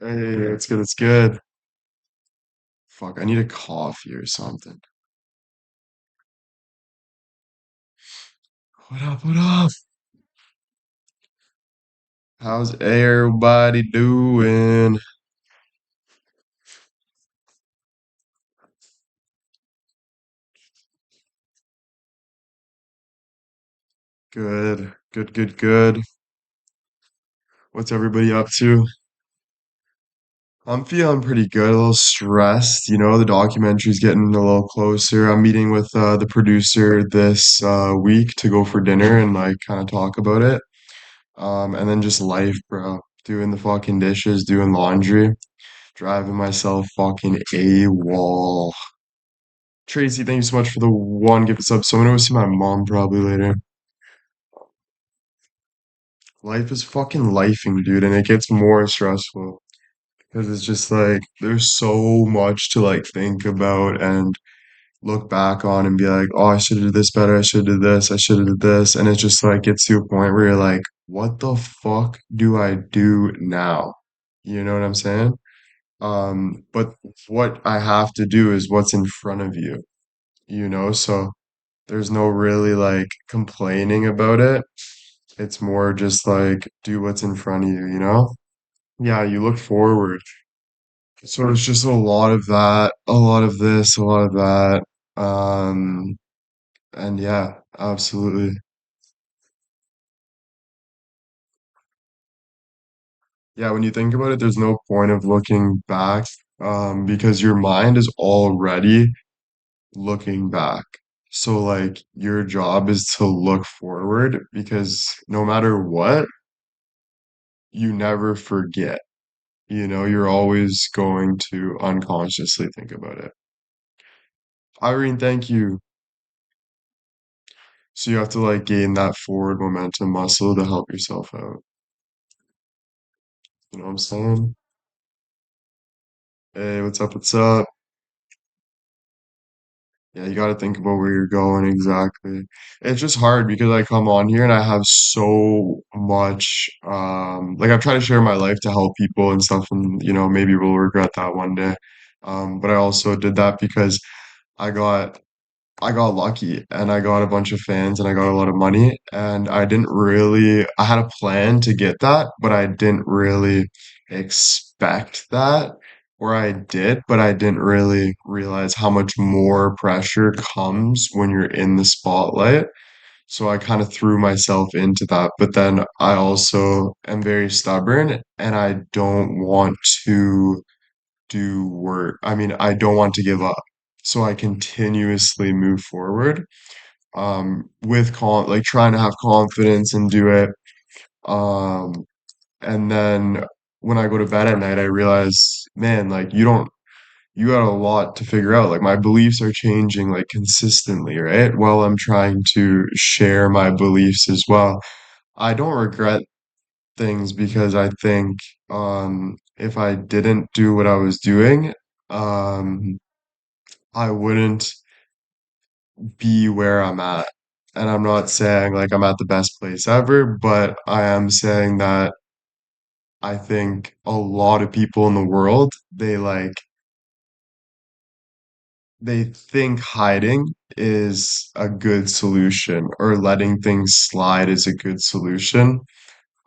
Hey, it's good, it's good. Fuck, I need a coffee or something. What up, what up? How's everybody doing? Good, good, good, good. What's everybody up to? I'm feeling pretty good, a little stressed. The documentary's getting a little closer. I'm meeting with the producer this week to go for dinner and like kind of talk about it. And then just life, bro. Doing the fucking dishes, doing laundry, driving myself fucking AWOL. Tracy, thank you so much for the one gift sub. So I'm gonna go see my mom probably later. Life is fucking lifing, dude, and it gets more stressful because it's just like there's so much to like think about and look back on and be like, oh, I should have did this better. I should have did this. I should have did this. And it just like gets to a point where you're like, what the fuck do I do now? You know what I'm saying? But what I have to do is what's in front of you, so there's no really like complaining about it. It's more just like do what's in front of you? Yeah, you look forward. So it's just a lot of that, a lot of this, a lot of that. Um, and yeah, absolutely. Yeah, when you think about it, there's no point of looking back, because your mind is already looking back. So like your job is to look forward because no matter what, you never forget. You're always going to unconsciously think about it. Irene, thank you. So you have to like gain that forward momentum muscle to help yourself out. You know what I'm saying? Hey, what's up? What's up? Yeah, you got to think about where you're going exactly. It's just hard because I come on here and I have so much, like I've tried to share my life to help people and stuff, and maybe we'll regret that one day. But I also did that because I got I got lucky and I got a bunch of fans and I got a lot of money and I had a plan to get that, but I didn't really expect that. Or I did, but I didn't really realize how much more pressure comes when you're in the spotlight. So I kind of threw myself into that. But then I also am very stubborn and I don't want to do work. I mean, I don't want to give up. So I continuously move forward, with like trying to have confidence and do it. Um, and then when I go to bed at night, I realize, man, like you got a lot to figure out. Like my beliefs are changing like consistently, right? While I'm trying to share my beliefs as well. I don't regret things because I think, if I didn't do what I was doing, um, I wouldn't be where I'm at. And I'm not saying like I'm at the best place ever, but I am saying that I think a lot of people in the world, they think hiding is a good solution or letting things slide is a good solution.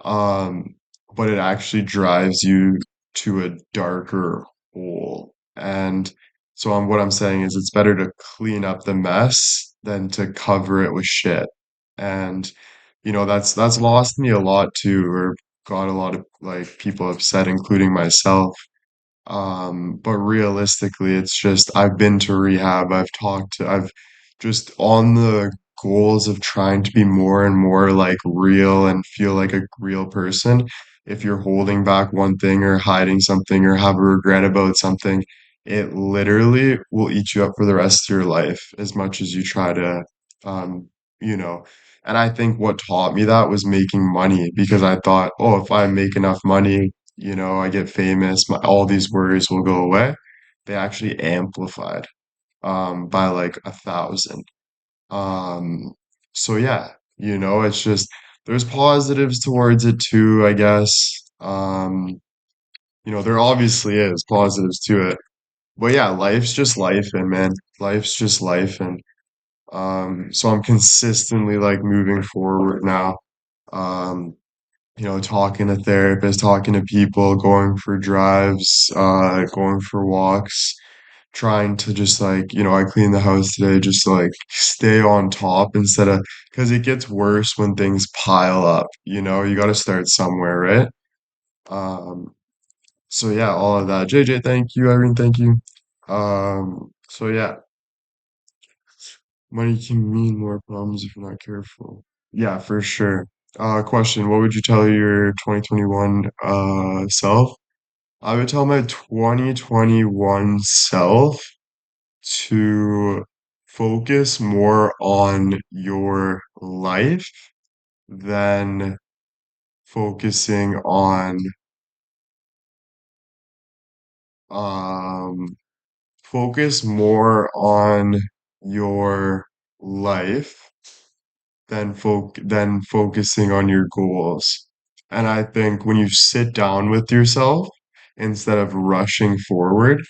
Um, but it actually drives you to a darker hole. And so what I'm saying is it's better to clean up the mess than to cover it with shit. And that's lost me a lot too, or got a lot of like people upset, including myself. But realistically, it's just I've been to rehab, I've just on the goals of trying to be more and more like real and feel like a real person. If you're holding back one thing or hiding something or have a regret about something, it literally will eat you up for the rest of your life as much as you try to, um, you know. And I think what taught me that was making money because I thought, oh, if I make enough money, I get famous, all these worries will go away. They actually amplified, by like 1,000. Um, so yeah, it's just there's positives towards it too, I guess. There obviously is positives to it. But yeah, life's just life and man, life's just life and so I'm consistently like moving forward now. Um, talking to therapists, talking to people, going for drives, going for walks, trying to just like, I cleaned the house today just to like stay on top instead of because it gets worse when things pile up, you got to start somewhere, right? Um, so yeah, all of that. JJ, thank you. Irene, thank you. So yeah, money can mean more problems if you're not careful. Yeah, for sure. Question, what would you tell your 2021 self? I would tell my 2021 self to focus more on your life than focusing on um focus more on your life than focusing on your goals. And I think when you sit down with yourself instead of rushing forward,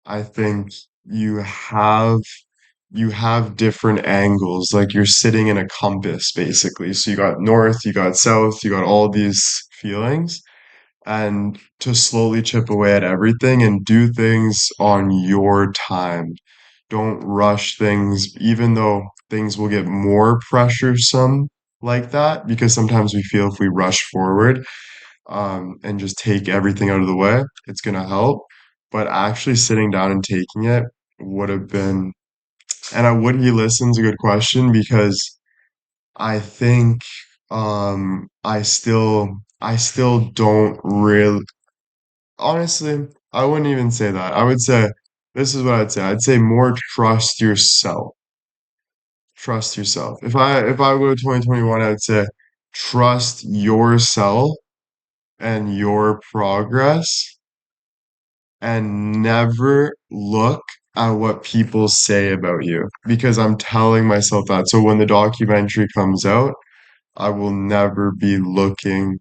I think you have you have different angles. Like you're sitting in a compass basically. So you got north, you got south, you got all these feelings and to slowly chip away at everything and do things on your time. Don't rush things, even though things will get more pressuresome like that, because sometimes we feel if we rush forward, and just take everything out of the way, it's gonna help. But actually sitting down and taking it would have been, and I would he listen's a good question because I think I still don't really honestly, I wouldn't even say that. I would say this is what I'd say. I'd say more trust yourself. Trust yourself. If I go to 2021, I'd say trust yourself and your progress and never look at what people say about you because I'm telling myself that. So when the documentary comes out, I will never be looking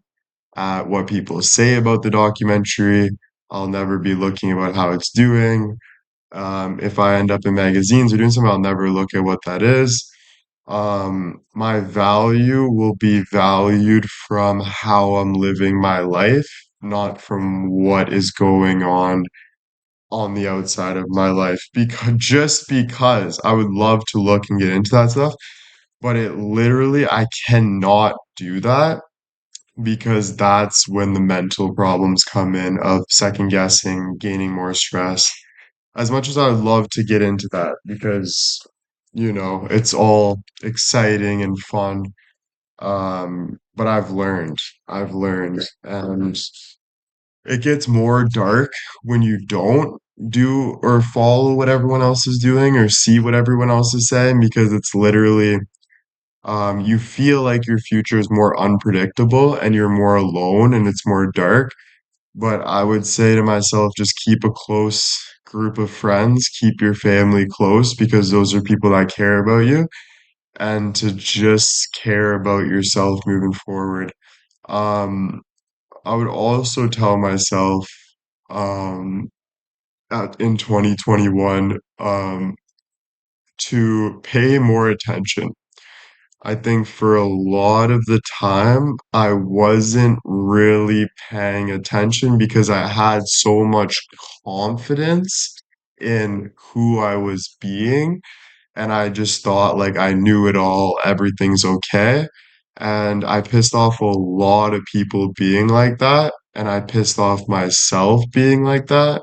at what people say about the documentary. I'll never be looking about how it's doing. If I end up in magazines or doing something, I'll never look at what that is. My value will be valued from how I'm living my life, not from what is going on the outside of my life. Because I would love to look and get into that stuff, but it literally I cannot do that because that's when the mental problems come in of second guessing, gaining more stress. As much as I would love to get into that because, it's all exciting and fun. But I've learned, and it gets more dark when you don't do or follow what everyone else is doing or see what everyone else is saying because it's literally you feel like your future is more unpredictable and you're more alone and it's more dark. But I would say to myself, just keep a close group of friends, keep your family close because those are people that care about you, and to just care about yourself moving forward. Um, I would also tell myself, um, in 2021, to pay more attention. I think for a lot of the time, I wasn't really paying attention because I had so much confidence in who I was being. And I just thought like I knew it all, everything's okay. And I pissed off a lot of people being like that. And I pissed off myself being like that.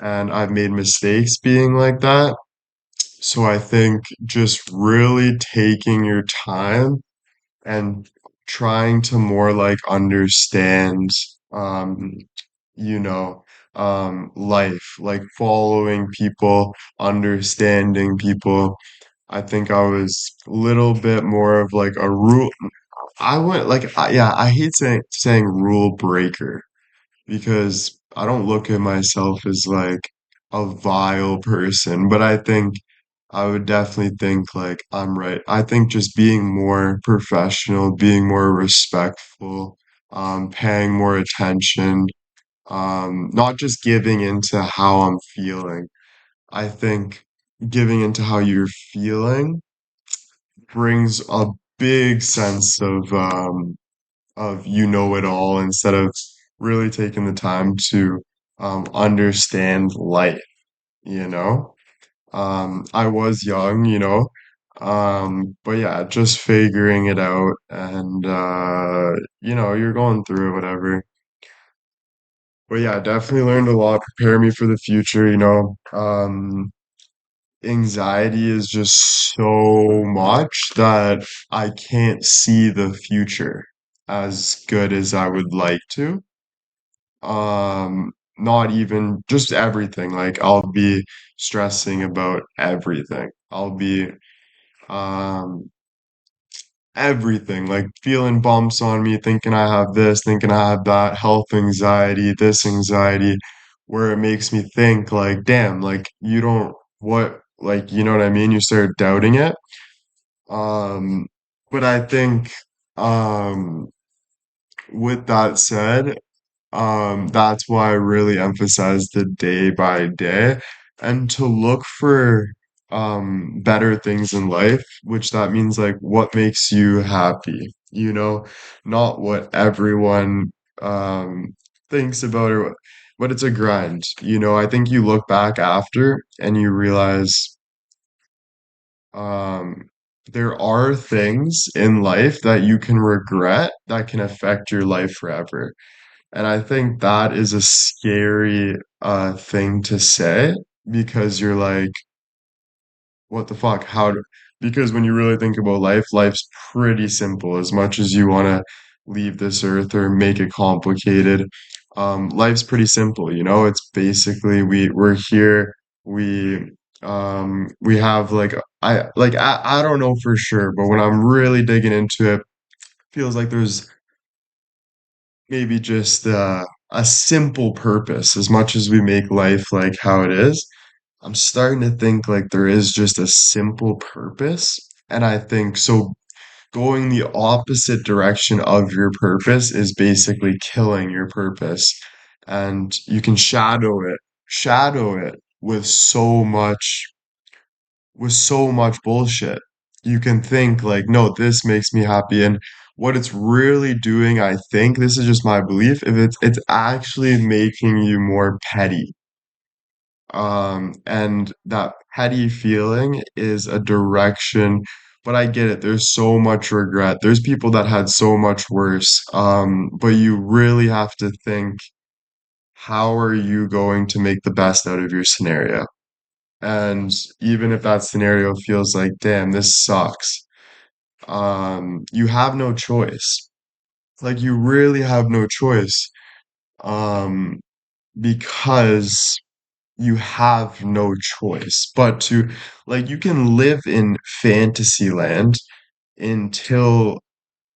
And I've made mistakes being like that. So I think just really taking your time and trying to more like understand um you know life, like following people, understanding people. I think I was a little bit more of like a rule. I went like yeah, I hate saying rule breaker because I don't look at myself as like a vile person, but I think I would definitely think like I'm right. I think just being more professional, being more respectful, paying more attention, Not just giving into how I'm feeling. I think giving into how you're feeling brings a big sense of you know it all instead of really taking the time to understand life, you know? I was young, but yeah, just figuring it out and you're going through it, whatever. But yeah, definitely learned a lot, prepare me for the future, anxiety is just so much that I can't see the future as good as I would like to. Not even just everything. Like I'll be stressing about everything. I'll be um everything, like feeling bumps on me, thinking I have this, thinking I have that, health anxiety, this anxiety, where it makes me think like, damn, like you don't what like you know what I mean? You start doubting it. Um, but I think um with that said, that's why I really emphasize the day by day and to look for better things in life, which that means like what makes you happy, not what everyone thinks about or but it's a grind. I think you look back after and you realize um there are things in life that you can regret that can affect your life forever. And I think that is a scary thing to say because you're like, what the fuck? Because when you really think about life, life's pretty simple. As much as you want to leave this earth or make it complicated, life's pretty simple, It's basically we're here, we have I don't know for sure, but when I'm really digging into it, feels like there's maybe just a simple purpose as much as we make life like how it is. I'm starting to think like there is just a simple purpose. And I think so going the opposite direction of your purpose is basically killing your purpose. And you can shadow it with so much bullshit. You can think like, no, this makes me happy. And what it's really doing, I think, this is just my belief, if it's actually making you more petty. And that petty feeling is a direction, but I get it. There's so much regret. There's people that had so much worse. But you really have to think, how are you going to make the best out of your scenario? And even if that scenario feels like, damn, this sucks, you have no choice. Like you really have no choice. Um, because you have no choice but to like you can live in fantasy land until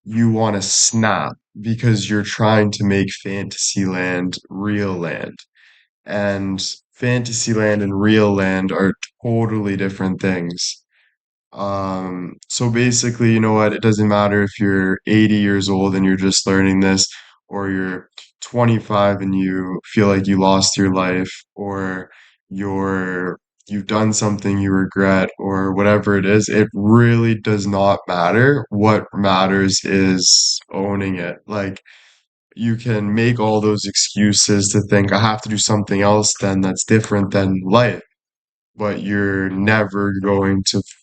you want to snap because you're trying to make fantasy land real land. And fantasy land and real land are totally different things. So basically, you know what? It doesn't matter if you're 80 years old and you're just learning this, or you're 25 and you feel like you lost your life, or you've done something you regret, or whatever it is. It really does not matter. What matters is owning it. Like you can make all those excuses to think I have to do something else then that's different than life, but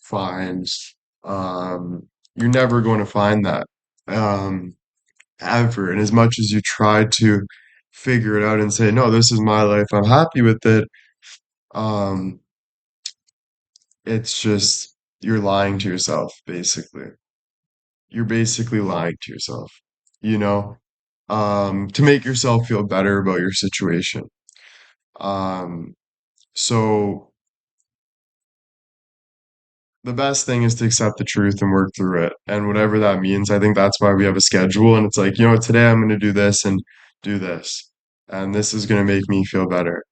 find um you're never going to find that um ever. And as much as you try to figure it out and say, no, this is my life, I'm happy with it, um it's just you're lying to yourself, basically. You're basically lying to yourself, you know, to make yourself feel better about your situation. Um so the best thing is to accept the truth and work through it. And whatever that means, I think that's why we have a schedule. And it's like, today I'm going to do this and do this. And this is going to make me feel better.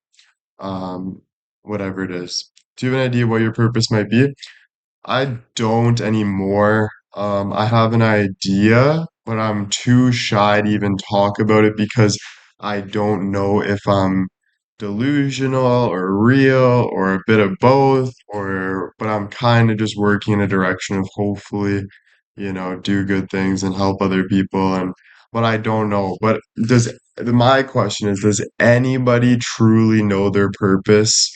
Um, whatever it is. Do you have an idea what your purpose might be? I don't anymore. I have an idea, but I'm too shy to even talk about it because I don't know if I'm delusional or real or a bit of both, or but I'm kind of just working in a direction of hopefully, do good things and help other people. And but I don't know. But my question is, does anybody truly know their purpose,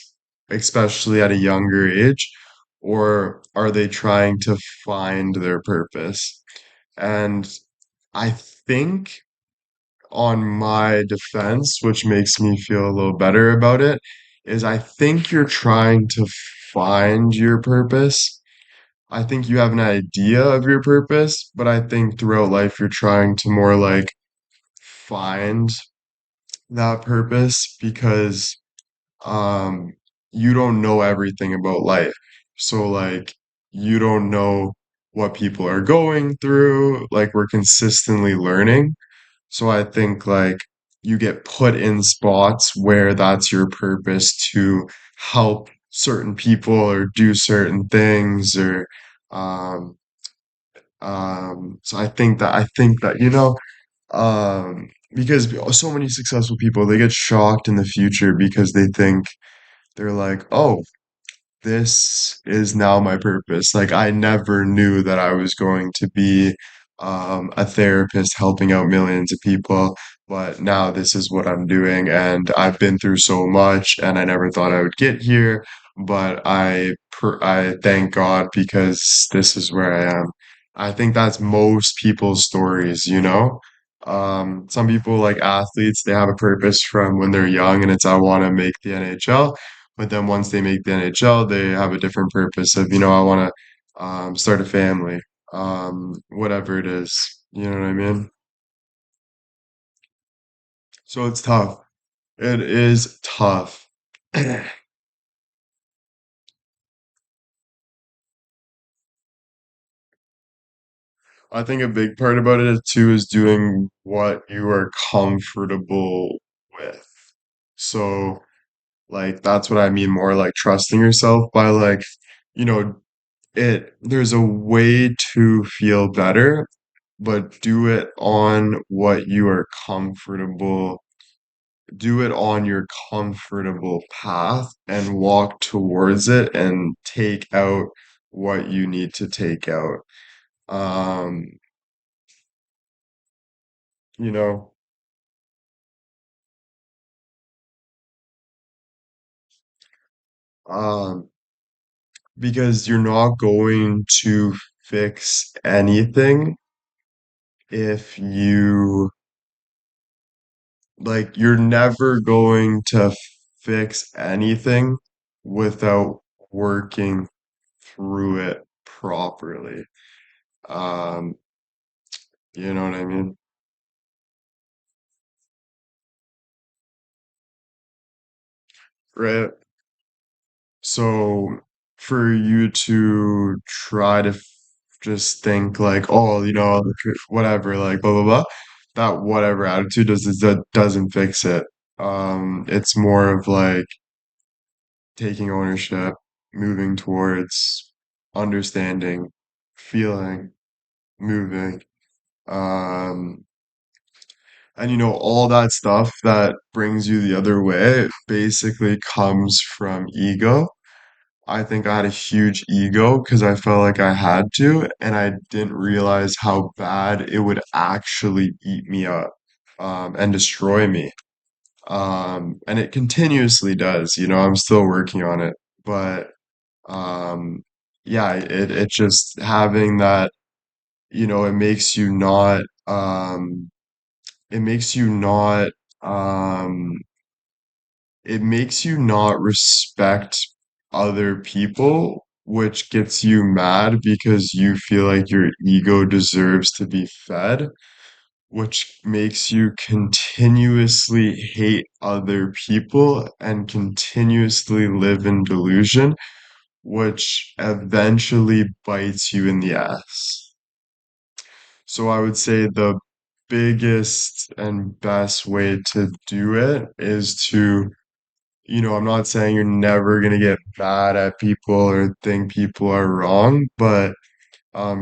especially at a younger age, or are they trying to find their purpose? And I think on my defense, which makes me feel a little better about it, is I think you're trying to find your purpose. I think you have an idea of your purpose, but I think throughout life you're trying to more like find that purpose because um you don't know everything about life. So like you don't know what people are going through, like we're consistently learning. So I think like you get put in spots where that's your purpose to help certain people or do certain things or um so I think that because so many successful people they get shocked in the future because they think they're like, oh, this is now my purpose. Like I never knew that I was going to be a therapist helping out millions of people, but now this is what I'm doing, and I've been through so much, and I never thought I would get here, but I thank God because this is where I am. I think that's most people's stories. Some people like athletes, they have a purpose from when they're young, and it's I want to make the NHL. But then once they make the NHL, they have a different purpose of, I want to start a family, whatever it is. You know what I mean? So it's tough. It is tough. I think a big part about it too is doing what you are comfortable with. So, like, that's what I mean more like trusting yourself by like, you know, there's a way to feel better but do it on what you are comfortable. Do it on your comfortable path and walk towards it and take out what you need to take out. Um, you know, um, because you're not going to fix anything if you're never going to fix anything without working through it properly. Um, you know what I mean? Right. So for you to try to just think like, oh, whatever, like blah blah blah, that whatever attitude that doesn't fix it. It's more of like taking ownership, moving towards understanding, feeling, moving. Um, And all that stuff that brings you the other way basically comes from ego. I think I had a huge ego because I felt like I had to, and I didn't realize how bad it would actually eat me up, and destroy me. And it continuously does, I'm still working on it. But um, yeah, it just having that, it makes you not it makes you not um it makes you not respect other people, which gets you mad because you feel like your ego deserves to be fed, which makes you continuously hate other people and continuously live in delusion, which eventually bites you in the ass. So I would say the biggest and best way to do it is to, I'm not saying you're never gonna get mad at people or think people are wrong, but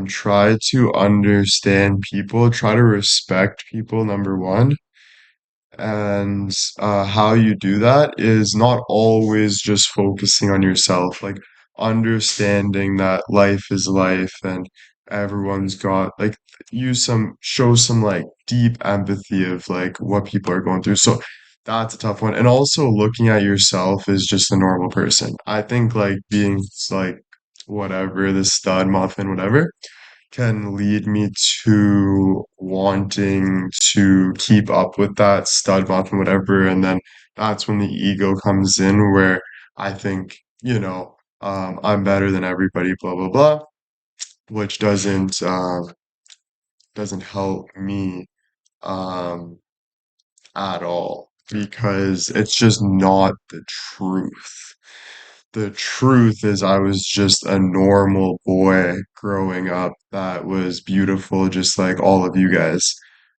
try to understand people, try to respect people, number one, And how you do that is not always just focusing on yourself, like understanding that life is life and everyone's got like show some like deep empathy of like what people are going through. So that's a tough one. And also looking at yourself as just a normal person. I think like being like whatever, the stud muffin, whatever can lead me to wanting to keep up with that stud muffin, whatever. And then that's when the ego comes in where I think, I'm better than everybody, blah, blah, blah, which doesn't help me um, at all because it's just not the truth. The truth is, I was just a normal boy growing up that was beautiful, just like all of you guys.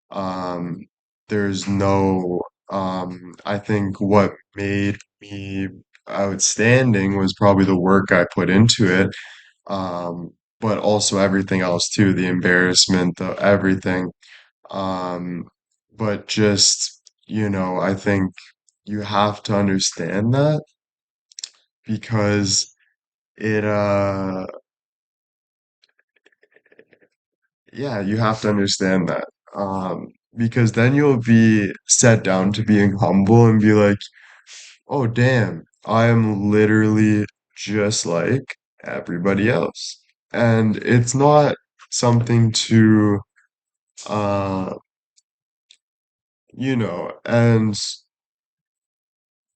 Um, there's no, I think what made me outstanding was probably the work I put into it, but also everything else too, the embarrassment, the everything. Um, but just, I think you have to understand that because it yeah, you have to understand that. Because then you'll be set down to being humble and be like, oh damn, I am literally just like everybody else. And it's not something to uh and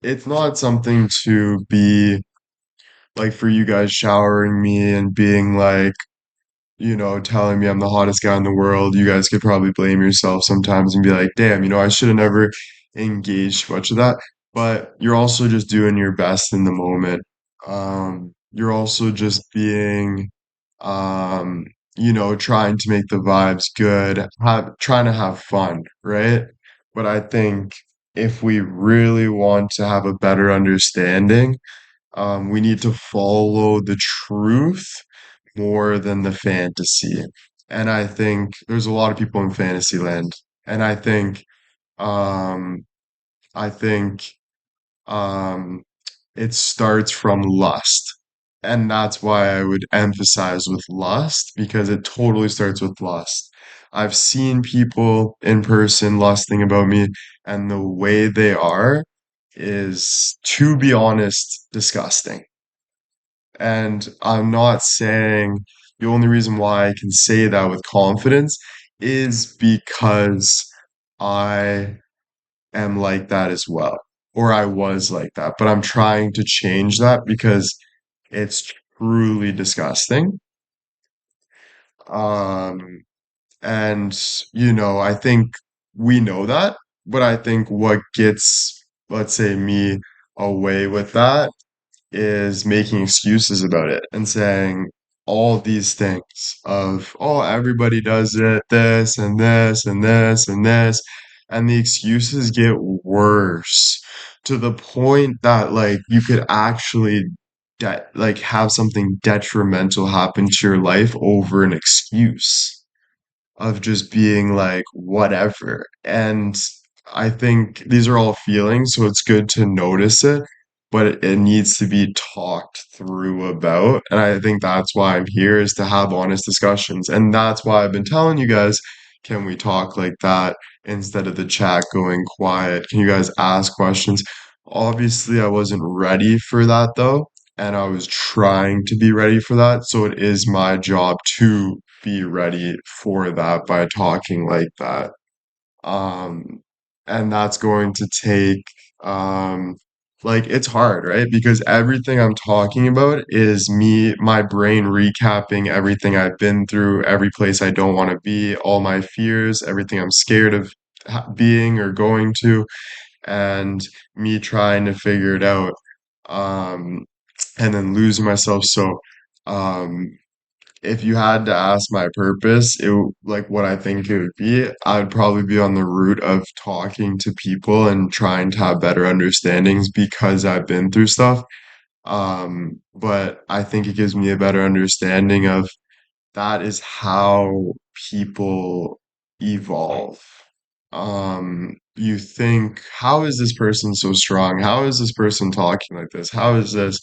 it's not something to be like for you guys showering me and being like telling me I'm the hottest guy in the world, you guys could probably blame yourself sometimes and be like, damn, I should have never engaged much of that. But you're also just doing your best in the moment. You're also just being, um, trying to make the vibes good, trying to have fun, right? But I think if we really want to have a better understanding, we need to follow the truth more than the fantasy. And I think there's a lot of people in fantasy land. And um, I think, um, it starts from lust. And that's why I would emphasize with lust because it totally starts with lust. I've seen people in person lusting about me, and the way they are is, to be honest, disgusting. And I'm not saying the only reason why I can say that with confidence is because I am like that as well, or I was like that. But I'm trying to change that because it's truly disgusting. Um, and, I think we know that, but I think what gets, let's say, me away with that is making excuses about it and saying all these things of, oh, everybody does it, this and this and this and this. And the excuses get worse to the point that like you could actually like have something detrimental happen to your life over an excuse of just being like whatever. And I think these are all feelings, so it's good to notice it, but it needs to be talked through about. And I think that's why I'm here is to have honest discussions. And that's why I've been telling you guys, can we talk like that instead of the chat going quiet? Can you guys ask questions? Obviously, I wasn't ready for that though, and I was trying to be ready for that. So it is my job to be ready for that by talking like that. Um, and that's going to take, um, like, it's hard, right? Because everything I'm talking about is my brain recapping everything I've been through, every place I don't want to be, all my fears, everything I'm scared of being or going to, and me trying to figure it out. Um, and then losing myself. So, um, if you had to ask my purpose, like what I think it would be, I'd probably be on the route of talking to people and trying to have better understandings because I've been through stuff. But I think it gives me a better understanding of that is how people evolve. you think, how is this person so strong? How is this person talking like this? How is this?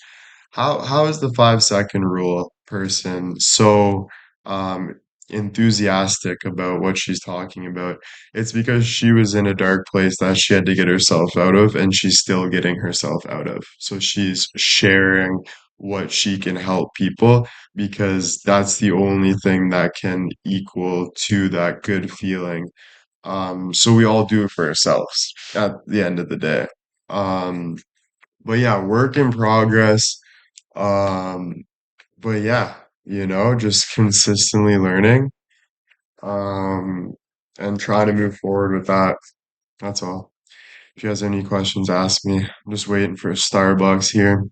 How is the 5 second rule person so um enthusiastic about what she's talking about? It's because she was in a dark place that she had to get herself out of, and she's still getting herself out of. So she's sharing what she can help people because that's the only thing that can equal to that good feeling. So we all do it for ourselves at the end of the day. Um, but yeah, work in progress. Um, but yeah, just consistently learning, um, and try to move forward with that. That's all. If you guys have any questions, ask me. I'm just waiting for Starbucks here.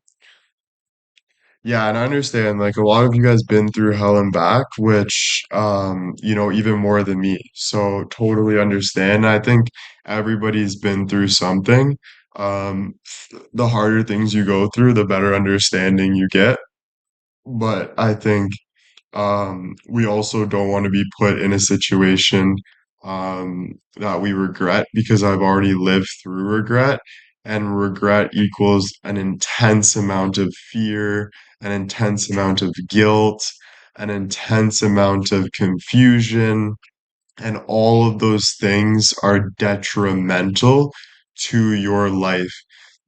Yeah, and I understand like a lot of you guys been through hell and back, which even more than me. So totally understand. I think everybody's been through something. Um, the harder things you go through, the better understanding you get. But I think we also don't want to be put in a situation that we regret because I've already lived through regret, and regret equals an intense amount of fear, an intense amount of guilt, an intense amount of confusion, and all of those things are detrimental to your life.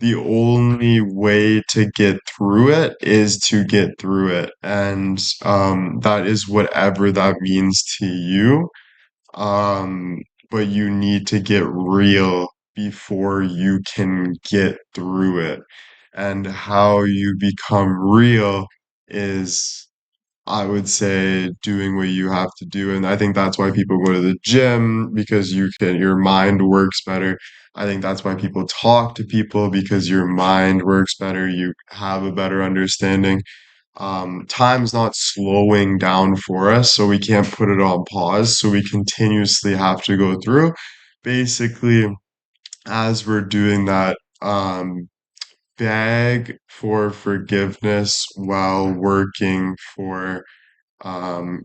The only way to get through it is to get through it. And that is whatever that means to you. Um, but you need to get real before you can get through it. And how you become real is, I would say, doing what you have to do. And I think that's why people go to the gym because your mind works better. I think that's why people talk to people because your mind works better. You have a better understanding. Time's not slowing down for us, so we can't put it on pause. So we continuously have to go through. Basically, as we're doing that, beg for forgiveness while working for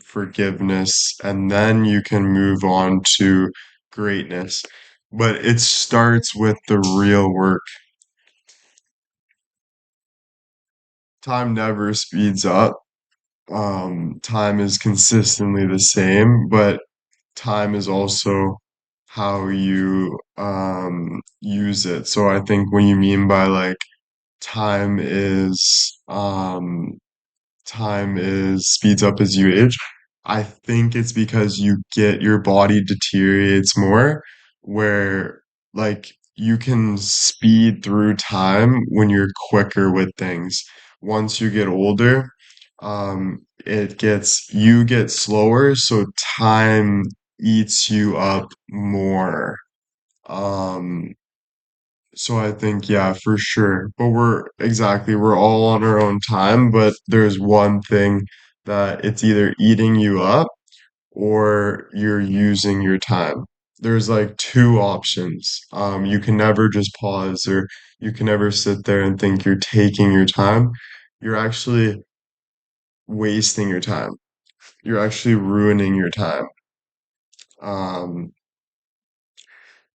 forgiveness, and then you can move on to greatness. But it starts with the real work. Time never speeds up. Time is consistently the same, but time is also how you use it. So I think when you mean by like time is speeds up as you age. I think it's because your body deteriorates more, where like you can speed through time when you're quicker with things. Once you get older, you get slower, so time eats you up more. Um, so I think, yeah, for sure. But we're all on our own time, but there's one thing that it's either eating you up or you're using your time. There's like two options. You can never just pause, or you can never sit there and think you're taking your time. You're actually wasting your time. You're actually ruining your time. Um,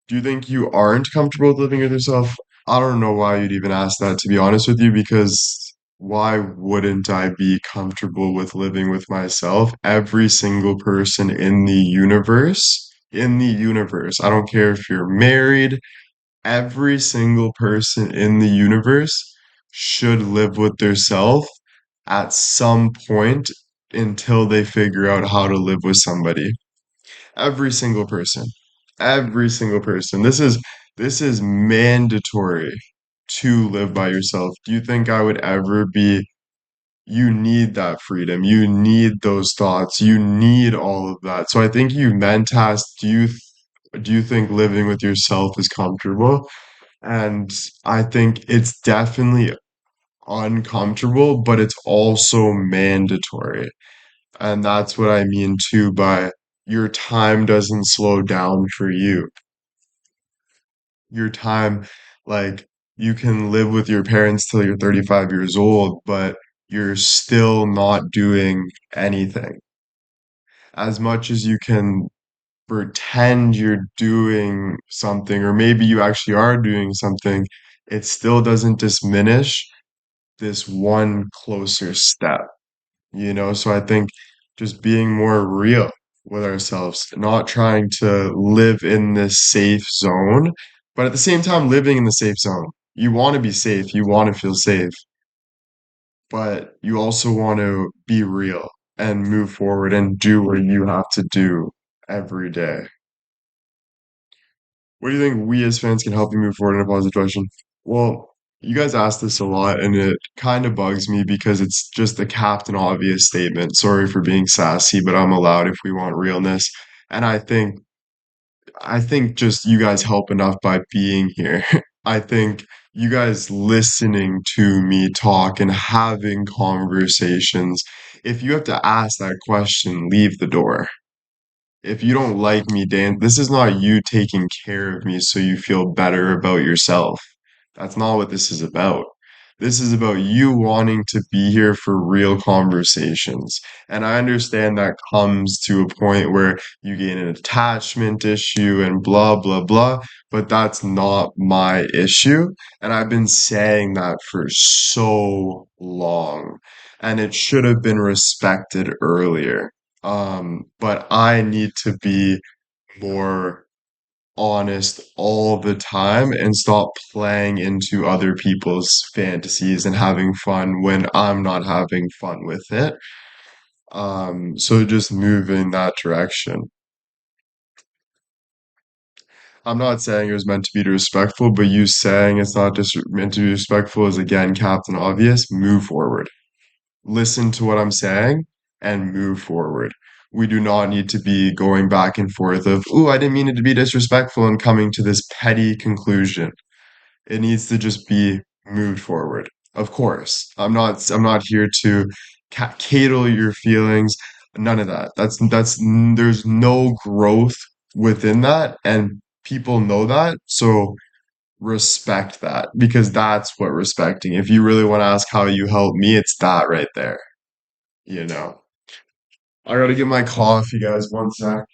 Do you think you aren't comfortable with living with yourself? I don't know why you'd even ask that, to be honest with you, because why wouldn't I be comfortable with living with myself? Every single person in the universe, I don't care if you're married, every single person in the universe should live with their self at some point until they figure out how to live with somebody. Every single person. Every single person. This is mandatory to live by yourself. Do you think I would ever be you need that freedom. You need those thoughts. You need all of that. So I think you meant asked, do you think living with yourself is comfortable? And I think it's definitely uncomfortable, but it's also mandatory. And that's what I mean too by your time doesn't slow down for you. Your time, like you can live with your parents till you're 35 years old, but you're still not doing anything. As much as you can pretend you're doing something, or maybe you actually are doing something, it still doesn't diminish this one closer step, you know? So I think just being more real with ourselves, not trying to live in this safe zone, but at the same time living in the safe zone. You want to be safe, you want to feel safe, but you also want to be real and move forward and do what you have to do every day. What do you think we as fans can help you move forward in a positive direction? Well, you guys ask this a lot, and it kind of bugs me because it's just a captain obvious statement. Sorry for being sassy, but I'm allowed if we want realness. And I think just you guys help enough by being here. I think you guys listening to me talk and having conversations. If you have to ask that question, leave the door. If you don't like me, Dan, this is not you taking care of me so you feel better about yourself. That's not what this is about. This is about you wanting to be here for real conversations. And I understand that comes to a point where you gain an attachment issue and blah, blah, blah, but that's not my issue. And I've been saying that for so long, and it should have been respected earlier. But I need to be more honest all the time and stop playing into other people's fantasies and having fun when I'm not having fun with it. So just move in that direction. I'm not saying it was meant to be disrespectful, but you saying it's not just meant to be respectful is again Captain Obvious. Move forward. Listen to what I'm saying and move forward. We do not need to be going back and forth of, "Ooh, I didn't mean it to be disrespectful," and coming to this petty conclusion. It needs to just be moved forward. Of course, I'm not here to cater your feelings. None of that. There's no growth within that, and people know that. So respect that because that's what respecting. If you really want to ask how you help me, it's that right there. You know. I gotta get my coffee, guys. One sec.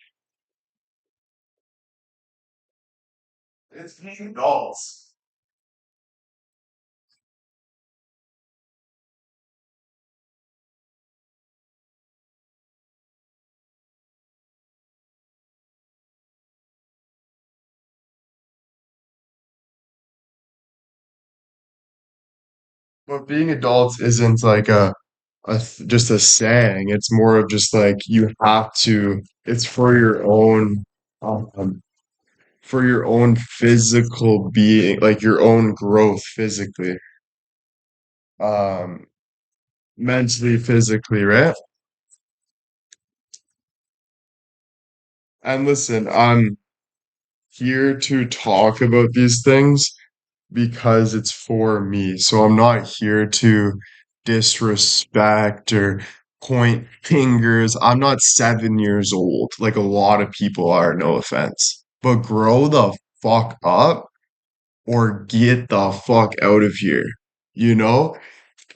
It's paying adults. But being adults isn't like just a saying. It's more of just like you have to. It's um, for your own physical being, like your own growth physically, um, mentally, physically, right? And listen, I'm here to talk about these things because it's for me. So I'm not here to disrespect or point fingers. I'm not 7 years old, like a lot of people are, no offense. But grow the fuck up or get the fuck out of here. You know?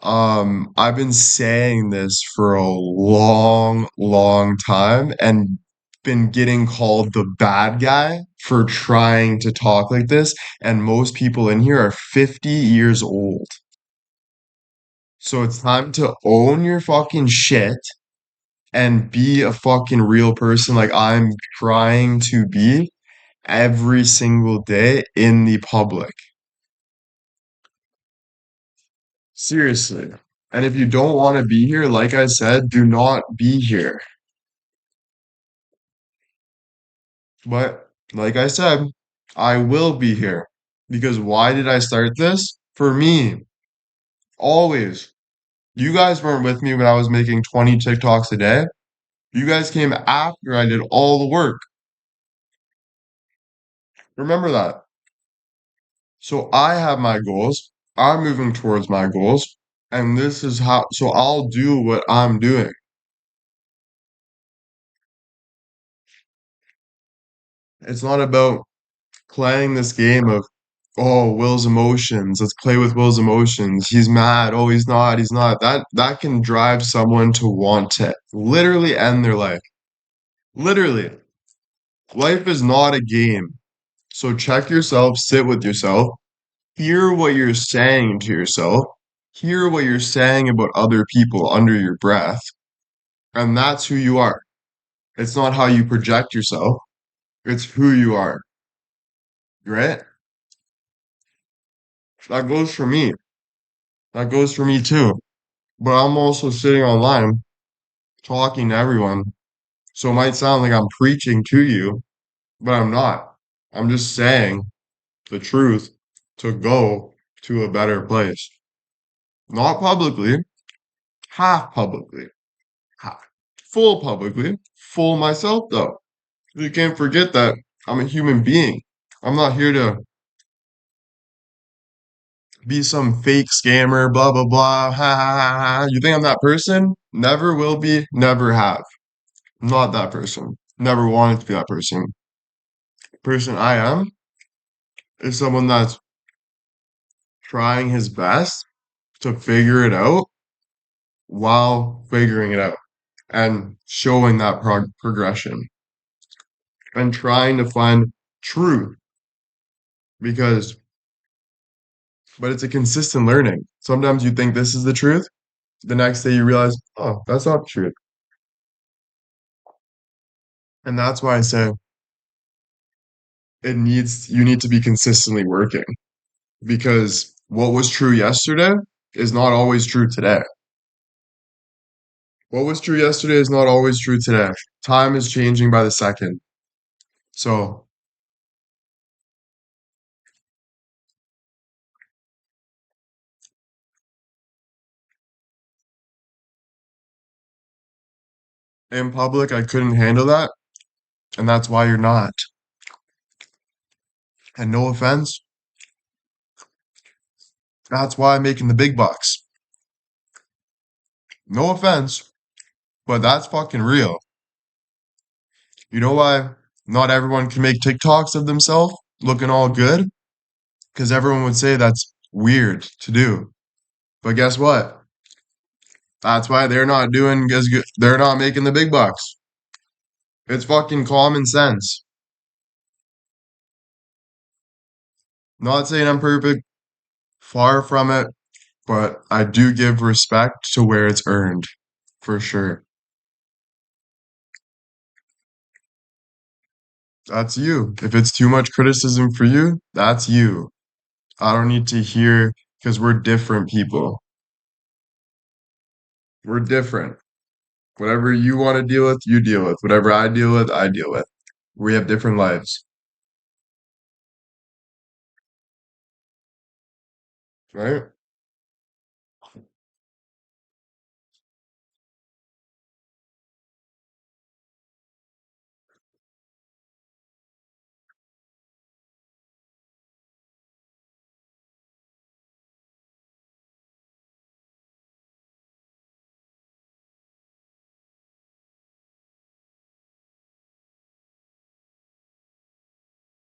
I've been saying this for a long, long time and been getting called the bad guy for trying to talk like this. And most people in here are 50 years old. So it's time to own your fucking shit and be a fucking real person like I'm trying to be every single day in the public. Seriously. And if you don't want to be here, like I said, do not be here. But like I said, I will be here because why did I start this? For me, always. You guys weren't with me when I was making 20 TikToks a day. You guys came after I did all the work. Remember that. So I have my goals. I'm moving towards my goals. And this is how, so I'll do what I'm doing. It's not about playing this game of, oh, Will's emotions. Let's play with Will's emotions. He's mad. Oh, he's not. He's not. That can drive someone to want to literally end their life. Literally. Life is not a game. So check yourself, sit with yourself, hear what you're saying to yourself, hear what you're saying about other people under your breath, and that's who you are. It's not how you project yourself, it's who you are, right? That goes for me. That goes for me too. But I'm also sitting online talking to everyone. So it might sound like I'm preaching to you, but I'm not. I'm just saying the truth to go to a better place. Not publicly, half publicly, half. Full publicly, full myself though. You can't forget that I'm a human being. I'm not here to be some fake scammer, blah, blah, blah, ha, ha, ha, ha. You think I'm that person? Never will be, never have. Not that person. Never wanted to be that person. The person I am is someone that's trying his best to figure it out while figuring it out and showing that progression and trying to find truth because, but it's a consistent learning. Sometimes you think this is the truth. The next day you realize, oh, that's not the truth. And that's why I say you need to be consistently working because what was true yesterday is not always true today. What was true yesterday is not always true today. Time is changing by the second. So in public, I couldn't handle that. And that's why you're not. And no offense, that's why I'm making the big bucks. No offense, but that's fucking real. You know why not everyone can make TikToks of themselves looking all good? Because everyone would say that's weird to do. But guess what? That's why they're not doing as good. They're not making the big bucks. It's fucking common sense. Not saying I'm perfect, far from it, but I do give respect to where it's earned, for sure. That's you. If it's too much criticism for you, that's you. I don't need to hear because we're different people. We're different. Whatever you want to deal with, you deal with. Whatever I deal with, I deal with. We have different lives, right?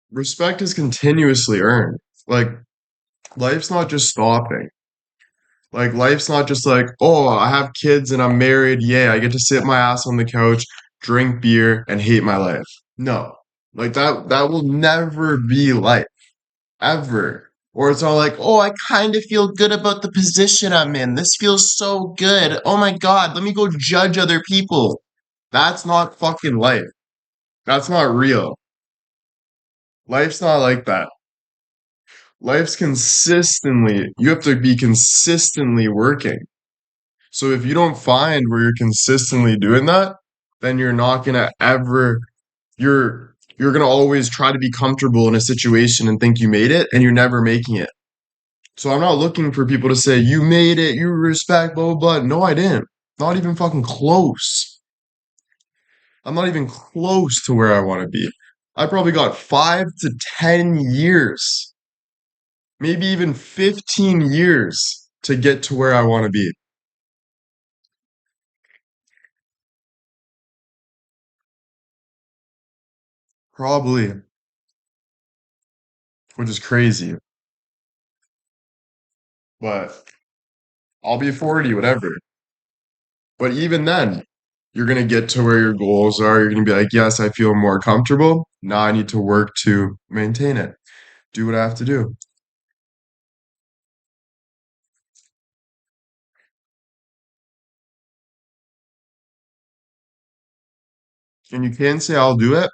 Respect is continuously earned. Like, life's not just stopping. Like, life's not just like, oh, I have kids and I'm married. Yeah, I get to sit my ass on the couch, drink beer, and hate my life. No. Like that will never be life. Ever. Or it's all like, oh, I kind of feel good about the position I'm in. This feels so good. Oh my God, let me go judge other people. That's not fucking life. That's not real. Life's not like that. Life's consistently, you have to be consistently working. So if you don't find where you're consistently doing that, then you're not gonna ever, you're gonna always try to be comfortable in a situation and think you made it, and you're never making it. So I'm not looking for people to say, you made it, you respect, blah, blah, blah. No, I didn't. Not even fucking close. I'm not even close to where I want to be. I probably got 5 to 10 years, maybe even 15 years to get to where I want to be. Probably, which is crazy. But I'll be 40, whatever. But even then, you're gonna get to where your goals are. You're gonna be like, yes, I feel more comfortable. Now I need to work to maintain it. Do what I have to do. And you can say I'll do it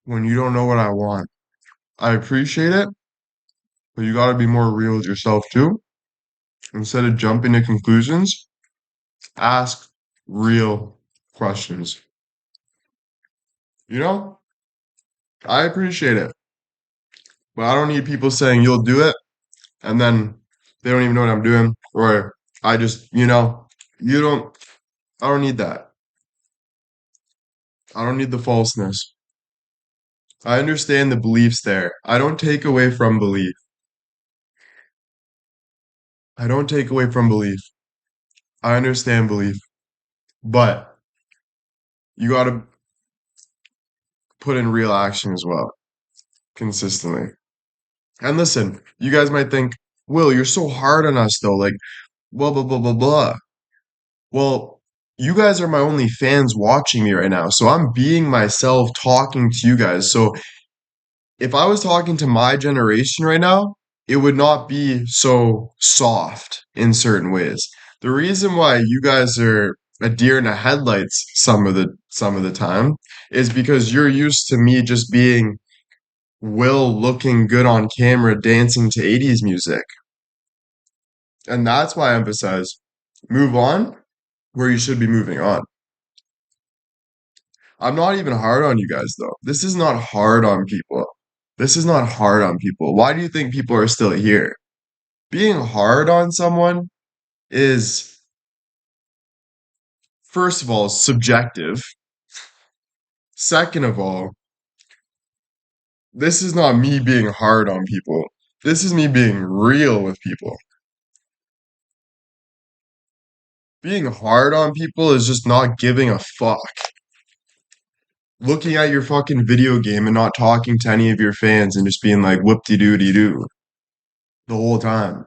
when you don't know what I want. I appreciate it, but you gotta be more real with yourself too. Instead of jumping to conclusions, ask real questions. You know, I appreciate it, but I don't need people saying you'll do it and then they don't even know what I'm doing, or I just, you don't, I don't need that. I don't need the falseness. I understand the beliefs there. I don't take away from belief. I don't take away from belief. I understand belief, but you got to put in real action as well, consistently. And listen, you guys might think, Will, you're so hard on us though, like, blah, blah, blah, blah, blah. Well, you guys are my only fans watching me right now. So I'm being myself talking to you guys. So if I was talking to my generation right now, it would not be so soft in certain ways. The reason why you guys are a deer in the headlights some of the time is because you're used to me just being Will looking good on camera dancing to 80s music. And that's why I emphasize move on where you should be moving on. I'm not even hard on you guys though. This is not hard on people. This is not hard on people. Why do you think people are still here? Being hard on someone is, first of all, subjective. Second of all, this is not me being hard on people. This is me being real with people. Being hard on people is just not giving a fuck. Looking at your fucking video game and not talking to any of your fans and just being like whoop-de-doo-de-doo the whole time.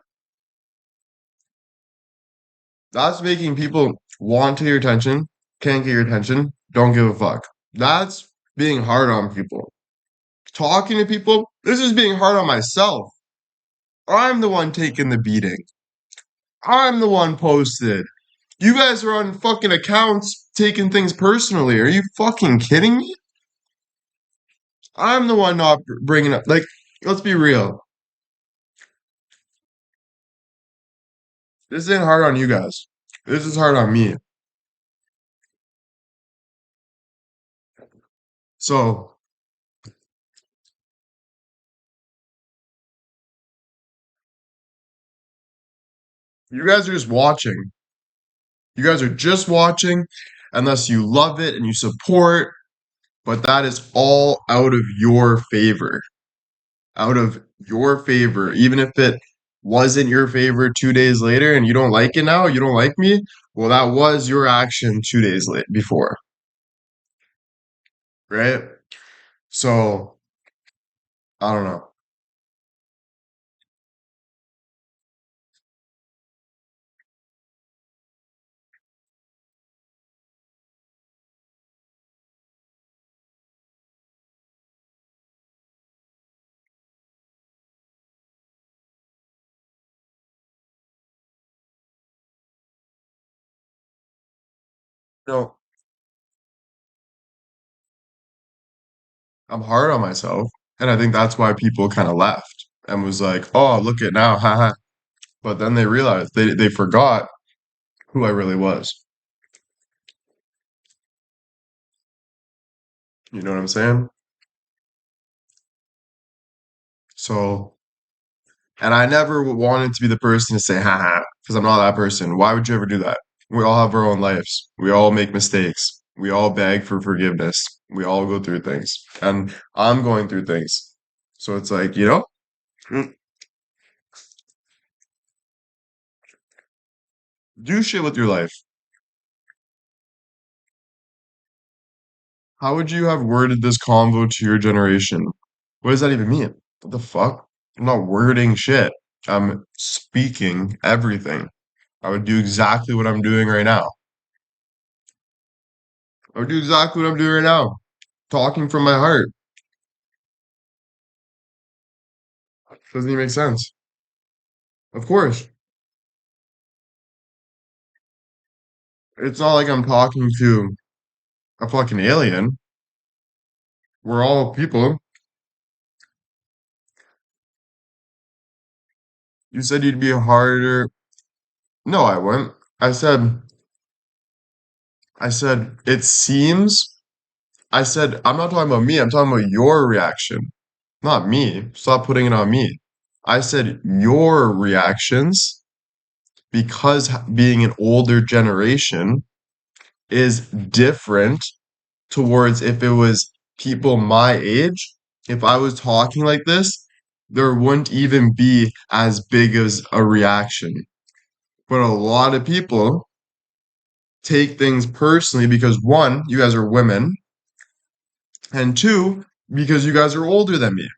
That's making people want to get your attention, can't get your attention, don't give a fuck. That's being hard on people. Talking to people, this is being hard on myself. I'm the one taking the beating. I'm the one posted. You guys are on fucking accounts taking things personally. Are you fucking kidding me? I'm the one not bringing up. Like, let's be real. This ain't hard on you guys. This is hard on me. So, you guys are just watching. You guys are just watching unless you love it and you support, but that is all out of your favor. Out of your favor. Even if it wasn't your favor 2 days later and you don't like it now, you don't like me, well, that was your action 2 days late before, right? So, I don't know. No, I'm hard on myself. And I think that's why people kind of left and was like, oh, look at now, haha. But then they realized they forgot who I really was. You know what I'm saying? So, and I never wanted to be the person to say, haha, because I'm not that person. Why would you ever do that? We all have our own lives. We all make mistakes. We all beg for forgiveness. We all go through things. And I'm going through things. So it's like, mm, do shit with your life. How would you have worded this convo to your generation? What does that even mean? What the fuck? I'm not wording shit. I'm speaking everything. I would do exactly what I'm doing right now. I do exactly what I'm doing right now, talking from my heart. Doesn't even make sense. Of course, it's not like I'm talking to a fucking alien. We're all people. You said you'd be harder. No, I wouldn't. I said, it seems. I said, I'm not talking about me. I'm talking about your reaction, not me. Stop putting it on me. I said your reactions because being an older generation is different towards if it was people my age. If I was talking like this, there wouldn't even be as big as a reaction. But a lot of people take things personally because one, you guys are women, and two, because you guys are older than me.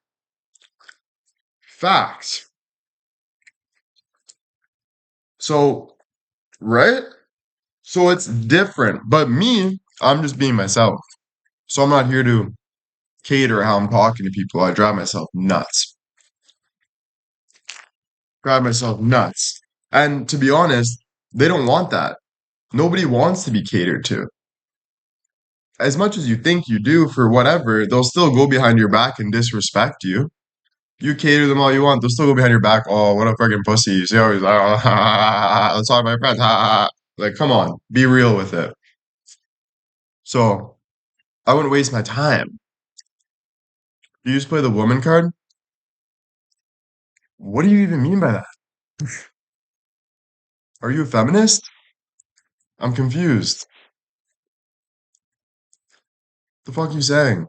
Facts. So, right? So it's different. But me, I'm just being myself. So I'm not here to cater how I'm talking to people. I drive myself nuts. Drive myself nuts. And to be honest, they don't want that. Nobody wants to be catered to. As much as you think you do for whatever, they'll still go behind your back and disrespect you. You cater them all you want, they'll still go behind your back. Oh, what a fucking pussy. You see how he's like, let's talk about my friends. Like, come on, be real with it. So I wouldn't waste my time. You just play the woman card? What do you even mean by that? Are you a feminist? I'm confused. The fuck you saying?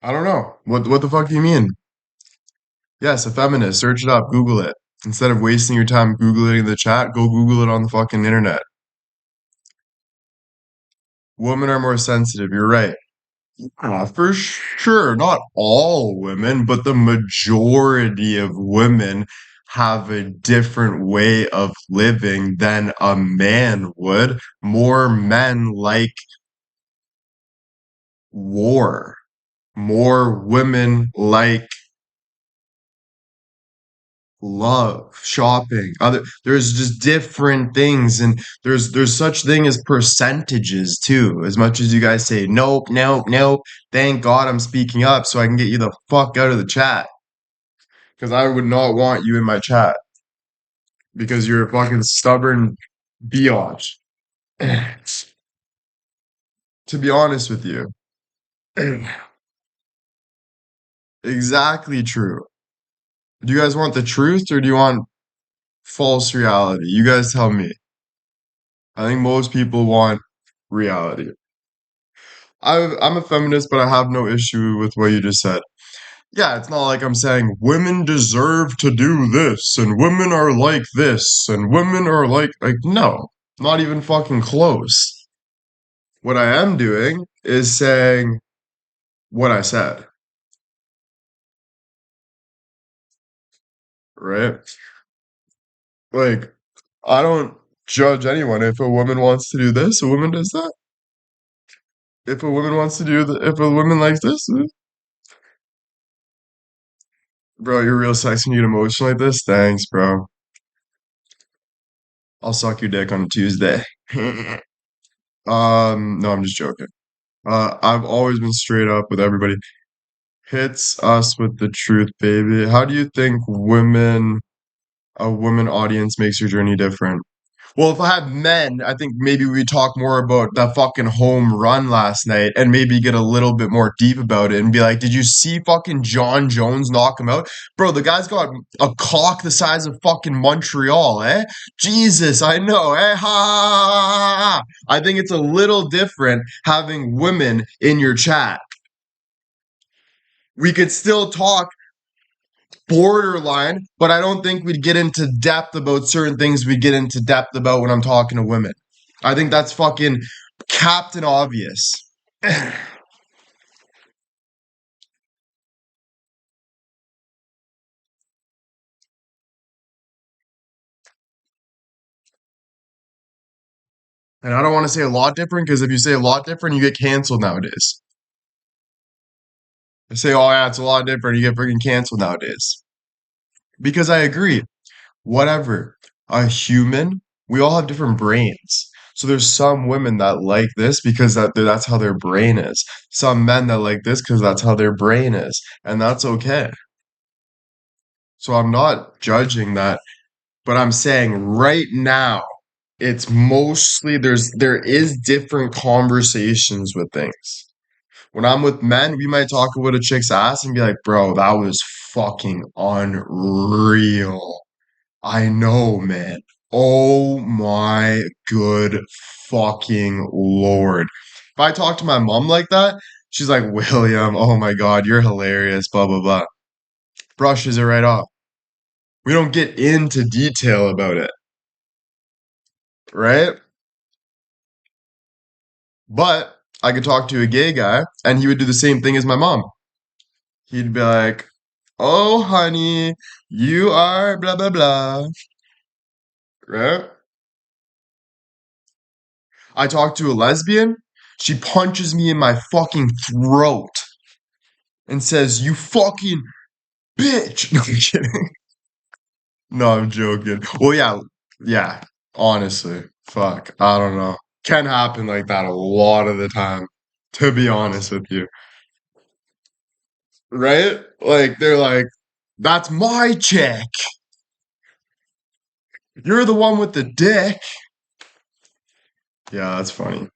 I don't know. What the fuck do you mean? Yes, a feminist. Search it up. Google it. Instead of wasting your time Googling it in the chat, go Google it on the fucking internet. Women are more sensitive. You're right. For sure. Not all women, but the majority of women have a different way of living than a man would. More men like war. More women like love, shopping, there's just different things, and there's such thing as percentages too. As much as you guys say nope, nope, nope, thank God I'm speaking up so I can get you the fuck out of the chat. Because I would not want you in my chat because you're a fucking stubborn biatch. To be honest with you. Exactly true. Do you guys want the truth or do you want false reality? You guys tell me. I think most people want reality. I'm a feminist, but I have no issue with what you just said. Yeah, it's not like I'm saying women deserve to do this and women are like this and women are like no, not even fucking close. What I am doing is saying what I said, right? Like I don't judge anyone. If a woman wants to do this, a woman does that. If a woman wants to do if a woman likes this, bro, you're real sexy and you get emotional like this. Thanks, bro. I'll suck your dick on a Tuesday. No, I'm just joking. I've always been straight up with everybody. Hits us with the truth, baby. How do you think a women audience makes your journey different? Well, if I had men, I think maybe we talk more about that fucking home run last night and maybe get a little bit more deep about it and be like, did you see fucking John Jones knock him out? Bro, the guy's got a cock the size of fucking Montreal, eh? Jesus, I know, eh? Ha, ha, ha, ha. I think it's a little different having women in your chat. We could still talk borderline, but I don't think we'd get into depth about certain things we get into depth about when I'm talking to women. I think that's fucking Captain Obvious. And I don't want to say a lot different because if you say a lot different, you get canceled nowadays. I say, oh yeah, it's a lot different, you get freaking canceled nowadays. Because I agree. Whatever. A human, we all have different brains. So there's some women that like this because that's how their brain is. Some men that like this because that's how their brain is, and that's okay. So I'm not judging that, but I'm saying right now it's mostly there is different conversations with things. When I'm with men, we might talk about a chick's ass and be like, "Bro, that was fucking unreal." I know, man. Oh my good fucking Lord. If I talk to my mom like that, she's like, William, oh my God, you're hilarious, blah, blah, blah. Brushes it right off. We don't get into detail about it, right? But I could talk to a gay guy and he would do the same thing as my mom. He'd be like, oh, honey, you are blah, blah, blah, right? I talk to a lesbian, she punches me in my fucking throat and says, "You fucking bitch." No, I'm kidding. No, I'm joking. Well, yeah, yeah, honestly, fuck, I don't know. Can happen like that a lot of the time, to be honest with you. Right? Like, they're like, that's my chick. You're the one with the dick. Yeah, that's funny.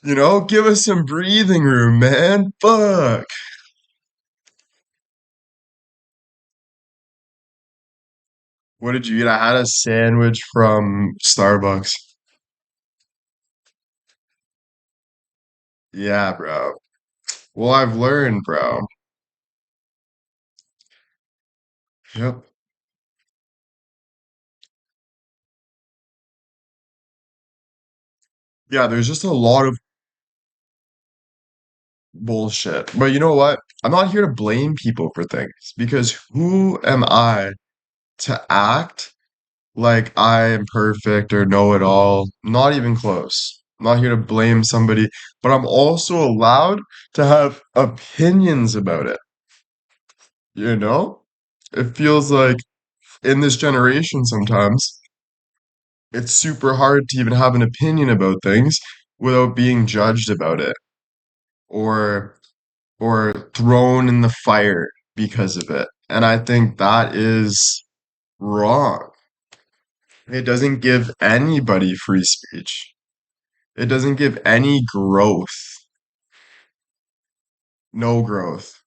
Give us some breathing room, man. Fuck. What did you eat? I had a sandwich from Starbucks. Yeah, bro. Well, I've learned, bro. Yep. Yeah, there's just a lot of bullshit. But you know what? I'm not here to blame people for things because who am I to act like I am perfect or know it all? Not even close. I'm not here to blame somebody, but I'm also allowed to have opinions about it, you know? It feels like in this generation sometimes it's super hard to even have an opinion about things without being judged about it or thrown in the fire because of it. And I think that is wrong. It doesn't give anybody free speech. It doesn't give any growth. No growth.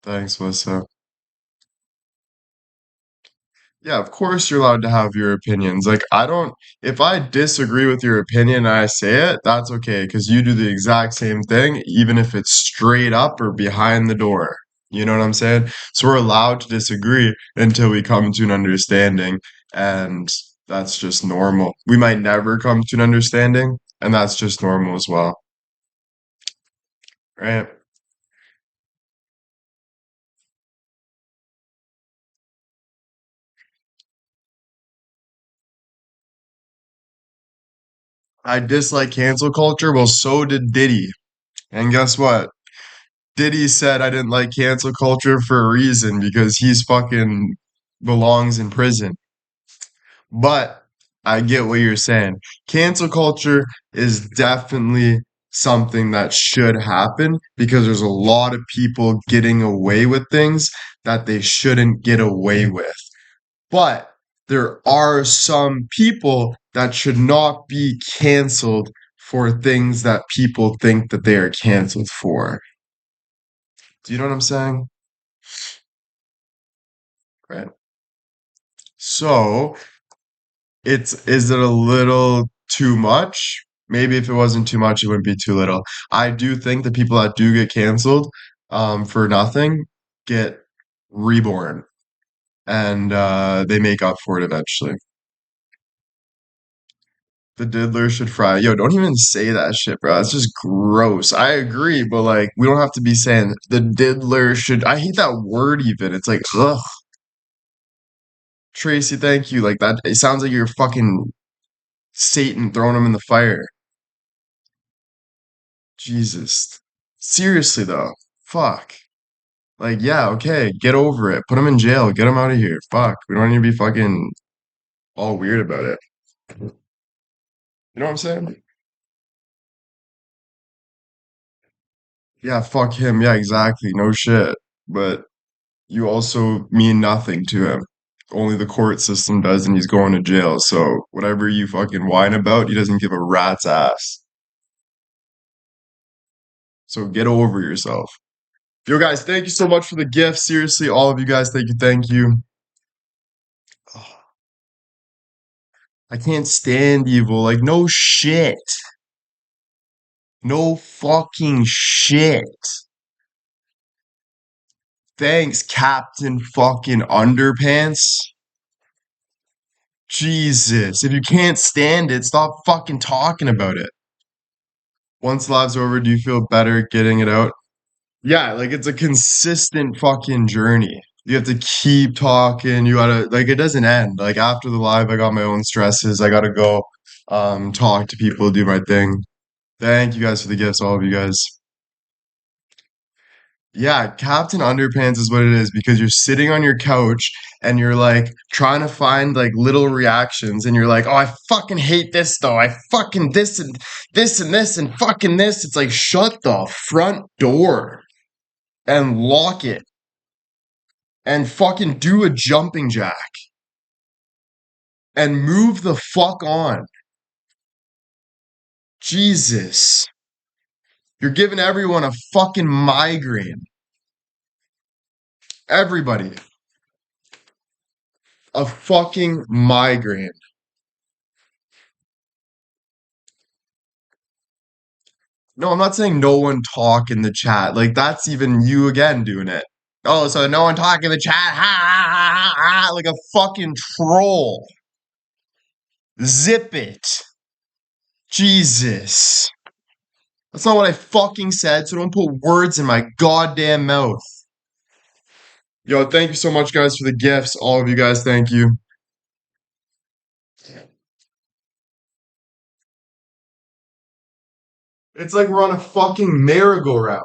Thanks, Lissa. Yeah, of course you're allowed to have your opinions. Like, if I disagree with your opinion and I say it, that's okay, because you do the exact same thing, even if it's straight up or behind the door. You know what I'm saying? So we're allowed to disagree until we come to an understanding, and that's just normal. We might never come to an understanding, and that's just normal as well, right? I dislike cancel culture. Well, so did Diddy. And guess what? Diddy said I didn't like cancel culture for a reason because he's fucking belongs in prison. But I get what you're saying. Cancel culture is definitely something that should happen because there's a lot of people getting away with things that they shouldn't get away with. But there are some people that should not be canceled for things that people think that they are canceled for. Do you know what I'm saying? Right. So, is it a little too much? Maybe if it wasn't too much, it wouldn't be too little. I do think the people that do get canceled for nothing get reborn and they make up for it eventually. The diddler should fry. Yo, don't even say that shit, bro. It's just gross. I agree, but like, we don't have to be saying the diddler should. I hate that word even. It's like, ugh. Tracy, thank you. Like that, it sounds like you're fucking Satan throwing him in the fire. Jesus. Seriously though. Fuck. Like, yeah, okay, get over it. Put him in jail. Get him out of here. Fuck. We don't need to be fucking all weird about it. You know what I'm saying? Yeah, fuck him. Yeah, exactly. No shit. But you also mean nothing to him. Only the court system does, and he's going to jail. So whatever you fucking whine about, he doesn't give a rat's ass. So get over yourself. Yo, guys, thank you so much for the gift. Seriously, all of you guys, thank you, thank you. Ugh, I can't stand evil. Like, no shit. No fucking shit. Thanks, Captain fucking Underpants. Jesus. If you can't stand it, stop fucking talking about it. Once live's over, do you feel better getting it out? Yeah, like it's a consistent fucking journey. You have to keep talking. You gotta, like, it doesn't end. Like, after the live, I got my own stresses. I gotta go, talk to people, do my thing. Thank you guys for the gifts, all of you guys. Yeah, Captain Underpants is what it is because you're sitting on your couch and you're like trying to find like little reactions and you're like, oh, I fucking hate this though. I fucking this and this and this and fucking this. It's like, shut the front door and lock it and fucking do a jumping jack and move the fuck on. Jesus. You're giving everyone a fucking migraine. Everybody. A fucking migraine. No, I'm not saying no one talk in the chat. Like that's even you again doing it. Oh, so no one talk in the chat. Ha ha ha ha ha like a fucking troll. Zip it. Jesus. That's not what I fucking said, so don't put words in my goddamn mouth. Yo, thank you so much, guys, for the gifts. All of you guys, thank you. It's like we're on a fucking merry-go-round.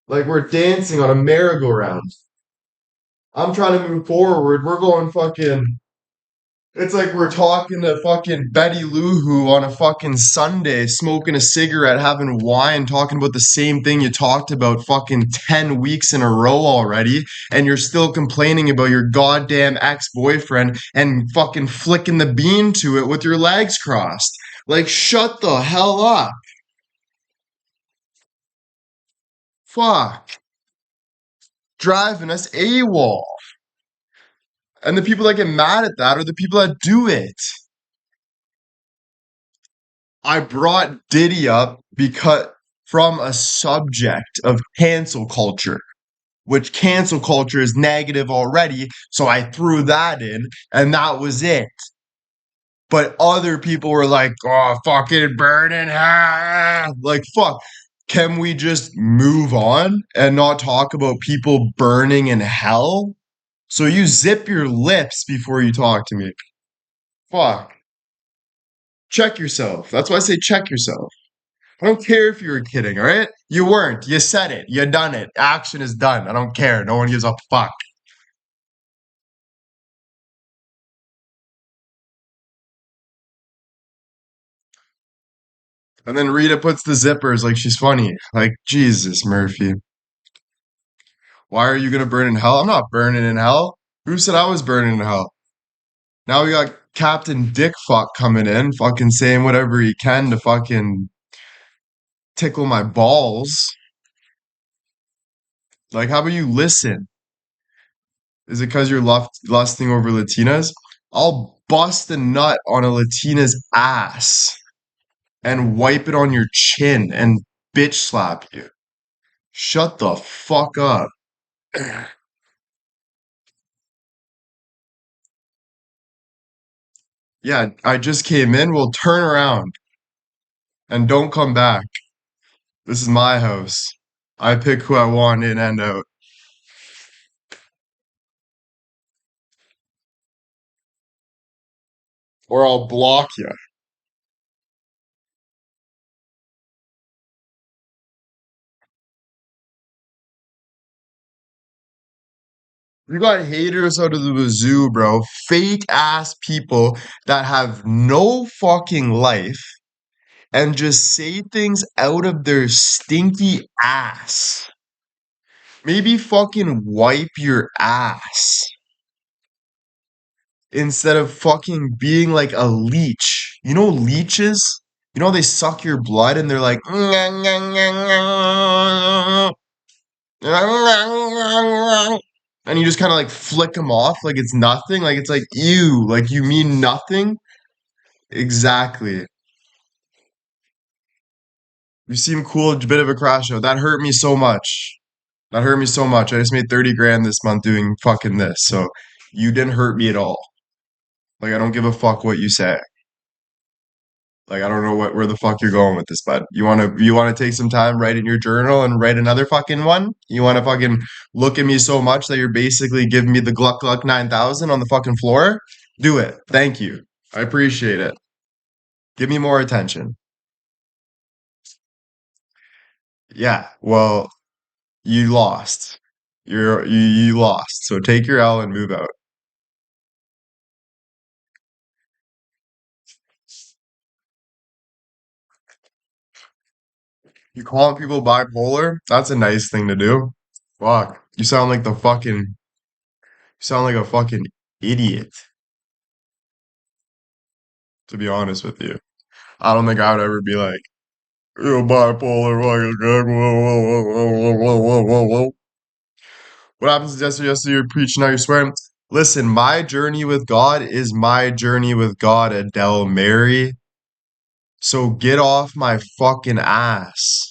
Like we're dancing on a merry-go-round. I'm trying to move forward. We're going fucking. It's like we're talking to fucking Betty Lou Who on a fucking Sunday, smoking a cigarette, having wine, talking about the same thing you talked about fucking 10 weeks in a row already, and you're still complaining about your goddamn ex-boyfriend and fucking flicking the bean to it with your legs crossed. Like, shut the hell up. Fuck. Driving us AWOL. And the people that get mad at that are the people that do it. I brought Diddy up because from a subject of cancel culture, which cancel culture is negative already. So I threw that in, and that was it. But other people were like, "Oh, fucking burning, like fuck." Can we just move on and not talk about people burning in hell? So you zip your lips before you talk to me. Fuck. Check yourself. That's why I say check yourself. I don't care if you were kidding, all right? You weren't. You said it. You done it. Action is done. I don't care. No one gives a fuck. And then Rita puts the zippers like she's funny. Like, Jesus, Murphy. Why are you gonna burn in hell? I'm not burning in hell. Who said I was burning in hell? Now we got Captain Dick Fuck coming in, fucking saying whatever he can to fucking tickle my balls. Like, how about you listen? Is it because you're lusting over Latinas? I'll bust a nut on a Latina's ass and wipe it on your chin and bitch slap you. Shut the fuck up. Yeah, I just came in. Well, turn around and don't come back. This is my house. I pick who I want in and out. or I'll block you. You got haters out of the wazoo, bro. Fake ass people that have no fucking life and just say things out of their stinky ass. Maybe fucking wipe your ass instead of fucking being like a leech. You know leeches? You know they suck your blood and they're like and you just kind of like flick them off like it's nothing. Like it's like ew, like you mean nothing. Exactly. You seem cool, a bit of a crash out. That hurt me so much. That hurt me so much. I just made 30 grand this month doing fucking this. So you didn't hurt me at all. Like I don't give a fuck what you say. Like I don't know where the fuck you're going with this, bud. You wanna take some time, write in your journal and write another fucking one? You wanna fucking look at me so much that you're basically giving me the Gluck Gluck 9000 on the fucking floor? Do it. Thank you. I appreciate it. Give me more attention. Yeah, well, you lost. You lost. So take your L and move out. You calling people bipolar? That's a nice thing to do. Fuck. You sound like a fucking idiot, to be honest with you. I don't think I would ever be like, you're bipolar, fucking good. Whoa, whoa, whoa, whoa, whoa, whoa, whoa, whoa. What happens is yesterday you're preaching, now you're swearing. Listen, my journey with God is my journey with God, Adele Mary. So get off my fucking ass.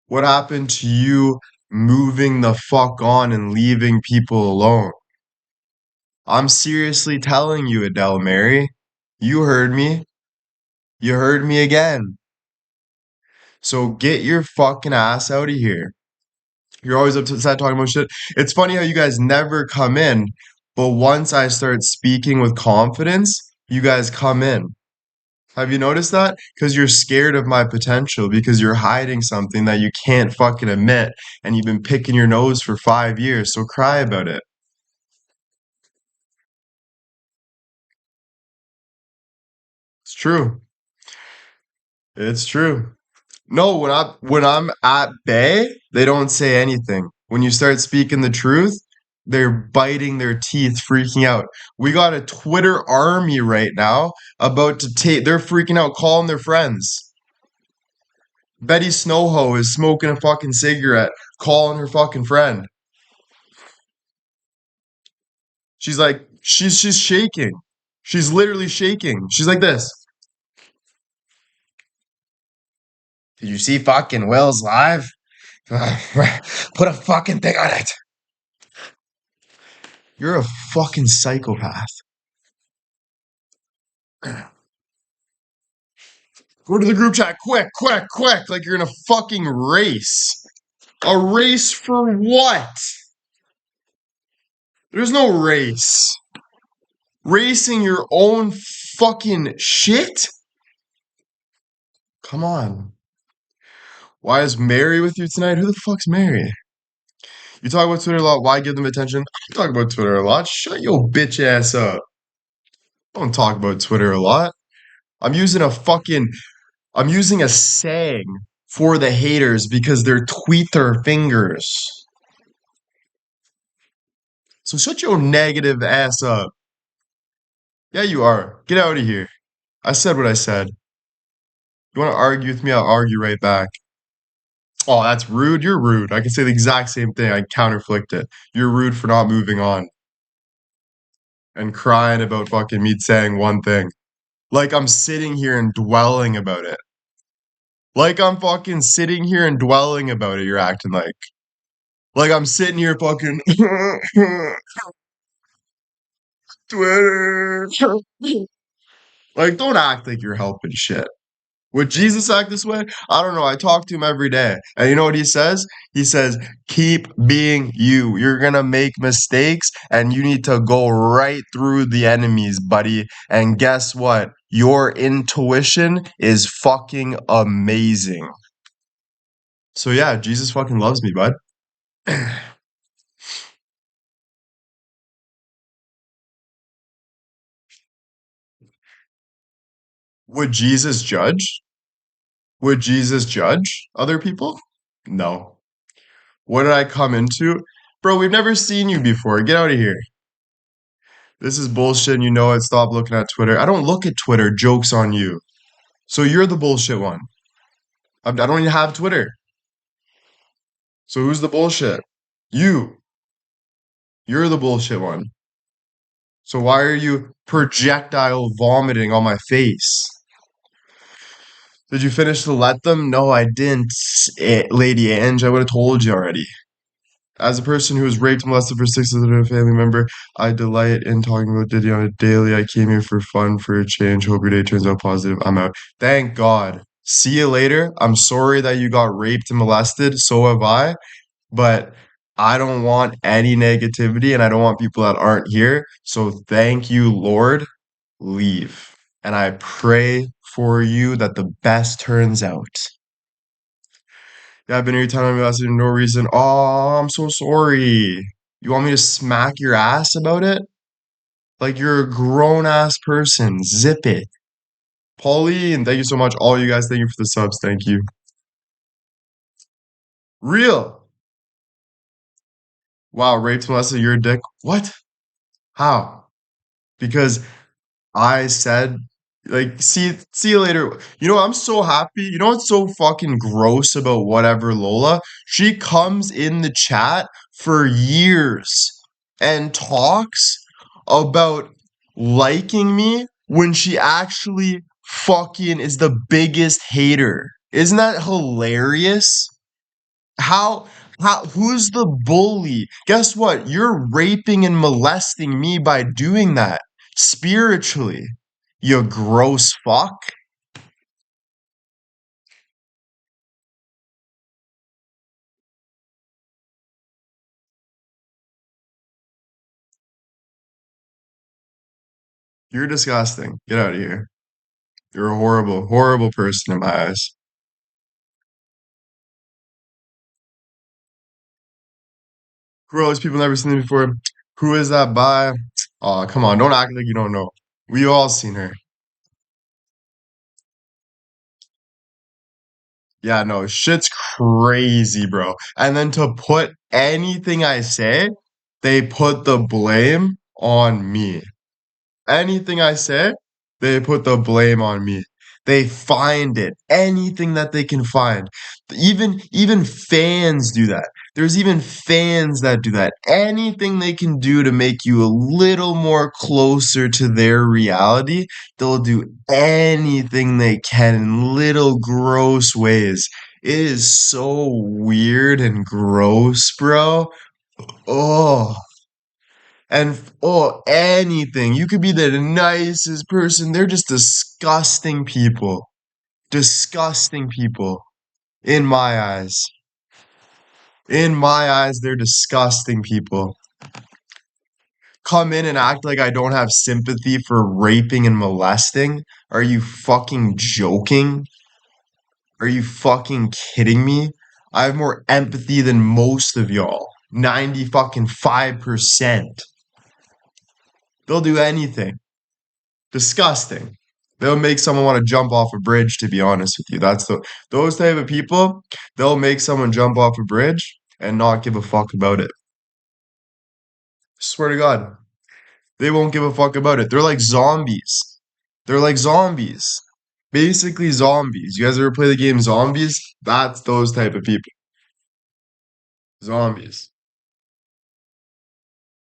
What happened to you moving the fuck on and leaving people alone? I'm seriously telling you, Adele Mary. You heard me. You heard me again. So get your fucking ass out of here. You're always upset talking about shit. It's funny how you guys never come in, but once I start speaking with confidence, you guys come in. Have you noticed that? Because you're scared of my potential, because you're hiding something that you can't fucking admit, and you've been picking your nose for 5 years, so cry about it. It's true. It's true. No, when I'm at bay, they don't say anything. When you start speaking the truth, they're biting their teeth, freaking out. We got a Twitter army right now about to take. They're freaking out, calling their friends. Betty Snowho is smoking a fucking cigarette, calling her fucking friend. She's shaking. She's literally shaking. She's like this. Did you see fucking Will's live? Put a fucking thing on it. You're a fucking psychopath. Go to the group chat, quick, quick, quick, like you're in a fucking race. A race for what? There's no race. Racing your own fucking shit? Come on. Why is Mary with you tonight? Who the fuck's Mary? You talk about Twitter a lot. Why give them attention? You talk about Twitter a lot. Shut your bitch ass up. Don't talk about Twitter a lot. I'm using a fucking I'm using a saying for the haters because they're tweeter fingers. So shut your negative ass up. Yeah, you are. Get out of here. I said what I said. You want to argue with me? I'll argue right back. Oh, that's rude. You're rude. I can say the exact same thing. I counterflict it. You're rude for not moving on and crying about fucking me saying one thing. Like I'm sitting here and dwelling about it. Like I'm fucking sitting here and dwelling about it, you're acting like. Like I'm sitting here fucking Twitter. Like, don't act like you're helping shit. Would Jesus act this way? I don't know. I talk to him every day. And you know what he says? He says, keep being you. You're going to make mistakes and you need to go right through the enemies, buddy. And guess what? Your intuition is fucking amazing. So yeah, Jesus fucking loves me, bud. Would Jesus judge? Would Jesus judge other people? No. What did I come into? Bro, we've never seen you before. Get out of here. This is bullshit and you know it. Stop looking at Twitter. I don't look at Twitter. Joke's on you. So you're the bullshit one. I don't even have Twitter. So who's the bullshit? You. You're the bullshit one. So why are you projectile vomiting on my face? Did you finish to let them? No, I didn't, Lady Ange. I would have told you already. As a person who was raped and molested for 6 years with a family member, I delight in talking about Diddy on a daily. I came here for fun, for a change. Hope your day turns out positive. I'm out. Thank God. See you later. I'm sorry that you got raped and molested. So have I. But I don't want any negativity and I don't want people that aren't here. So thank you, Lord. Leave. And I pray for you that the best turns out. Yeah, I've been here telling me that's for no reason. Oh, I'm so sorry. You want me to smack your ass about it? Like you're a grown ass person. Zip it. Pauline, thank you so much. All you guys, thank you for the subs. Thank you. Real. Wow, raped molested, you're a dick. What? How? Because I said, like, see you later. You know, I'm so happy. You know what's so fucking gross about whatever Lola? She comes in the chat for years and talks about liking me when she actually fucking is the biggest hater. Isn't that hilarious? How who's the bully? Guess what? You're raping and molesting me by doing that spiritually. You gross fuck. You're disgusting. Get out of here. You're a horrible, horrible person in my eyes. Who are all these people never seen them before? Who is that by? Oh, come on, don't act like you don't know. We all seen her. Yeah, no, shit's crazy, bro. And then to put anything I say, they put the blame on me. Anything I say, they put the blame on me. They find it. Anything that they can find. Even fans do that. There's even fans that do that. Anything they can do to make you a little more closer to their reality, they'll do anything they can in little gross ways. It is so weird and gross, bro. Oh. And oh, anything. You could be the nicest person. They're just disgusting people. Disgusting people. In my eyes. In my eyes, they're disgusting people. Come in and act like I don't have sympathy for raping and molesting? Are you fucking joking? Are you fucking kidding me? I have more empathy than most of y'all. 90 fucking 5%. They'll do anything. Disgusting. They'll make someone want to jump off a bridge, to be honest with you. Those type of people, they'll make someone jump off a bridge and not give a fuck about it. Swear to God. They won't give a fuck about it. They're like zombies. They're like zombies. Basically zombies. You guys ever play the game Zombies? That's those type of people. Zombies.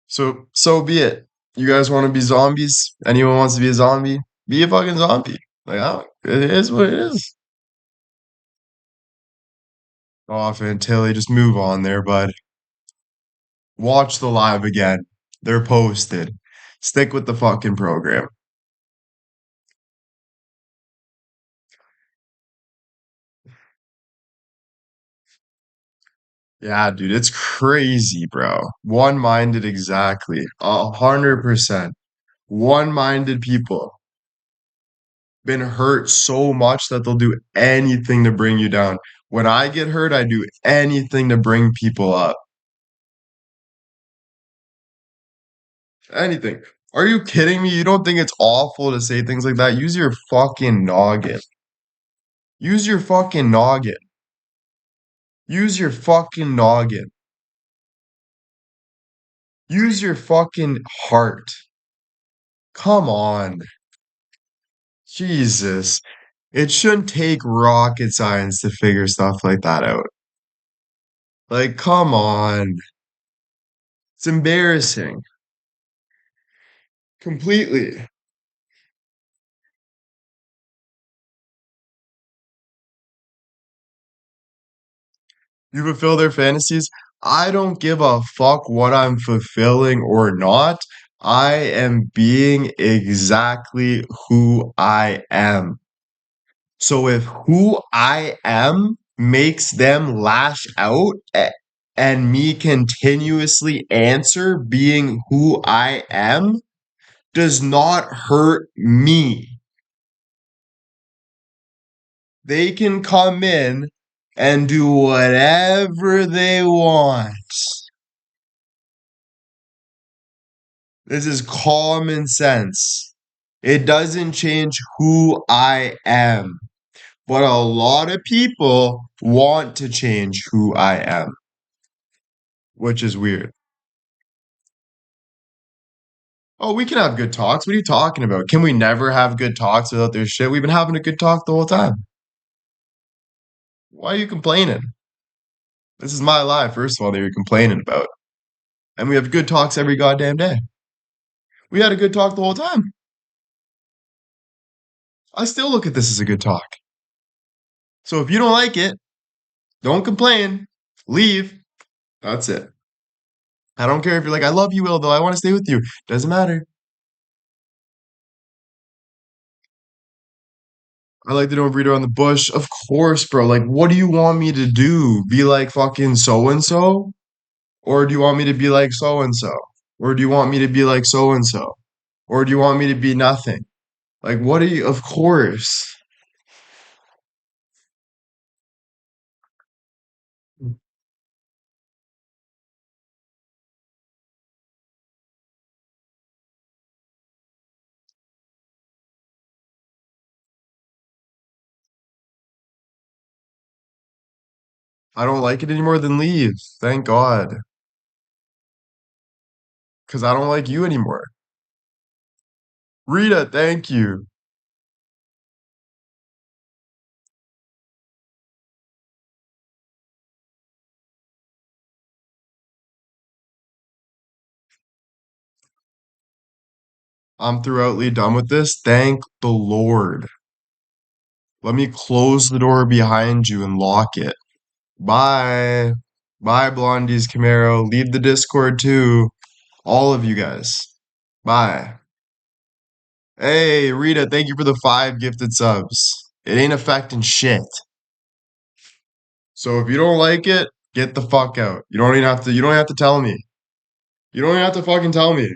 So be it. You guys want to be zombies? Anyone wants to be a zombie? Be a fucking zombie. Like, I don't, it is what it is. Off and Tilly, just move on there, bud. Watch the live again. They're posted. Stick with the fucking program. Yeah, dude, it's crazy, bro. One-minded exactly. 100%. One-minded people been hurt so much that they'll do anything to bring you down. When I get hurt, I do anything to bring people up. Anything. Are you kidding me? You don't think it's awful to say things like that? Use your fucking noggin. Use your fucking noggin. Use your fucking noggin. Use your fucking heart. Come on. Jesus. It shouldn't take rocket science to figure stuff like that out. Like, come on. It's embarrassing. Completely. You fulfill their fantasies. I don't give a fuck what I'm fulfilling or not. I am being exactly who I am. So if who I am makes them lash out and me continuously answer being who I am does not hurt me. They can come in and do whatever they want. This is common sense. It doesn't change who I am. But a lot of people want to change who I am, which is weird. Oh, we can have good talks. What are you talking about? Can we never have good talks without their shit? We've been having a good talk the whole time. Why are you complaining? This is my life, first of all, that you're complaining about. And we have good talks every goddamn day. We had a good talk the whole time. I still look at this as a good talk. So if you don't like it, don't complain. Leave. That's it. I don't care if you're like, I love you, Will, though. I want to stay with you. Doesn't matter. I like to don't beat around the bush. Of course, bro. Like, what do you want me to do? Be like fucking so and so? Or do you want me to be like so and so? Or do you want me to be like so and so? Or do you want me to be nothing? Like, what do you, of course. I don't like it anymore, then leave. Thank God. Because I don't like you anymore. Rita, thank you. I'm throughoutly done with this. Thank the Lord. Let me close the door behind you and lock it. Bye. Bye, Blondie's Camaro. Leave the Discord too. All of you guys. Bye. Hey, Rita, thank you for the 5 gifted subs. It ain't affecting shit. So if you don't like it, get the fuck out. You don't have to tell me. You don't even have to fucking tell me.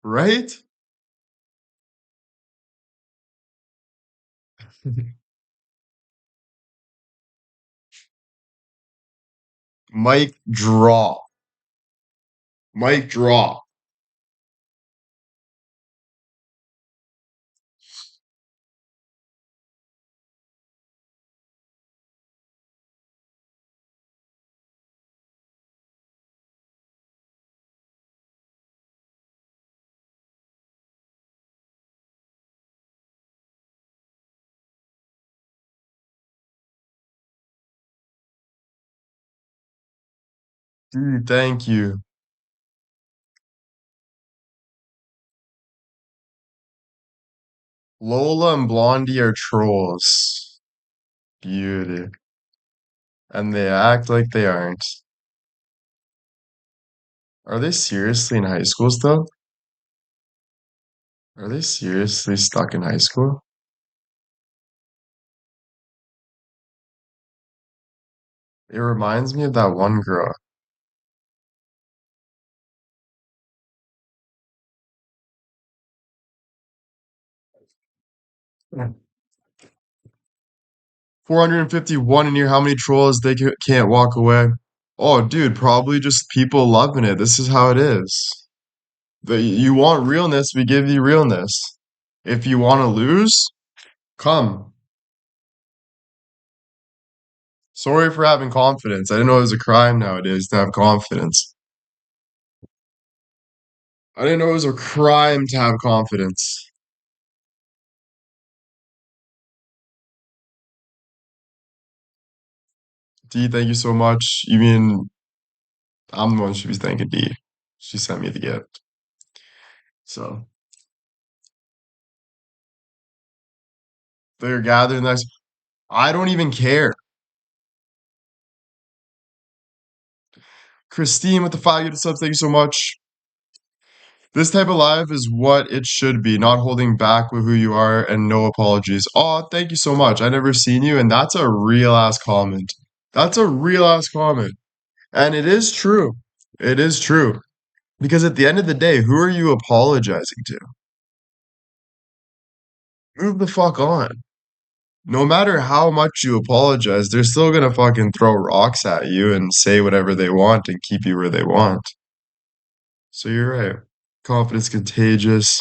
Right? Mic drop. Mic drop. Dude, thank you. Lola and Blondie are trolls. Beauty. And they act like they aren't. Are they seriously in high school still? Are they seriously stuck in high school? It reminds me of that one girl. 451 in here. How many trolls they can't walk away? Oh, dude, probably just people loving it. This is how it is. You want realness, we give you realness. If you want to lose, come. Sorry for having confidence. I didn't know it was a crime nowadays to have confidence. I didn't know it was a crime to have confidence. D, thank you so much. You mean I'm the one she was thanking D. She sent me the gift. So they're gathering next. I don't even care. Christine with the 5 subs, thank you so much. This type of live is what it should be, not holding back with who you are and no apologies. Oh, thank you so much. I never seen you, and that's a real ass comment. That's a real ass comment. And it is true. It is true. Because at the end of the day, who are you apologizing to? Move the fuck on. No matter how much you apologize, they're still gonna fucking throw rocks at you and say whatever they want and keep you where they want. So you're right. Confidence contagious.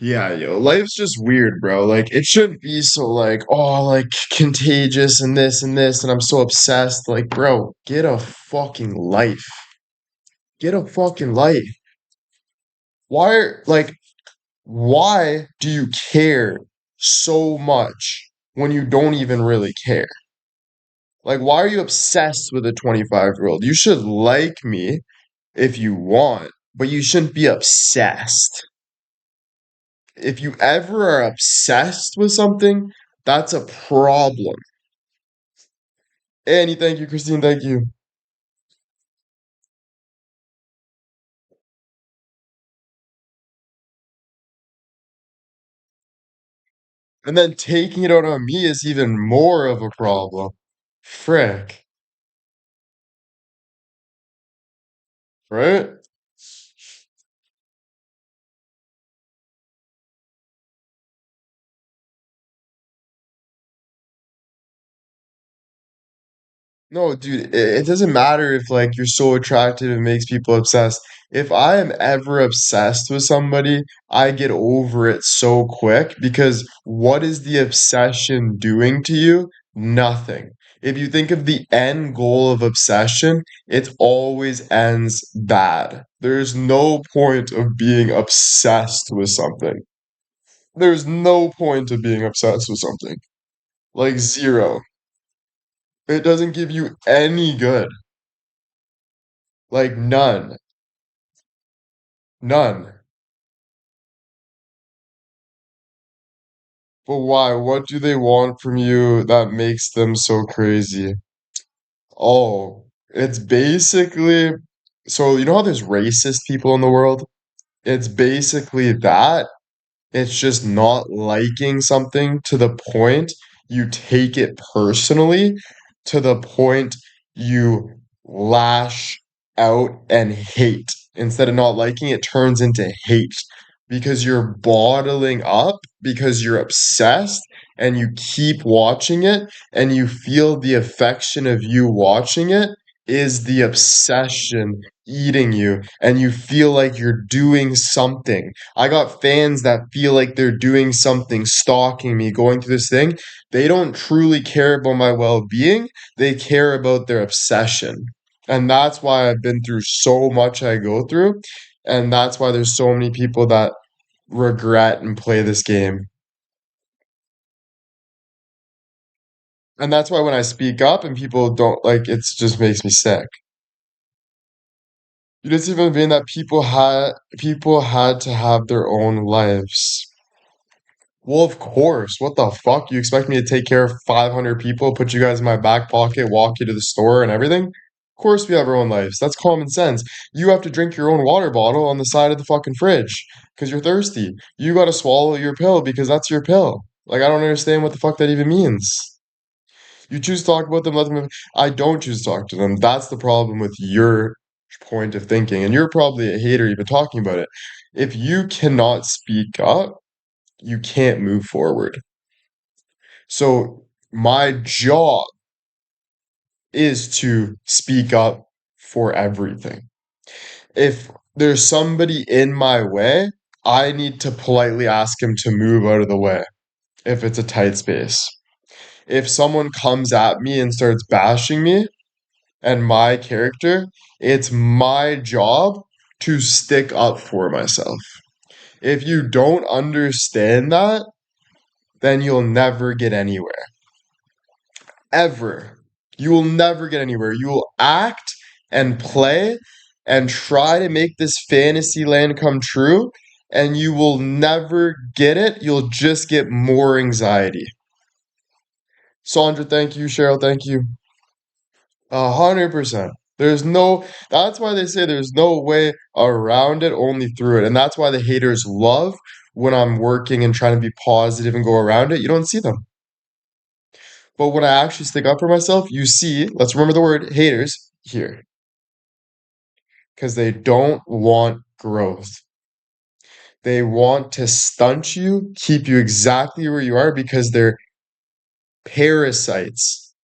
Yeah, yo, life's just weird, bro. Like, it shouldn't be so like, oh, like contagious and this, and I'm so obsessed. Like, bro, get a fucking life. Get a fucking life. Like, why do you care so much when you don't even really care? Like, why are you obsessed with a 25-year-old? You should like me if you want, but you shouldn't be obsessed. If you ever are obsessed with something, that's a problem. Annie, thank you. Christine, thank you. And then taking it out on me is even more of a problem. Frick, right? No, dude, it doesn't matter if like you're so attractive it makes people obsessed. If I am ever obsessed with somebody, I get over it so quick because what is the obsession doing to you? Nothing. If you think of the end goal of obsession, it always ends bad. There's no point of being obsessed with something. There's no point of being obsessed with something. Like zero. It doesn't give you any good. Like none. None. But why? What do they want from you that makes them so crazy? Oh, it's basically so you know how there's racist people in the world? It's basically that. It's just not liking something to the point you take it personally, to the point you lash out and hate. Instead of not liking it, turns into hate because you're bottling up, because you're obsessed and you keep watching it and you feel the affection of you watching it is the obsession eating you and you feel like you're doing something. I got fans that feel like they're doing something, stalking me, going through this thing. They don't truly care about my well being, they care about their obsession. And that's why I've been through so much I go through. And that's why there's so many people that regret and play this game. And that's why when I speak up and people don't like it just makes me sick. You just even being that people had to have their own lives. Well, of course. What the fuck? You expect me to take care of 500 people, put you guys in my back pocket, walk you to the store and everything? Of course we have our own lives. That's common sense. You have to drink your own water bottle on the side of the fucking fridge because you're thirsty. You got to swallow your pill because that's your pill. Like, I don't understand what the fuck that even means. You choose to talk about them, let them. I don't choose to talk to them. That's the problem with your point of thinking. And you're probably a hater even talking about it. If you cannot speak up, you can't move forward. So, my job is to speak up for everything. If there's somebody in my way, I need to politely ask him to move out of the way if it's a tight space. If someone comes at me and starts bashing me and my character, it's my job to stick up for myself. If you don't understand that, then you'll never get anywhere. Ever. You will never get anywhere. You will act and play and try to make this fantasy land come true, and you will never get it. You'll just get more anxiety. Sandra, thank you. Cheryl, thank you. 100%. That's why they say there's no way around it, only through it. And that's why the haters love when I'm working and trying to be positive and go around it. You don't see them. But when I actually stick up for myself, you see, let's remember the word haters here, because they don't want growth. They want to stunt you, keep you exactly where you are because they're parasites.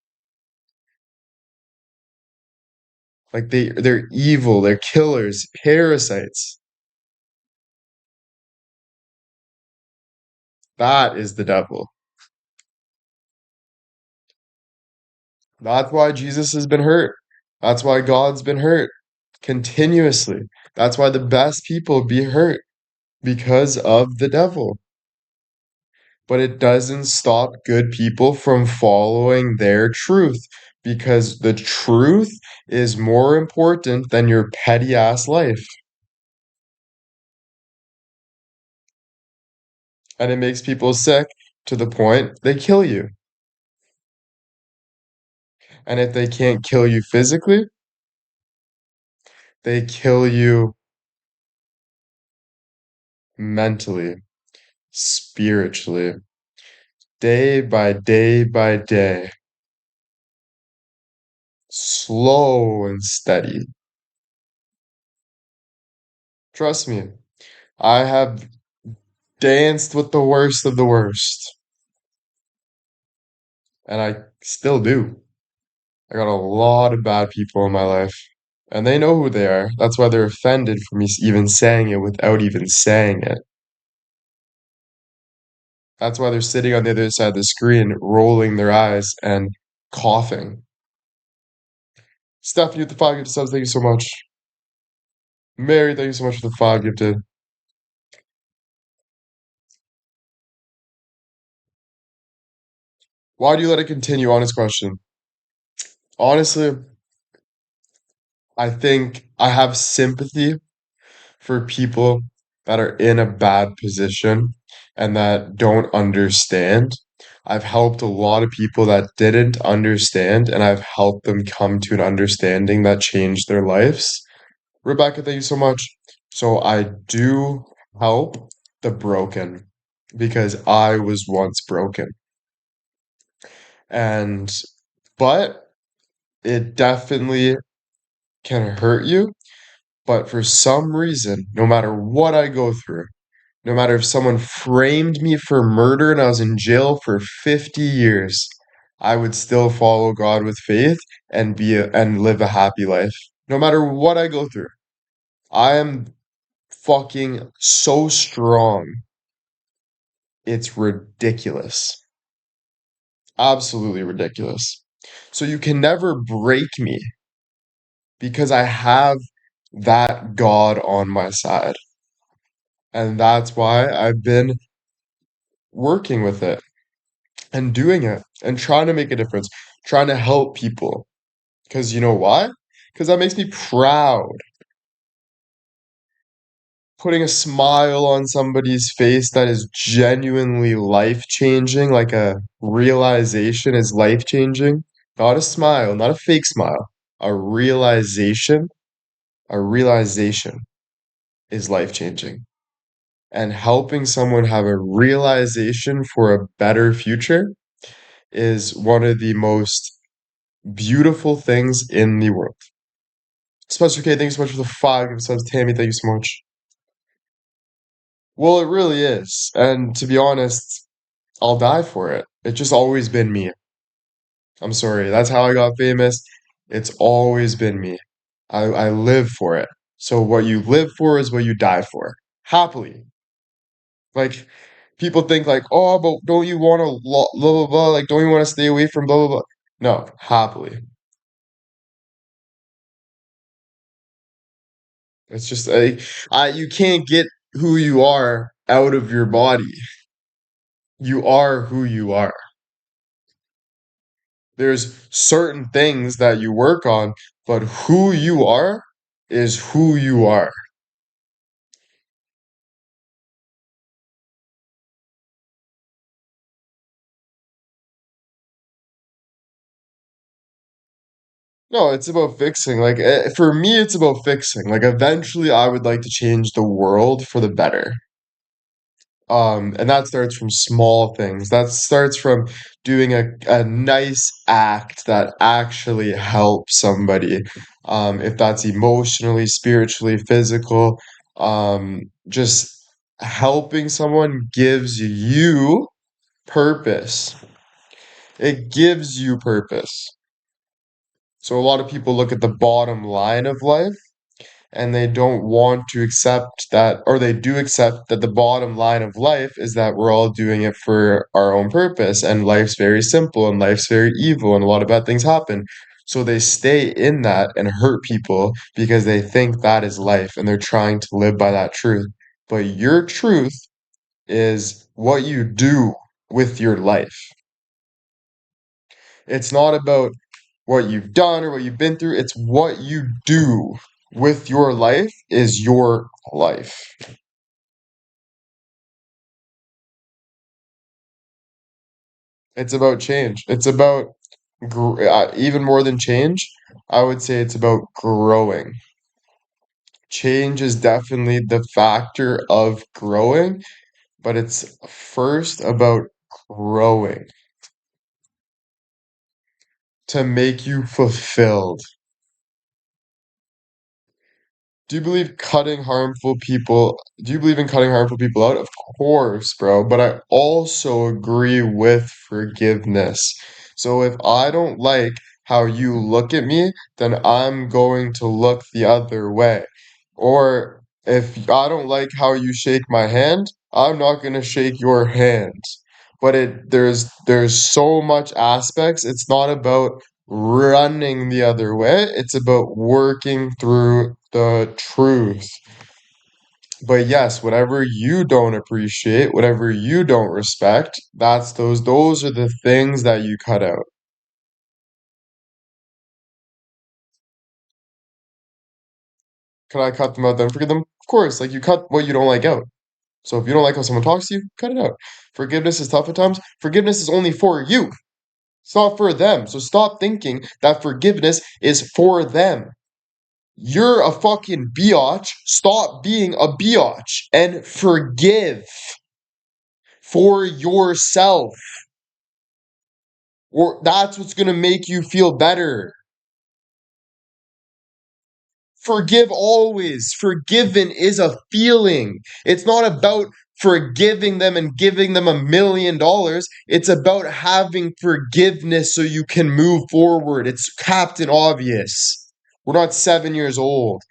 Like they're evil, they're killers, parasites. That is the devil. That's why Jesus has been hurt. That's why God's been hurt continuously. That's why the best people be hurt because of the devil. But it doesn't stop good people from following their truth because the truth is more important than your petty ass life. And it makes people sick to the point they kill you. And if they can't kill you physically, they kill you mentally, spiritually, day by day by day, slow and steady. Trust me, I have danced with the worst of the worst, and I still do. I got a lot of bad people in my life, and they know who they are. That's why they're offended for me even saying it without even saying it. That's why they're sitting on the other side of the screen, rolling their eyes and coughing. Stephanie with the five gifted subs, thank you so much. Mary, thank you so much for the five gifted. Why do you let it continue? Honest question. Honestly, I think I have sympathy for people that are in a bad position and that don't understand. I've helped a lot of people that didn't understand, and I've helped them come to an understanding that changed their lives. Rebecca, thank you so much. So I do help the broken because I was once broken. And, but it definitely can hurt you. But for some reason, no matter what I go through, no matter if someone framed me for murder and I was in jail for 50 years, I would still follow God with faith and and live a happy life. No matter what I go through. I am fucking so strong. It's ridiculous. Absolutely ridiculous. So you can never break me because I have that God on my side. And that's why I've been working with it and doing it and trying to make a difference, trying to help people. Because you know why? Because that makes me proud. Putting a smile on somebody's face that is genuinely life changing, like a realization is life changing. Not a smile, not a fake smile. A realization is life-changing. And helping someone have a realization for a better future is one of the most beautiful things in the world. Spencer K, thank you so much for the 5 subs. Tammy, thank you so much. Well, it really is. And to be honest, I'll die for it. It's just always been me. I'm sorry. That's how I got famous. It's always been me. I live for it. So what you live for is what you die for. Happily. Like people think like, oh, but don't you want to blah blah blah? Like, don't you want to stay away from blah blah blah? No, happily. It's just like you can't get who you are out of your body. You are who you are. There's certain things that you work on, but who you are is who you are. No, it's about fixing. Like for me, it's about fixing. Like eventually, I would like to change the world for the better. And that starts from small things. That starts from doing a nice act that actually helps somebody. If that's emotionally, spiritually, physical, just helping someone gives you purpose. It gives you purpose. So a lot of people look at the bottom line of life and they don't want to accept that, or they do accept that the bottom line of life is that we're all doing it for our own purpose, and life's very simple and life's very evil, and a lot of bad things happen. So they stay in that and hurt people because they think that is life and they're trying to live by that truth. But your truth is what you do with your life. It's not about what you've done or what you've been through, it's what you do with your life is your life. It's about change. It's about even more than change. I would say it's about growing. Change is definitely the factor of growing, but it's first about growing to make you fulfilled. Do you believe in cutting harmful people out? Of course, bro. But I also agree with forgiveness. So if I don't like how you look at me, then I'm going to look the other way. Or if I don't like how you shake my hand, I'm not going to shake your hand. But there's so much aspects. It's not about running the other way. It's about working through the truth. But yes, whatever you don't appreciate, whatever you don't respect, those are the things that you cut out. Can I cut them out then forgive them? Of course, like you cut what you don't like out. So if you don't like how someone talks to you, cut it out. Forgiveness is tough at times. Forgiveness is only for you. It's not for them. So stop thinking that forgiveness is for them. You're a fucking biatch. Stop being a biatch and forgive for yourself. Or that's what's going to make you feel better. Forgive always. Forgiven is a feeling. It's not about forgiving them and giving them $1 million. It's about having forgiveness so you can move forward. It's Captain Obvious. We're not 7 years old.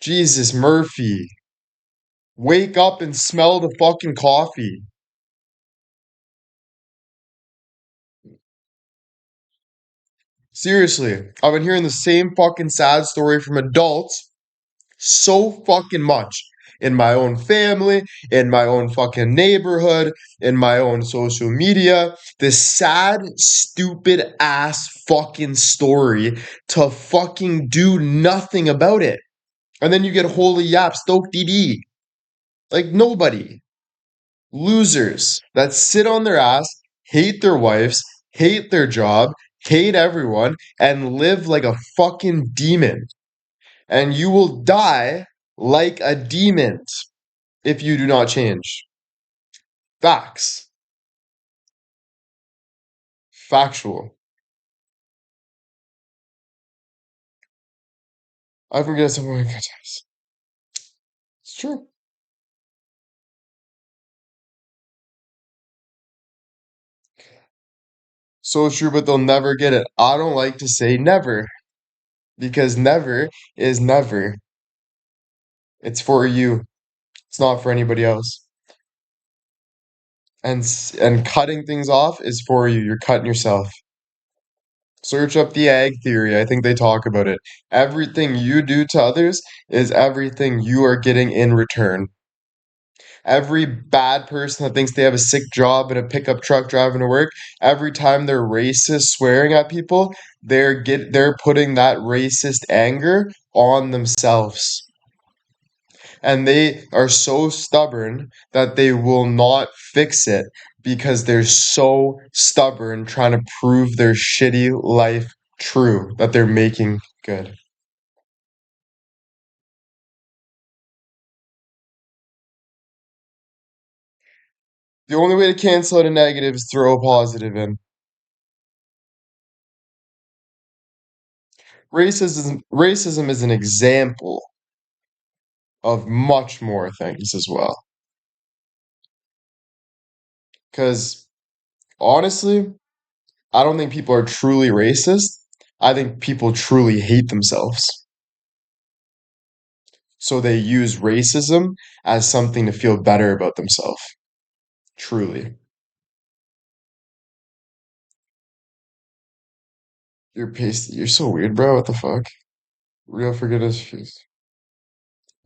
Jesus, Murphy. Wake up and smell the fucking coffee. Seriously, I've been hearing the same fucking sad story from adults so fucking much in my own family, in my own fucking neighborhood, in my own social media. This sad, stupid ass fucking story to fucking do nothing about it. And then you get holy yap, stoke DD. Like nobody. Losers that sit on their ass, hate their wives, hate their job, hate everyone, and live like a fucking demon. And you will die like a demon if you do not change. Facts. Factual. I forget someone. It's true. So true, but they'll never get it. I don't like to say never because never is never. It's for you. It's not for anybody else. And cutting things off is for you. You're cutting yourself. Search up the egg theory. I think they talk about it. Everything you do to others is everything you are getting in return. Every bad person that thinks they have a sick job in a pickup truck driving to work, every time they're racist swearing at people, they're putting that racist anger on themselves. And they are so stubborn that they will not fix it because they're so stubborn trying to prove their shitty life true that they're making good. The only way to cancel out a negative is throw a positive in. Racism is an example of much more things as well. Because honestly, I don't think people are truly racist. I think people truly hate themselves. So they use racism as something to feel better about themselves. Truly. You're so weird, bro. What the fuck? Real for goodness sakes.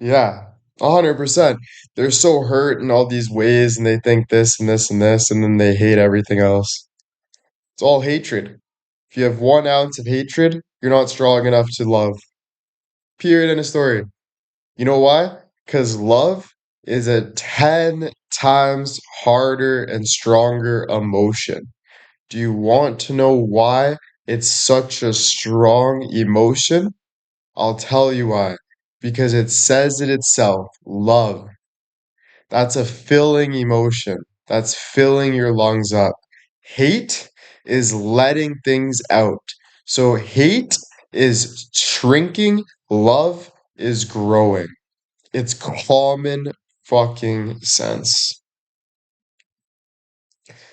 Yeah, 100%. They're so hurt in all these ways and they think this and this and this, and then they hate everything else. It's all hatred. If you have 1 ounce of hatred, you're not strong enough to love. Period. End of story. You know why? Because love is a 10 times harder and stronger emotion. Do you want to know why it's such a strong emotion? I'll tell you why. Because it says it itself, love. That's a filling emotion. That's filling your lungs up. Hate is letting things out. So hate is shrinking, love is growing. It's common fucking sense.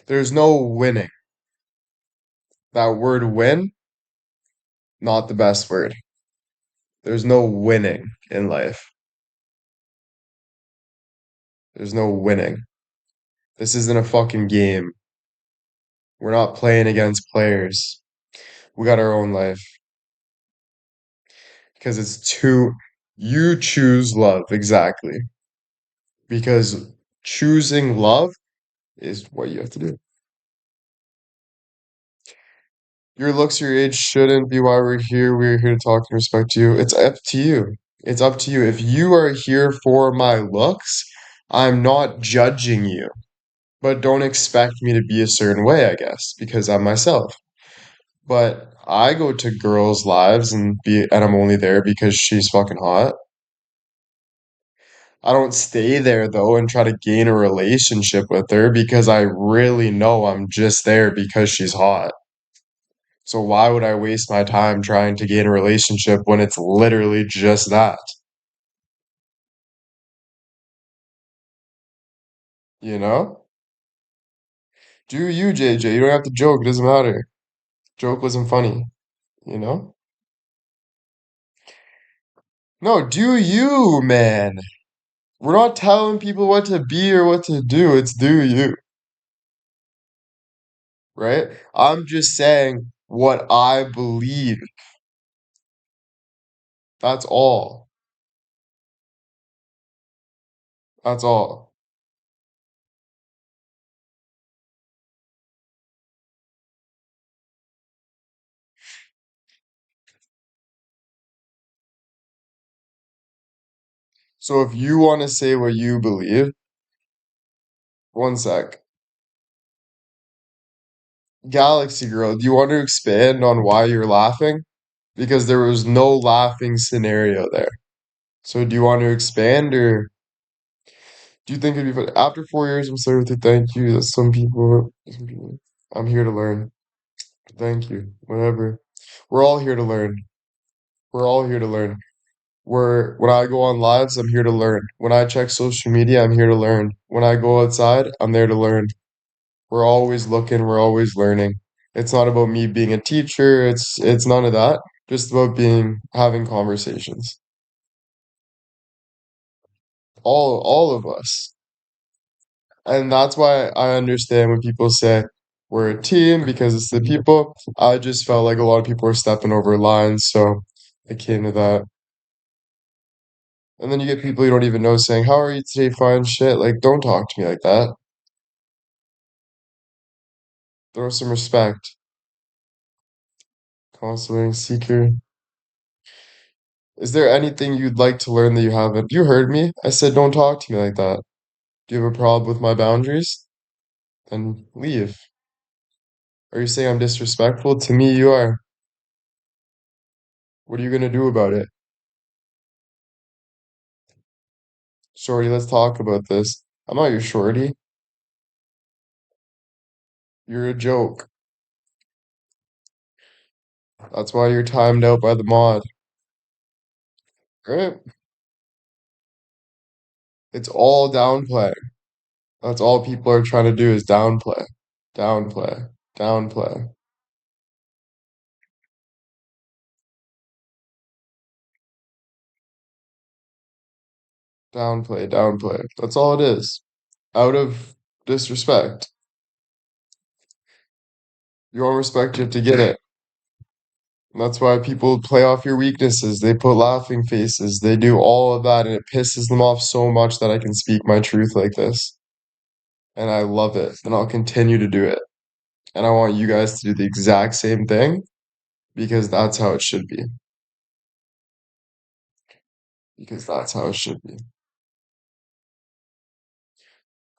There's no winning. That word win, not the best word. There's no winning in life. There's no winning. This isn't a fucking game. We're not playing against players. We got our own life. Because it's too. You choose love, exactly. Because choosing love is what you have to do. Your looks, your age shouldn't be why we're here. We're here to talk and respect you. It's up to you. It's up to you. If you are here for my looks, I'm not judging you. But don't expect me to be a certain way, I guess, because I'm myself. But I go to girls' lives and I'm only there because she's fucking hot. I don't stay there though and try to gain a relationship with her because I really know I'm just there because she's hot. So why would I waste my time trying to gain a relationship when it's literally just that? You know? Do you, JJ? You don't have to joke. It doesn't matter. Joke wasn't funny. You know? No, do you, man. We're not telling people what to be or what to do. It's do you, right? I'm just saying what I believe. That's all. That's all. So if you want to say what you believe, one sec. Galaxy Girl, do you want to expand on why you're laughing? Because there was no laughing scenario there. So do you want to expand or do you think it'd be fun? After 4 years, I'm sorry with you. Thank you. That some people, I'm here to learn. Thank you. Whatever. We're all here to learn. We're all here to learn. When I go on lives, I'm here to learn. When I check social media, I'm here to learn. When I go outside, I'm there to learn. We're always looking, we're always learning. It's not about me being a teacher, it's none of that. Just about being having conversations. All of us. And that's why I understand when people say we're a team because it's the people. I just felt like a lot of people were stepping over lines, so it came to that. And then you get people you don't even know saying, "How are you today? Fine shit." Like, don't talk to me like that. Throw some respect. Counseling seeker. Is there anything you'd like to learn that you haven't? You heard me. I said don't talk to me like that. Do you have a problem with my boundaries? Then leave. Are you saying I'm disrespectful? To me, you are. What are you gonna do about it? Shorty, let's talk about this. I'm not your shorty. You're a joke. That's why you're timed out by the mod. Right? It's all downplay. That's all people are trying to do is downplay. Downplay. Downplay. Downplay. Downplay. That's all it is. Out of disrespect. You want respect, you have to get it. And that's why people play off your weaknesses. They put laughing faces. They do all of that, and it pisses them off so much that I can speak my truth like this. And I love it, and I'll continue to do it. And I want you guys to do the exact same thing because that's how it should be. Because that's how it should be.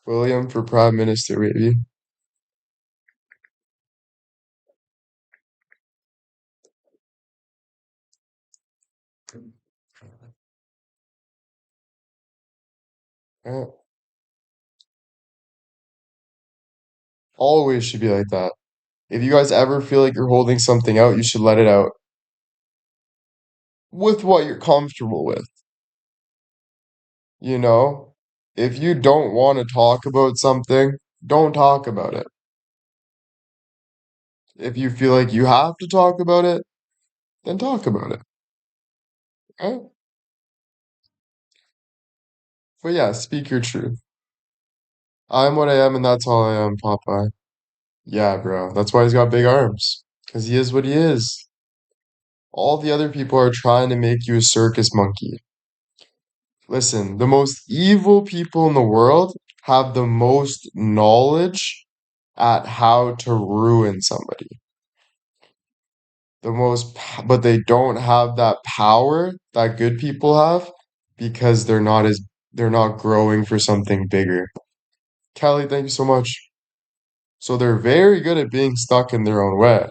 William for Prime Minister, baby. Yeah, always should be like that. If you guys ever feel like you're holding something out, you should let it out with what you're comfortable with. You know, if you don't want to talk about something, don't talk about it. If you feel like you have to talk about it, then talk about it. Right? But yeah, speak your truth. I'm what I am, and that's all I am, Popeye. Yeah, bro. That's why he's got big arms. Because he is what he is. All the other people are trying to make you a circus monkey. Listen, the most evil people in the world have the most knowledge at how to ruin somebody. But they don't have that power that good people have because they're not growing for something bigger. Kelly, thank you so much. So they're very good at being stuck in their own way,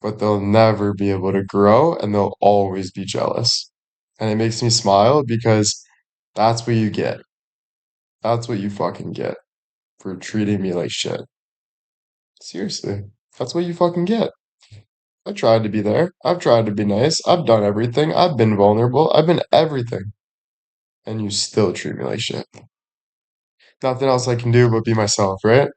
but they'll never be able to grow and they'll always be jealous. And it makes me smile because that's what you get. That's what you fucking get for treating me like shit. Seriously. That's what you fucking get. I tried to be there. I've tried to be nice. I've done everything. I've been vulnerable. I've been everything. And you still treat me like shit. Nothing else I can do but be myself, right?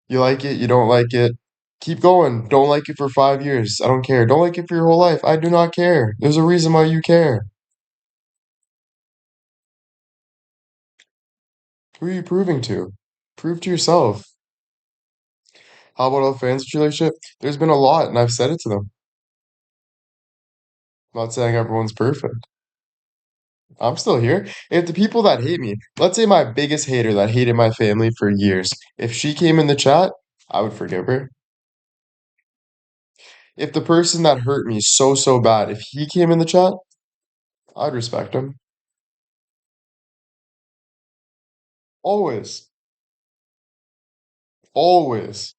You like it, you don't like it. Keep going. Don't like it for 5 years. I don't care. Don't like it for your whole life. I do not care. There's a reason why you care. Who are you proving to? Prove to yourself. How about all the fans that you like shit? There's been a lot, and I've said it to them. I'm not saying everyone's perfect. I'm still here. If the people that hate me, let's say my biggest hater that hated my family for years, if she came in the chat, I would forgive her. If the person that hurt me so bad, if he came in the chat, I'd respect him. Always. Always.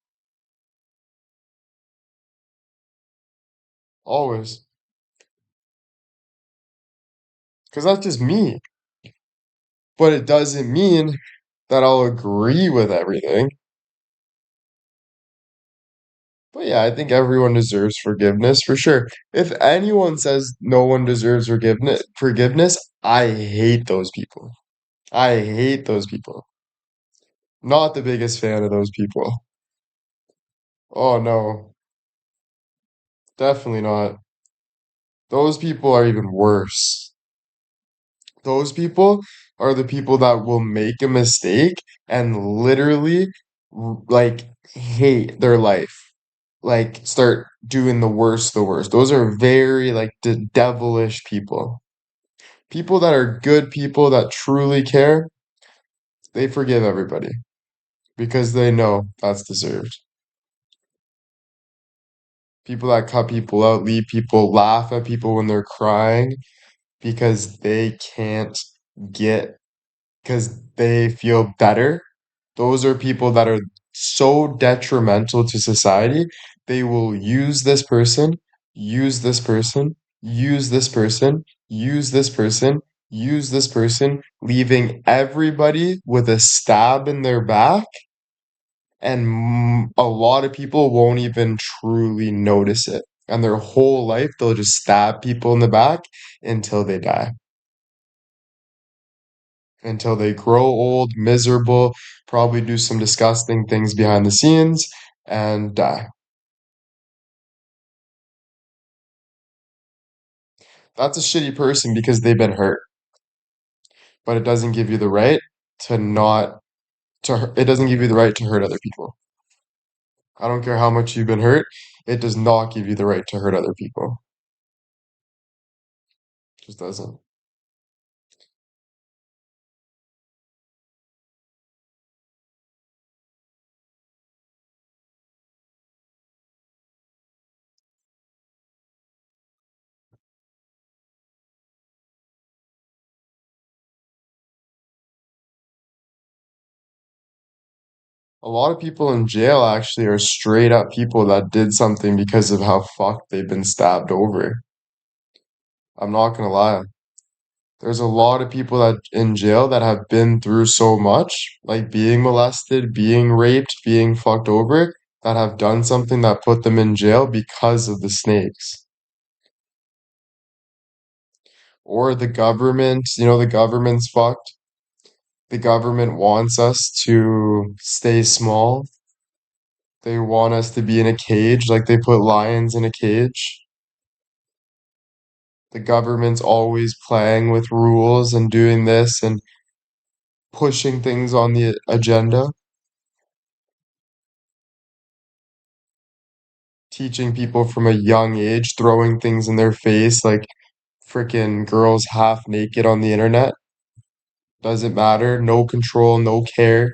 Always. Because that's just me. But it doesn't mean that I'll agree with everything. But yeah, I think everyone deserves forgiveness for sure. If anyone says no one deserves forgiveness, I hate those people. I hate those people. Not the biggest fan of those people. Oh no, definitely not. Those people are even worse. Those people are the people that will make a mistake and literally like hate their life. Like start doing the worst. Those are very like devilish people. People that are good people that truly care, they forgive everybody because they know that's deserved. People that cut people out, leave people, laugh at people when they're crying because they can't get, because they feel better. Those are people that are so detrimental to society. They will use this person, use this person, use this person, use this person, use this person, leaving everybody with a stab in their back. And a lot of people won't even truly notice it. And their whole life, they'll just stab people in the back until they die, until they grow old, miserable, probably do some disgusting things behind the scenes, and die. That's a shitty person because they've been hurt, but it doesn't give you the right to not it doesn't give you the right to hurt other people. I don't care how much you've been hurt, it does not give you the right to hurt other people. It just doesn't. A lot of people in jail actually are straight up people that did something because of how fucked they've been stabbed over. I'm not gonna lie. There's a lot of people that in jail that have been through so much, like being molested, being raped, being fucked over, that have done something that put them in jail because of the snakes. Or the government, the government's fucked. The government wants us to stay small. They want us to be in a cage, like they put lions in a cage. The government's always playing with rules and doing this and pushing things on the agenda, teaching people from a young age, throwing things in their face like freaking girls half naked on the internet. Doesn't matter. No control, no care.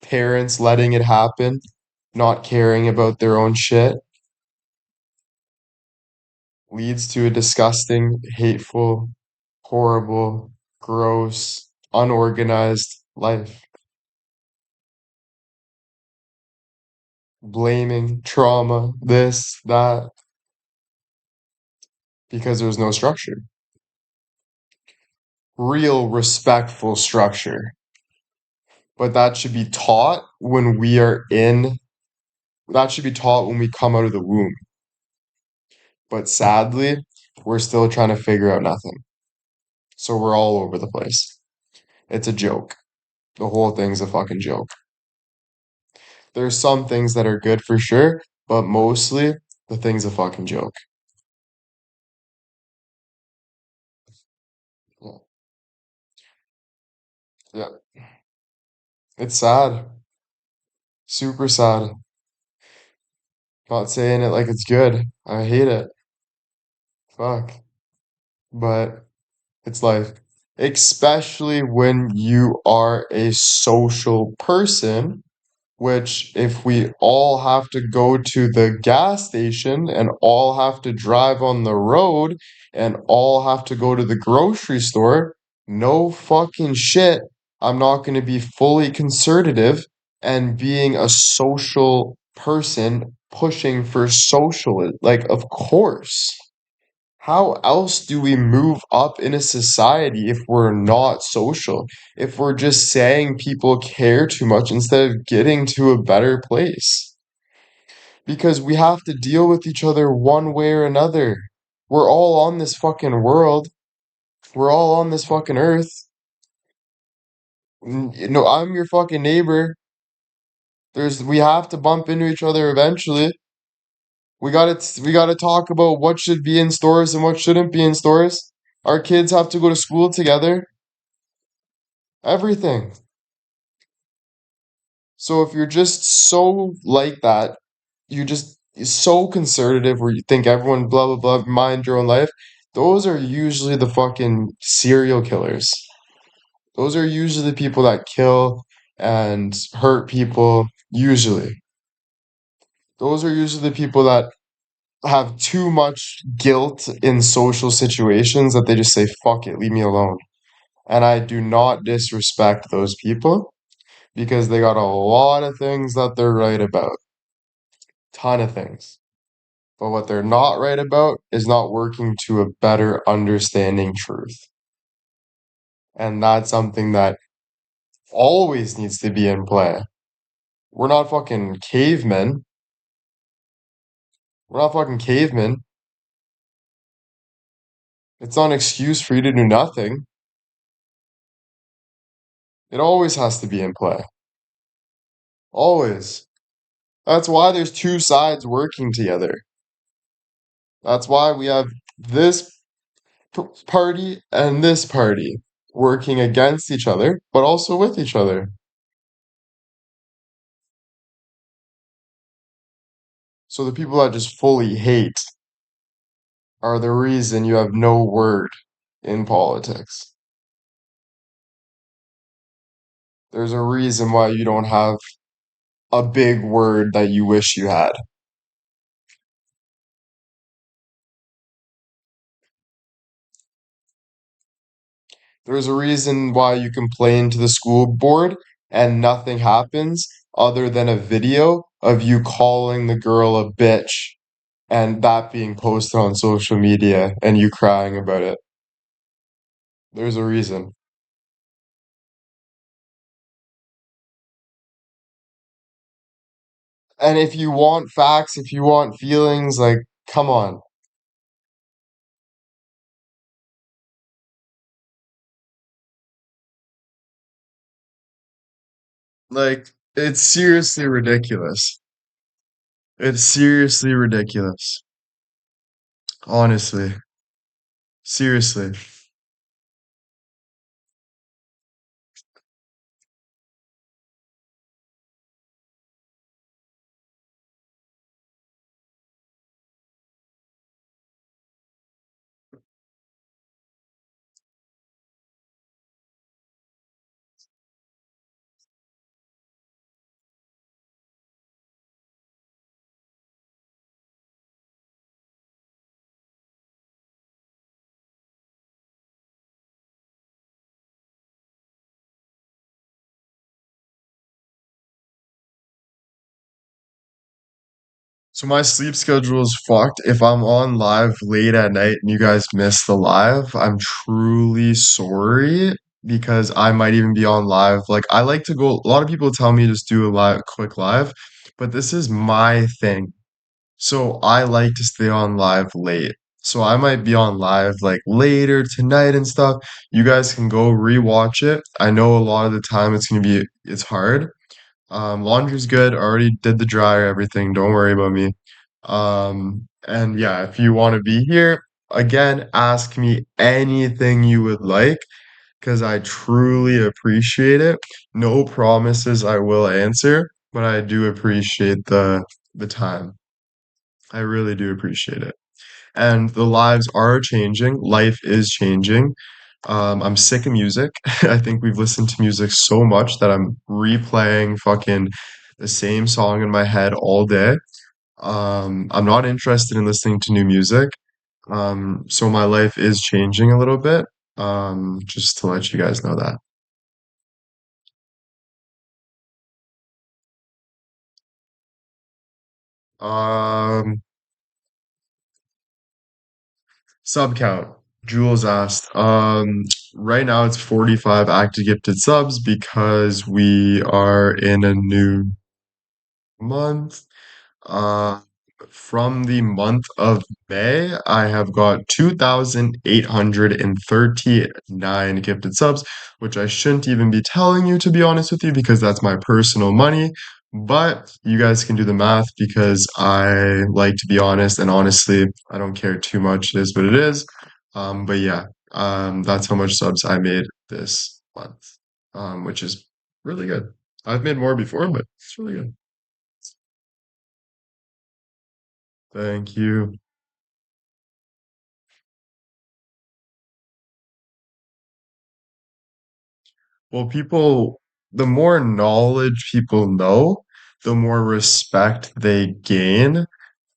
Parents letting it happen, not caring about their own shit, leads to a disgusting, hateful, horrible, gross, unorganized life. Blaming, trauma, this, that, because there's no structure. Real respectful structure. But that should be taught when we are in, that should be taught when we come out of the womb. But sadly, we're still trying to figure out nothing. So we're all over the place. It's a joke. The whole thing's a fucking joke. There's some things that are good for sure, but mostly the thing's a fucking joke. Yeah. Yeah. It's sad. Super sad. Not saying it like it's good. I hate it. Fuck. But it's life. Especially when you are a social person, which if we all have to go to the gas station and all have to drive on the road and all have to go to the grocery store, no fucking shit. I'm not going to be fully conservative and being a social person pushing for social. Like, of course. How else do we move up in a society if we're not social? If we're just saying people care too much instead of getting to a better place? Because we have to deal with each other one way or another. We're all on this fucking world. We're all on this fucking earth. I'm your fucking neighbor. We have to bump into each other eventually. We gotta talk about what should be in stores and what shouldn't be in stores. Our kids have to go to school together. Everything. So if you're just so like that, you're so conservative where you think everyone blah blah blah mind your own life, those are usually the fucking serial killers. Those are usually the people that kill and hurt people, usually. Those are usually the people that have too much guilt in social situations that they just say, fuck it, leave me alone. And I do not disrespect those people because they got a lot of things that they're right about. Ton of things. But what they're not right about is not working to a better understanding truth. And that's something that always needs to be in play. We're not fucking cavemen. We're not fucking cavemen. It's not an excuse for you to do nothing. It always has to be in play. Always. That's why there's two sides working together. That's why we have this party and this party working against each other, but also with each other. So the people that just fully hate are the reason you have no word in politics. There's a reason why you don't have a big word that you wish you had. There's a reason why you complain to the school board and nothing happens other than a video of you calling the girl a bitch and that being posted on social media and you crying about it. There's a reason. And if you want facts, if you want feelings, like, come on. Like, it's seriously ridiculous. It's seriously ridiculous. Honestly. Seriously. So my sleep schedule is fucked. If I'm on live late at night and you guys miss the live, I'm truly sorry because I might even be on live. Like I like to go, a lot of people tell me just do a live, quick live, but this is my thing. So I like to stay on live late. So I might be on live like later tonight and stuff. You guys can go rewatch it. I know a lot of the time it's hard. Laundry's good. I already did the dryer, everything. Don't worry about me. And yeah, if you want to be here, again, ask me anything you would like because I truly appreciate it. No promises I will answer, but I do appreciate the time. I really do appreciate it. And the lives are changing. Life is changing. I'm sick of music. I think we've listened to music so much that I'm replaying fucking the same song in my head all day. I'm not interested in listening to new music. So my life is changing a little bit. Just to let you guys know that. Um, Sub count. Jules asked. Right now it's 45 active gifted subs because we are in a new month. Uh, from the month of May, I have got 2,839 gifted subs, which I shouldn't even be telling you, to be honest with you, because that's my personal money. But you guys can do the math because I like to be honest, and honestly, I don't care too much. It is what it is. But yeah, that's how much subs I made this month, which is really good. I've made more before, but it's really good. Thank you. Well, the more knowledge people know, the more respect they gain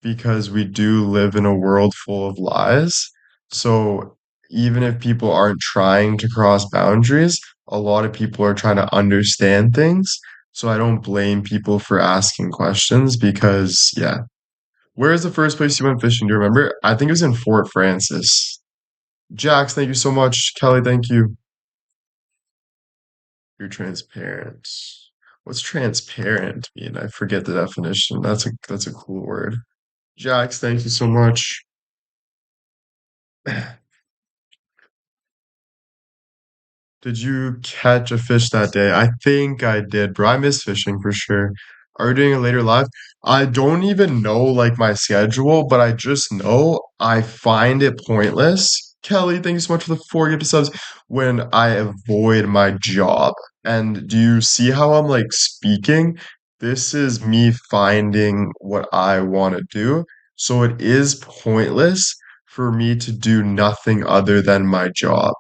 because we do live in a world full of lies. So even if people aren't trying to cross boundaries, a lot of people are trying to understand things. So I don't blame people for asking questions because, yeah. Where is the first place you went fishing? Do you remember? I think it was in Fort Francis. Jax, thank you so much. Kelly, thank you. You're transparent. What's transparent mean? I forget the definition. That's a cool word. Jax, thank you so much. Did you catch a fish that day? I think I did, bro. I miss fishing for sure. Are you doing a later live? I don't even know like my schedule, but I just know I find it pointless. Kelly, thank you so much for the 4 gifted subs when I avoid my job. And do you see how I'm like speaking? This is me finding what I want to do. So it is pointless for me to do nothing other than my job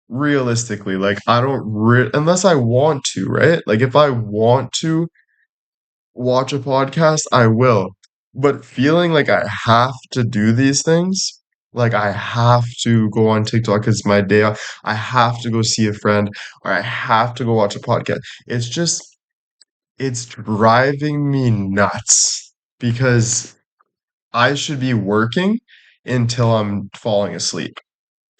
realistically. Like I don't unless I want to, right? Like if I want to watch a podcast, I will. But feeling like I have to do these things, like I have to go on TikTok because it's my day off, I have to go see a friend, or I have to go watch a podcast. It's just it's driving me nuts because I should be working until I'm falling asleep,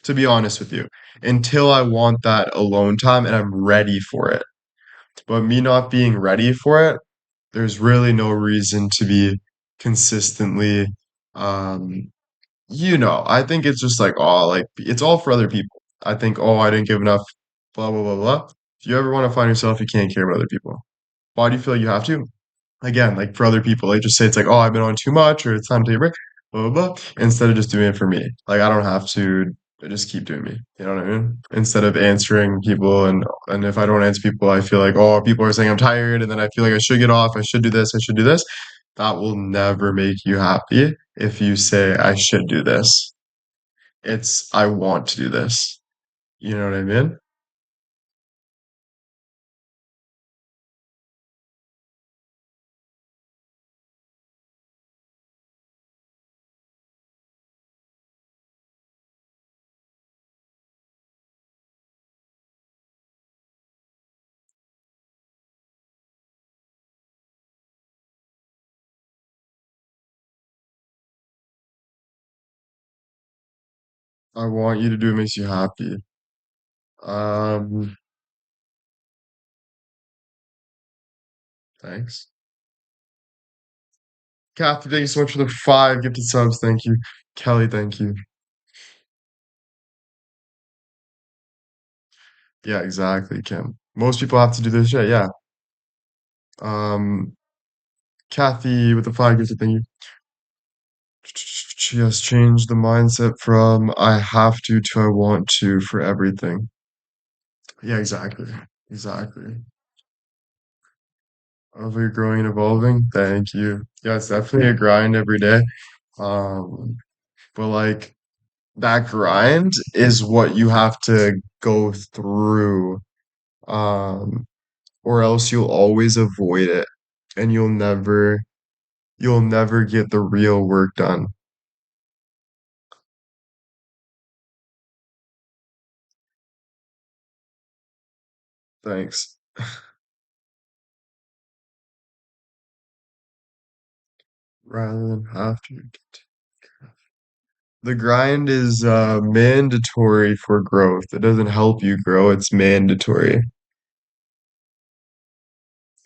to be honest with you, until I want that alone time and I'm ready for it. But me not being ready for it, there's really no reason to be consistently, um, I think it's just like, oh, like it's all for other people. I think, oh, I didn't give enough, blah, blah, blah, blah. If you ever want to find yourself, you can't care about other people. Why do you feel like you have to? Again, like for other people, like just say it's like, oh, I've been on too much or it's time to take a break, blah, blah, blah, instead of just doing it for me. Like I don't have to just keep doing me. You know what I mean? Instead of answering people and if I don't answer people, I feel like, oh, people are saying I'm tired and then I feel like I should get off, I should do this, I should do this. That will never make you happy if you say I should do this. It's I want to do this. You know what I mean? I want you to do what makes you happy. Um, thanks. Kathy, thank you so much for the 5 gifted subs. Thank you. Kelly, thank you. Yeah, exactly, Kim. Most people have to do this shit, yeah. Um, Kathy with the 5 gifted, thank you. She has changed the mindset from I have to I want to for everything. Yeah, exactly. Exactly. Of you growing and evolving. Thank you. Yeah, it's definitely a grind every day. Um, but like that grind is what you have to go through. Um, or else you'll always avoid it and you'll never get the real work done. Thanks. Rather than have to. The grind is mandatory for growth. It doesn't help you grow, it's mandatory.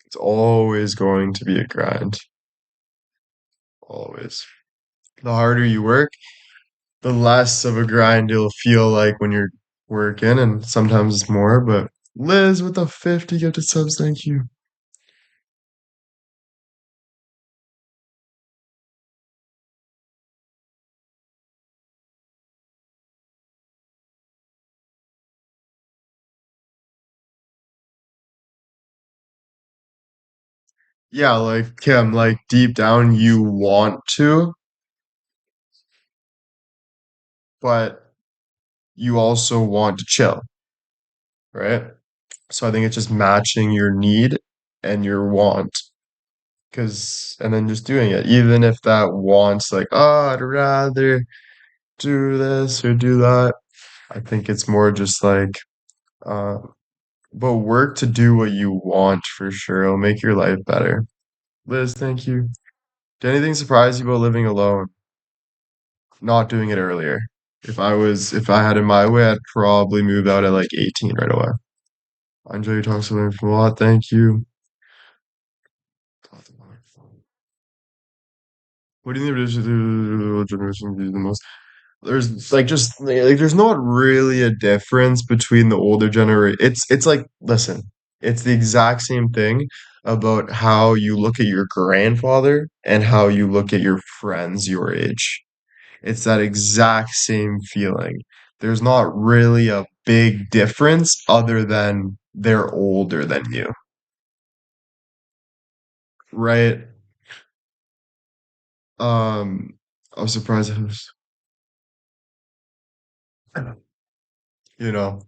It's always going to be a grind. Always. The harder you work, the less of a grind you'll feel like when you're working, and sometimes it's more, but Liz with the 50 gifted subs, thank you. Yeah, like Kim, like deep down you want to, but you also want to chill, right? So I think it's just matching your need and your want. And then just doing it, even if that wants like, oh, I'd rather do this or do that. I think it's more just like, uh, but work to do what you want for sure. It'll make your life better. Liz, thank you. Did anything surprise you about living alone? Not doing it earlier. If I had it my way, I'd probably move out at like 18 right away. I enjoy your talks, learning from a lot. Thank you. What do you think the generation views the most? There's like just like there's not really a difference between the older generation. It's like listen, it's the exact same thing about how you look at your grandfather and how you look at your friends your age. It's that exact same feeling. There's not really a big difference other than they're older than you, right? I was surprised it was, you know.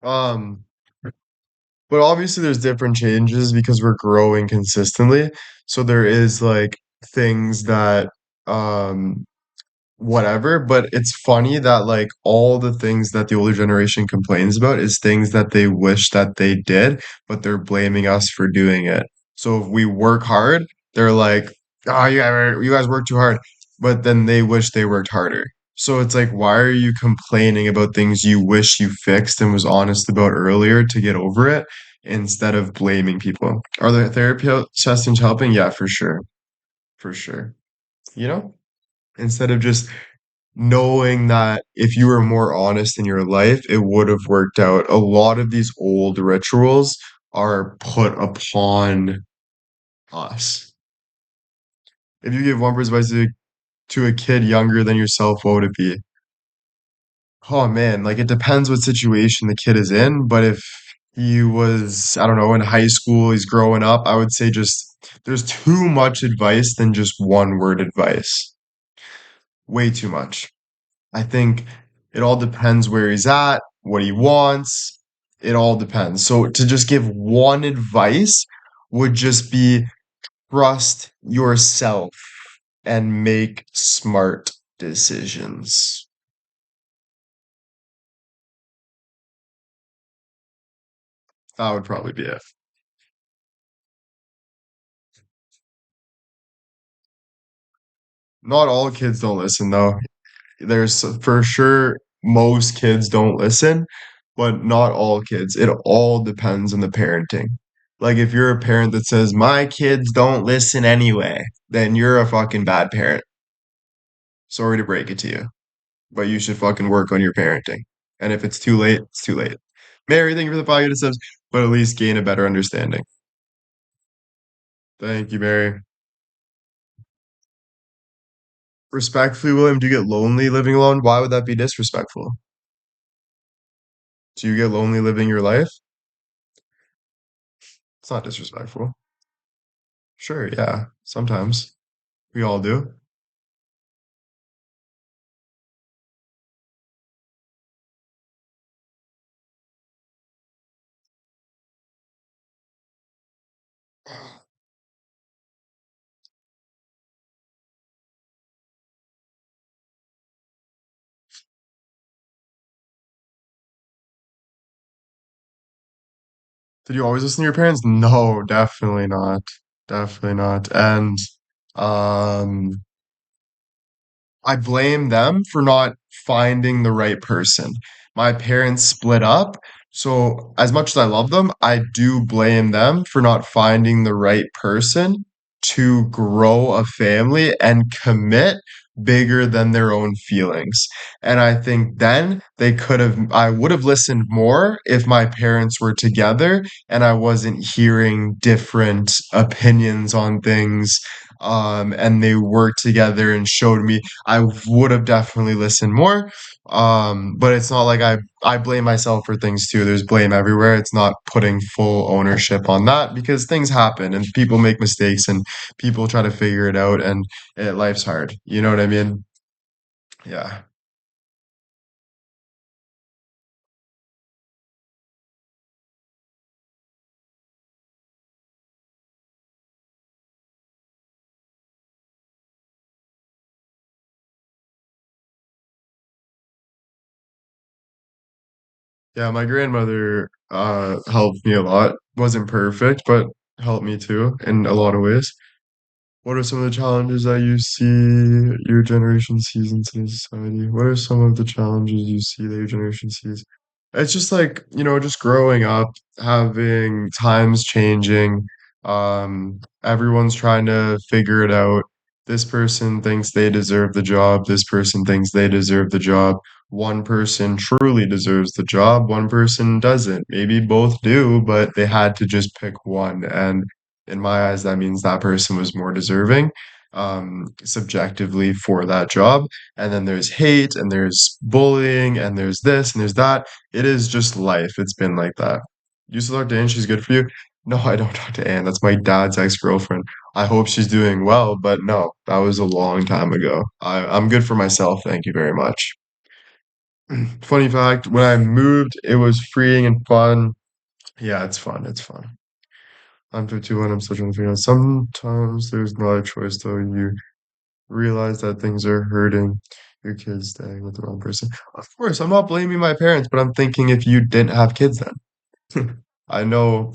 Um, but obviously there's different changes because we're growing consistently. So there is like things that um whatever, but it's funny that like all the things that the older generation complains about is things that they wish that they did, but they're blaming us for doing it. So if we work hard, they're like, "Oh, you guys work too hard," but then they wish they worked harder. So it's like, why are you complaining about things you wish you fixed and was honest about earlier to get over it instead of blaming people? Are the therapy sessions helping? Yeah, for sure. For sure. You know, instead of just knowing that if you were more honest in your life, it would have worked out. A lot of these old rituals are put upon us. If you give one piece of advice to a kid younger than yourself, what would it be? Oh man, like it depends what situation the kid is in, but if he was, I don't know, in high school, he's growing up, I would say just there's too much advice than just one word advice. Way too much. I think it all depends where he's at, what he wants. It all depends. So to just give one advice would just be trust yourself and make smart decisions. That would probably be it. Not all kids don't listen though. There's for sure most kids don't listen, but not all kids. It all depends on the parenting. Like if you're a parent that says my kids don't listen anyway, then you're a fucking bad parent. Sorry to break it to you, but you should fucking work on your parenting. And if it's too late, it's too late. Mary, thank you for the 5 subs, but at least gain a better understanding. Thank you, Mary. Respectfully, William, do you get lonely living alone? Why would that be disrespectful? Do you get lonely living your life? It's not disrespectful. Sure, yeah, sometimes. We all do. Did you always listen to your parents? No, definitely not. Definitely not. And um I blame them for not finding the right person. My parents split up, so as much as I love them, I do blame them for not finding the right person to grow a family and commit bigger than their own feelings. And I think then I would have listened more if my parents were together and I wasn't hearing different opinions on things. And they worked together and showed me I would have definitely listened more. But it's not like I blame myself for things too. There's blame everywhere. It's not putting full ownership on that because things happen and people make mistakes and people try to figure it out and life's hard. You know what I mean? Yeah. Yeah, my grandmother helped me a lot. Wasn't perfect, but helped me too in a lot of ways. What are some of the challenges that you see your generation sees in today's society? What are some of the challenges you see that your generation sees? It's just like, just growing up, having times changing, everyone's trying to figure it out. This person thinks they deserve the job. This person thinks they deserve the job. One person truly deserves the job. One person doesn't. Maybe both do, but they had to just pick one. And in my eyes, that means that person was more deserving, subjectively for that job. And then there's hate and there's bullying and there's this and there's that. It is just life. It's been like that. You still talk to Anne, she's good for you? No, I don't talk to Anne. That's my dad's ex-girlfriend. I hope she's doing well, but no, that was a long time ago. I'm good for myself. Thank you very much. Funny fact, when I moved, it was freeing and fun. Yeah, it's fun. It's fun. I'm 51. I'm still trying to figure out. Sometimes there's not a choice, though. You realize that things are hurting your kids staying with the wrong person. Of course, I'm not blaming my parents, but I'm thinking if you didn't have kids then. I know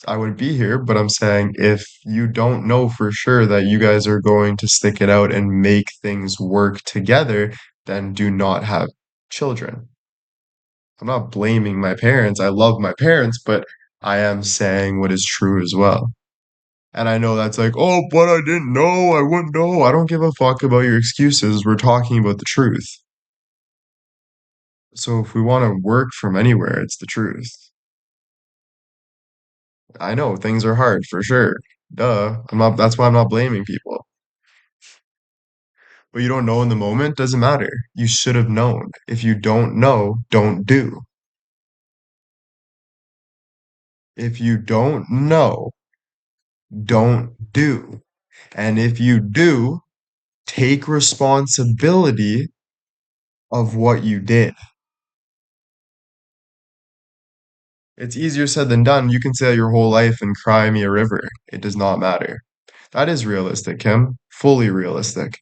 I wouldn't be here, but I'm saying if you don't know for sure that you guys are going to stick it out and make things work together, then do not have children. I'm not blaming my parents. I love my parents, but I am saying what is true as well. And I know that's like, oh, but I didn't know. I wouldn't know. I don't give a fuck about your excuses. We're talking about the truth. So if we want to work from anywhere, it's the truth. I know things are hard for sure. Duh. That's why I'm not blaming people. But you don't know in the moment, doesn't matter. You should have known. If you don't know, don't do. If you don't know, don't do. And if you do, take responsibility of what you did. It's easier said than done. You can say that your whole life and cry me a river. It does not matter. That is realistic, Kim. Fully realistic.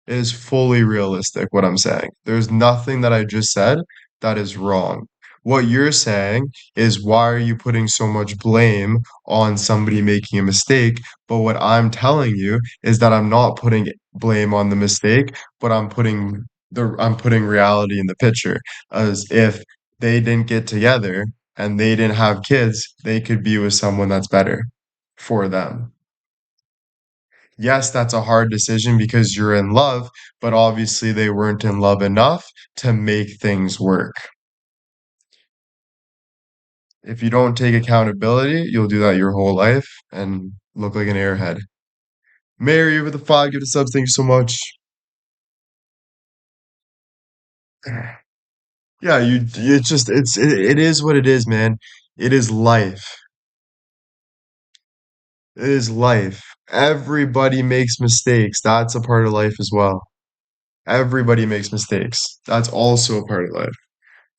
It is fully realistic what I'm saying. There's nothing that I just said that is wrong. What you're saying is why are you putting so much blame on somebody making a mistake? But what I'm telling you is that I'm not putting blame on the mistake, but I'm putting reality in the picture as if they didn't get together and they didn't have kids, they could be with someone that's better for them. Yes, that's a hard decision because you're in love, but obviously they weren't in love enough to make things work. If you don't take accountability, you'll do that your whole life and look like an airhead. Mary with the five, give the subs. Thank you so much. Yeah, it's just it is what it is, man. It is life. It is life. Everybody makes mistakes. That's a part of life as well. Everybody makes mistakes. That's also a part of life.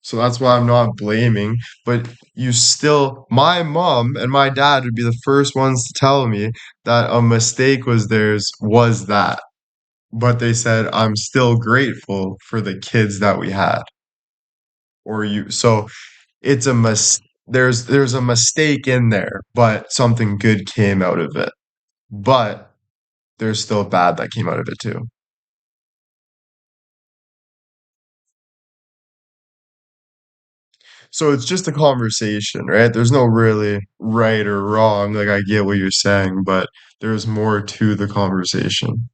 So that's why I'm not blaming, but you still, my mom and my dad would be the first ones to tell me that a mistake was theirs, was that. But they said, I'm still grateful for the kids that we had. Or you, so it's a there's a mistake in there, but something good came out of it. But there's still bad that came out of it too. So it's just a conversation, right? There's no really right or wrong. Like I get what you're saying, but there's more to the conversation.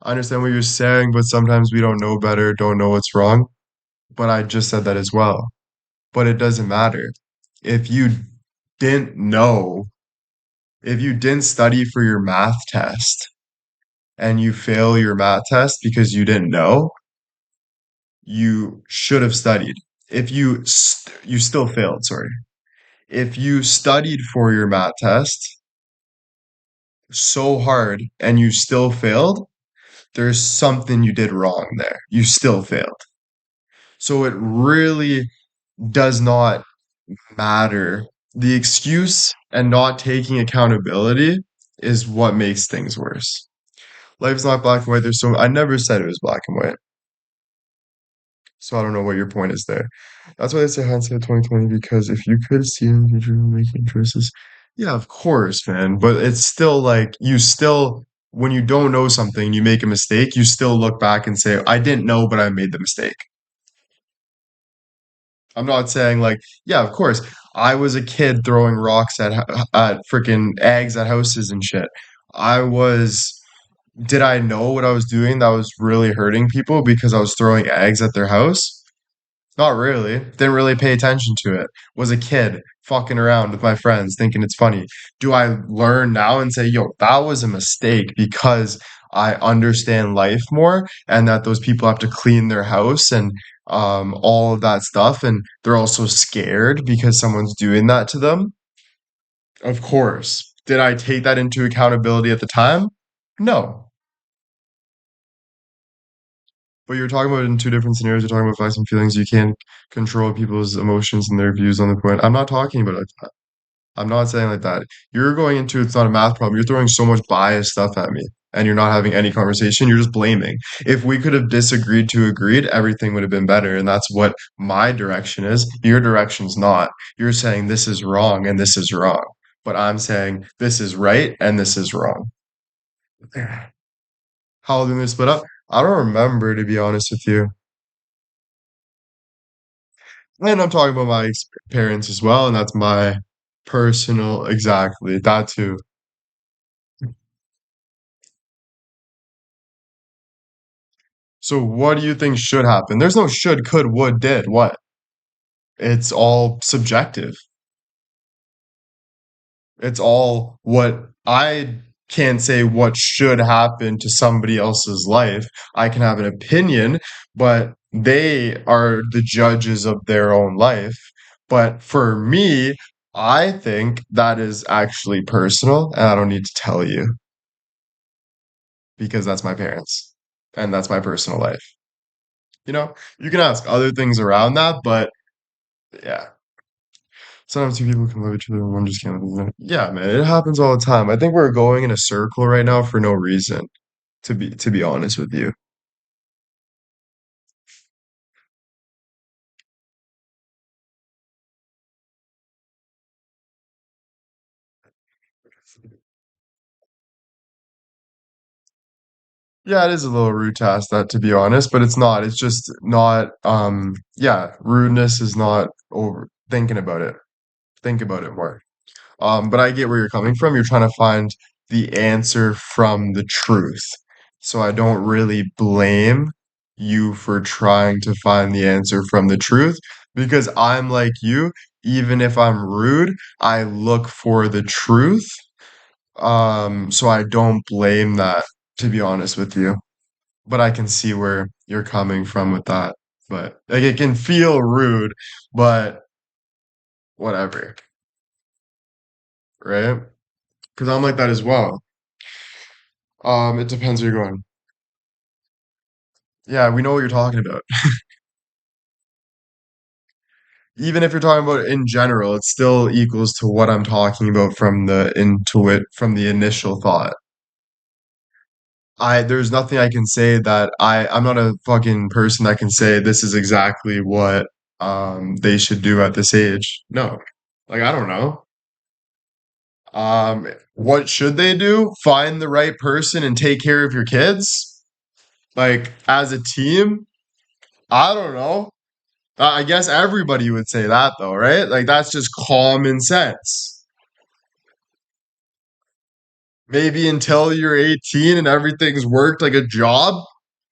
I understand what you're saying, but sometimes we don't know better, don't know what's wrong. But I just said that as well. But it doesn't matter. If you didn't know, if you didn't study for your math test and you fail your math test because you didn't know, you should have studied. If you still failed, sorry. If you studied for your math test so hard and you still failed, there's something you did wrong there. You still failed. So it really does not matter. The excuse and not taking accountability is what makes things worse. Life's not black and white. I never said it was black and white. So I don't know what your point is there. That's why they say hindsight 2020, because if you could see in the future making choices, yeah, of course, man. But it's still like you still when you don't know something, you make a mistake, you still look back and say, I didn't know, but I made the mistake. I'm not saying like, yeah, of course, I was a kid throwing rocks at freaking eggs at houses and shit. I was did I know what I was doing that was really hurting people because I was throwing eggs at their house? Not really. Didn't really pay attention to it. Was a kid fucking around with my friends thinking it's funny. Do I learn now and say, yo, that was a mistake because I understand life more and that those people have to clean their house and all of that stuff and they're also scared because someone's doing that to them? Of course. Did I take that into accountability at the time? No. But you're talking about it in two different scenarios. You're talking about facts and feelings. You can't control people's emotions and their views on the point. I'm not talking about it like that. I'm not saying like that. You're going into it's not a math problem. You're throwing so much biased stuff at me, and you're not having any conversation. You're just blaming. If we could have disagreed to agreed, everything would have been better. And that's what my direction is. Your direction's not. You're saying this is wrong and this is wrong. But I'm saying this is right and this is wrong. How did we split up? I don't remember, to be honest with you. And I'm talking about my parents as well, and that's my personal, exactly, that too. So what do you think should happen? There's no should, could, would, did, what? It's all subjective. It's all what I can't say what should happen to somebody else's life. I can have an opinion, but they are the judges of their own life. But for me, I think that is actually personal, and I don't need to tell you because that's my parents and that's my personal life. You can ask other things around that, but yeah. Sometimes two people can love each other and one just can't love the other. Yeah, man, it happens all the time. I think we're going in a circle right now for no reason, to be honest with you. Yeah, it is a little rude to ask that, to be honest, but it's not. It's just not, yeah, rudeness is not over thinking about it. Think about it more. But I get where you're coming from. You're trying to find the answer from the truth. So I don't really blame you for trying to find the answer from the truth because I'm like you. Even if I'm rude, I look for the truth. So I don't blame that, to be honest with you. But I can see where you're coming from with that. But like it can feel rude, but whatever, right? Because I'm like that as well. It depends where you're going. Yeah, we know what you're talking about. Even if you're talking about it in general, it still equals to what I'm talking about from the intuit from the initial thought. There's nothing I can say that I'm not a fucking person that can say this is exactly what they should do at this age. No. Like I don't know. What should they do? Find the right person and take care of your kids? Like as a team? I don't know. I guess everybody would say that though, right? Like that's just common sense. Maybe until you're 18 and everything's worked like a job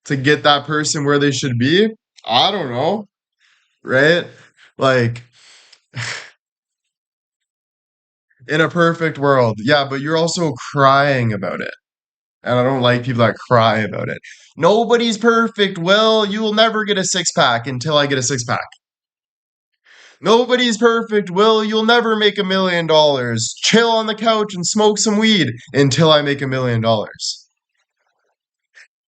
to get that person where they should be. I don't know, right? Like in a perfect world. Yeah, but you're also crying about it. And I don't like people that cry about it. Nobody's perfect, Will. You will never get a six pack until I get a six pack. Nobody's perfect, Will. You'll never make $1 million. Chill on the couch and smoke some weed until I make $1 million.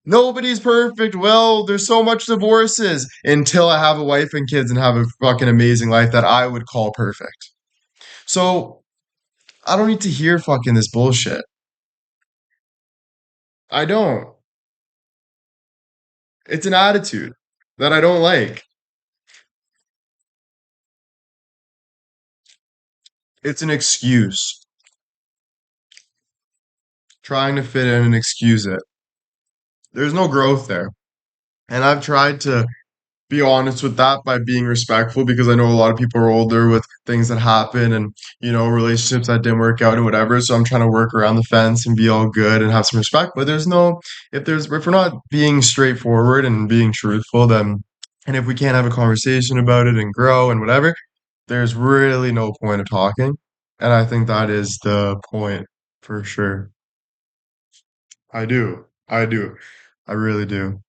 Nobody's perfect, Will. There's so much divorces until I have a wife and kids and have a fucking amazing life that I would call perfect. So I don't need to hear fucking this bullshit. I don't. It's an attitude that I don't like. It's an excuse. Trying to fit in and excuse it. There's no growth there. And I've tried to be honest with that by being respectful because I know a lot of people are older with things that happen and, relationships that didn't work out and whatever. So I'm trying to work around the fence and be all good and have some respect. But if we're not being straightforward and being truthful, then, and if we can't have a conversation about it and grow and whatever, there's really no point of talking. And I think that is the point for sure. I do. I do. I really do.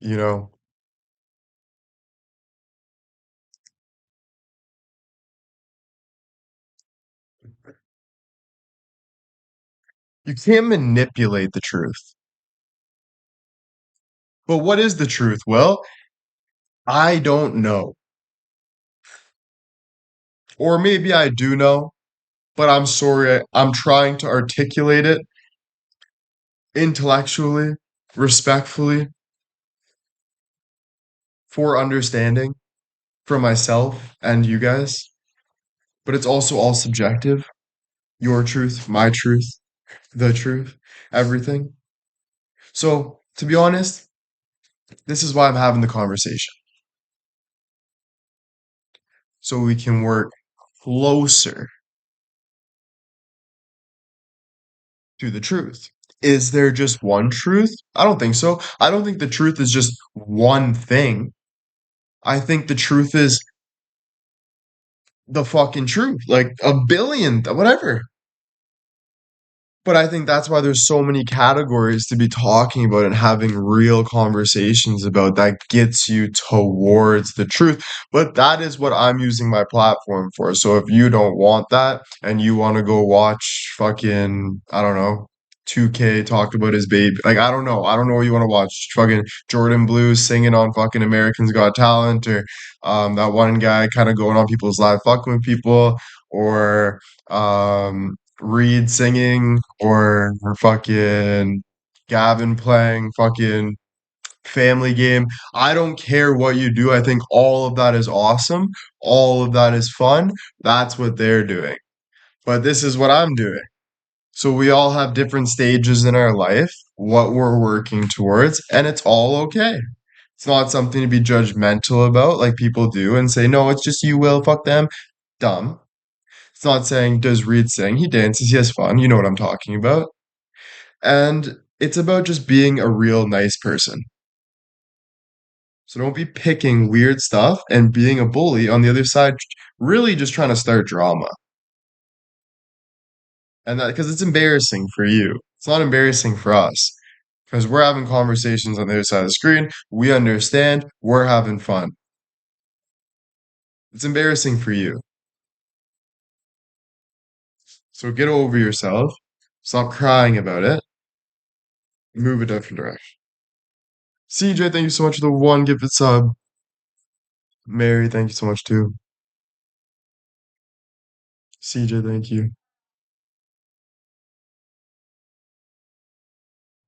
You know, you can't manipulate the truth. But what is the truth? Well, I don't know. Or maybe I do know, but I'm sorry. I'm trying to articulate it intellectually, respectfully, for understanding for myself and you guys. But it's also all subjective. Your truth, my truth, the truth, everything. So, to be honest, this is why I'm having the conversation. So we can work closer to the truth. Is there just one truth? I don't think so. I don't think the truth is just one thing. I think the truth is the fucking truth, like a billion, whatever. But I think that's why there's so many categories to be talking about and having real conversations about that gets you towards the truth. But that is what I'm using my platform for. So if you don't want that and you want to go watch fucking, I don't know, 2K talk about his baby, like I don't know. I don't know what you want to watch. Fucking Jordan Blue singing on fucking Americans Got Talent or that one guy kind of going on people's live fucking with people or Reed singing or fucking Gavin playing fucking family game. I don't care what you do. I think all of that is awesome. All of that is fun. That's what they're doing. But this is what I'm doing. So we all have different stages in our life, what we're working towards, and it's all okay. It's not something to be judgmental about like people do and say, no, it's just you, Will, fuck them. Dumb. It's not saying, does Reed sing? He dances, he has fun. You know what I'm talking about. And it's about just being a real nice person. So don't be picking weird stuff and being a bully on the other side, really just trying to start drama. And that because it's embarrassing for you. It's not embarrassing for us. Because we're having conversations on the other side of the screen. We understand. We're having fun. It's embarrassing for you. So get over yourself. Stop crying about it. Move a different direction. CJ, thank you so much for the one gifted sub. Mary, thank you so much too. CJ, thank you.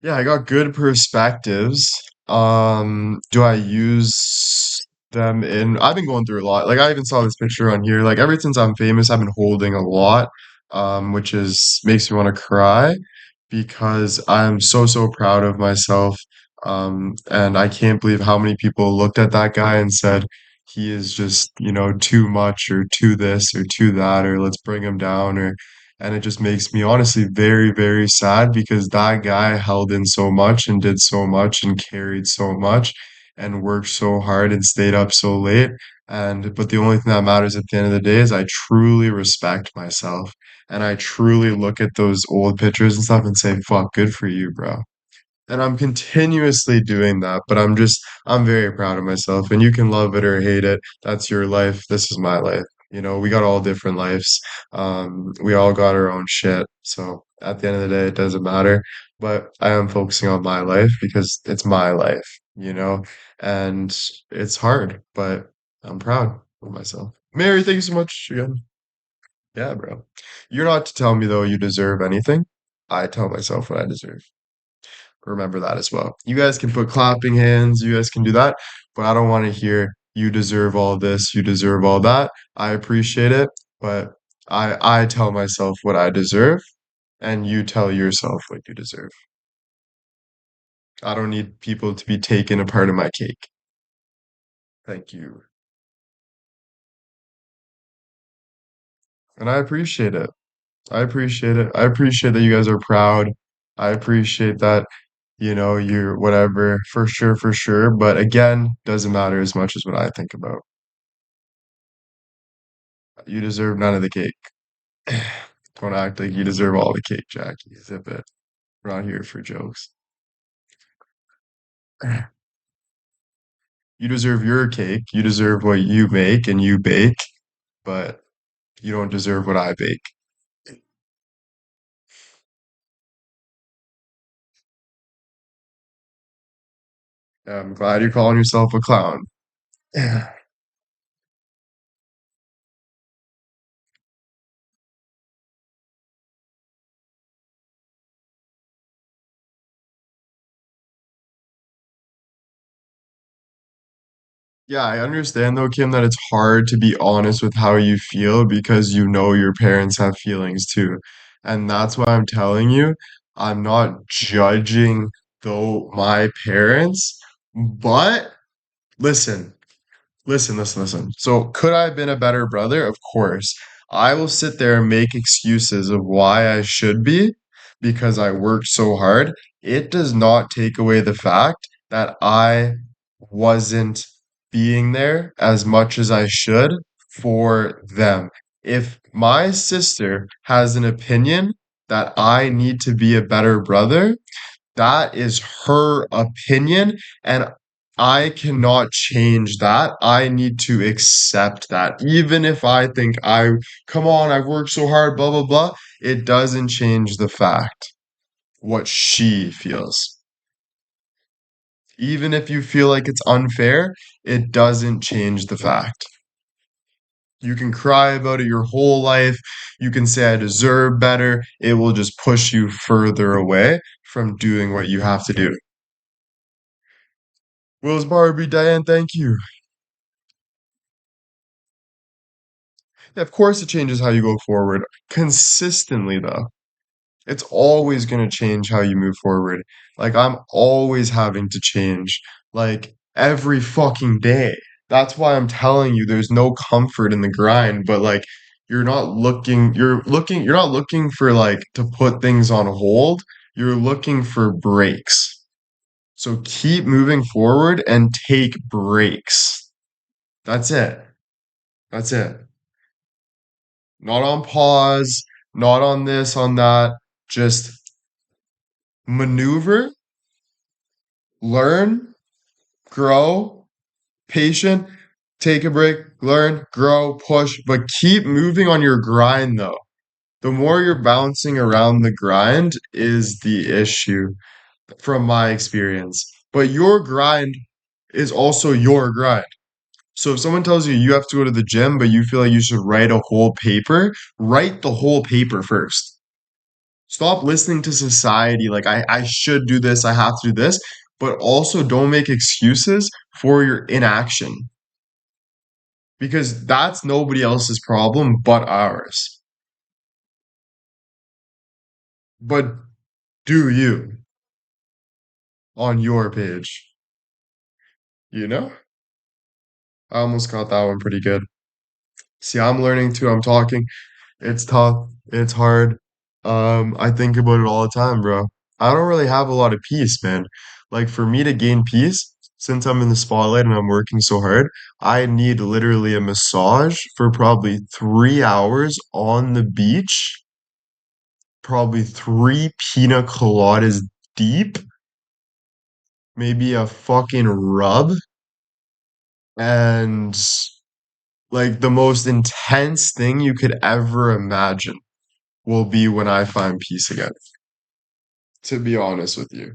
Yeah, I got good perspectives. Do I use them in? I've been going through a lot. Like I even saw this picture on here. Like ever since I'm famous, I've been holding a lot, which is makes me want to cry because I'm so proud of myself. And I can't believe how many people looked at that guy and said he is just, too much or too this or too that or let's bring him down or and it just makes me honestly very sad because that guy held in so much and did so much and carried so much and worked so hard and stayed up so late. But the only thing that matters at the end of the day is I truly respect myself. And I truly look at those old pictures and stuff and say, fuck, good for you, bro. And I'm continuously doing that, but I'm very proud of myself. And you can love it or hate it. That's your life. This is my life. We got all different lives. We all got our own shit. So at the end of the day, it doesn't matter. But I am focusing on my life because it's my life, and it's hard, but I'm proud of myself. Mary, thank you so much again. Yeah, bro. You're not to tell me though you deserve anything. I tell myself what I deserve. Remember that as well. You guys can put clapping hands, you guys can do that, but I don't want to hear you deserve all this, you deserve all that. I appreciate it, but I tell myself what I deserve, and you tell yourself what you deserve. I don't need people to be taking a part of my cake. Thank you. And I appreciate it. I appreciate it. I appreciate that you guys are proud. I appreciate that, you're whatever, for sure, for sure. But again, doesn't matter as much as what I think about. You deserve none of the cake. Don't act like you deserve all the cake, Jackie. Zip it. We're not here for jokes. You deserve your cake. You deserve what you make and you bake, but you don't deserve what I bake. I'm glad you're calling yourself a clown. Yeah, I understand though, Kim, that it's hard to be honest with how you feel because you know your parents have feelings too. And that's why I'm telling you, I'm not judging though my parents, but listen. Listen. So, could I have been a better brother? Of course. I will sit there and make excuses of why I should be because I worked so hard. It does not take away the fact that I wasn't being there as much as I should for them. If my sister has an opinion that I need to be a better brother, that is her opinion, and I cannot change that. I need to accept that. Even if I think come on, I've worked so hard, blah, blah, blah, it doesn't change the fact what she feels. Even if you feel like it's unfair, it doesn't change the fact. You can cry about it your whole life. You can say, I deserve better. It will just push you further away from doing what you have to do. Will's Barbie, Diane, thank you. Yeah, of course, it changes how you go forward. Consistently, though. It's always going to change how you move forward. Like, I'm always having to change, like, every fucking day. That's why I'm telling you there's no comfort in the grind, but like, you're not looking for like to put things on hold. You're looking for breaks. So keep moving forward and take breaks. That's it. That's it. Not on pause, not on this, on that. Just maneuver, learn, grow, patient, take a break, learn, grow, push, but keep moving on your grind though. The more you're bouncing around the grind is the issue from my experience. But your grind is also your grind. So if someone tells you you have to go to the gym, but you feel like you should write a whole paper, write the whole paper first. Stop listening to society like I should do this, I have to do this, but also don't make excuses for your inaction because that's nobody else's problem but ours. But do you on your page, you know? I almost got that one pretty good. See, I'm learning too. I'm talking. It's tough. It's hard. I think about it all the time, bro. I don't really have a lot of peace, man. Like for me to gain peace, since I'm in the spotlight and I'm working so hard, I need literally a massage for probably 3 hours on the beach, probably three pina coladas deep, maybe a fucking rub, and like the most intense thing you could ever imagine will be when I find peace again, to be honest with you.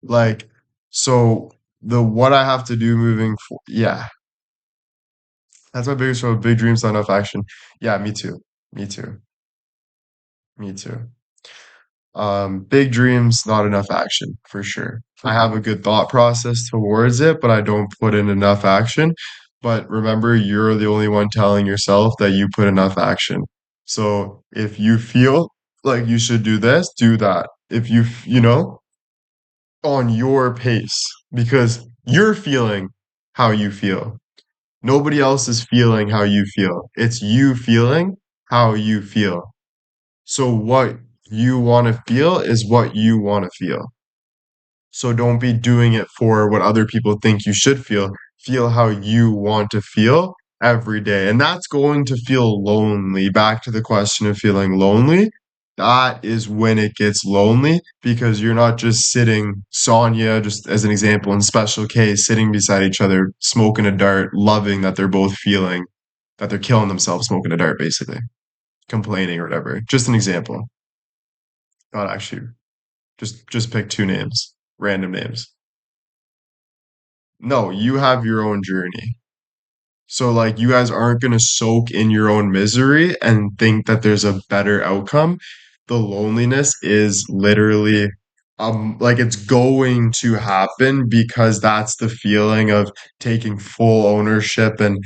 Like, so the what I have to do moving for, yeah, that's my biggest struggle. Big dreams, not enough action. Yeah, me too. Me too. Me too. Big dreams, not enough action for sure. I have a good thought process towards it, but I don't put in enough action. But remember, you're the only one telling yourself that you put enough action. So if you feel like you should do this, do that. If you know, on your pace, because you're feeling how you feel. Nobody else is feeling how you feel. It's you feeling how you feel. So what you want to feel is what you want to feel. So don't be doing it for what other people think you should feel. Feel how you want to feel every day. And that's going to feel lonely. Back to the question of feeling lonely. That is when it gets lonely because you're not just sitting, Sonia, just as an example, in special case, sitting beside each other, smoking a dart, loving that they're both feeling that they're killing themselves smoking a dart, basically, complaining or whatever. Just an example. Not actually. Just pick two names, random names. No, you have your own journey. So like you guys aren't gonna soak in your own misery and think that there's a better outcome. The loneliness is literally like it's going to happen because that's the feeling of taking full ownership and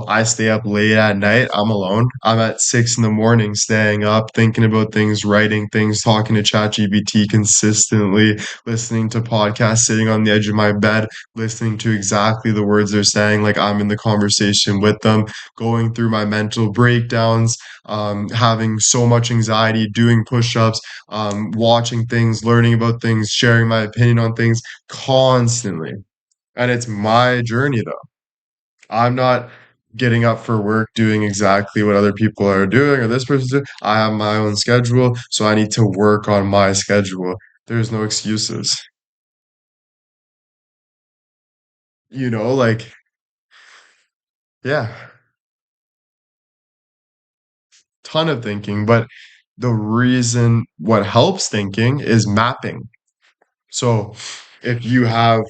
I stay up late at night. I'm alone. I'm at 6 in the morning staying up, thinking about things, writing things, talking to ChatGPT consistently, listening to podcasts, sitting on the edge of my bed listening to exactly the words they're saying, like I'm in the conversation with them, going through my mental breakdowns, having so much anxiety, doing push ups, watching things, learning about things, sharing my opinion on things constantly. And it's my journey, though. I'm not getting up for work doing exactly what other people are doing or this person's doing. I have my own schedule, so I need to work on my schedule. There's no excuses. Like, yeah. Ton of thinking, but the reason what helps thinking is mapping. So if you have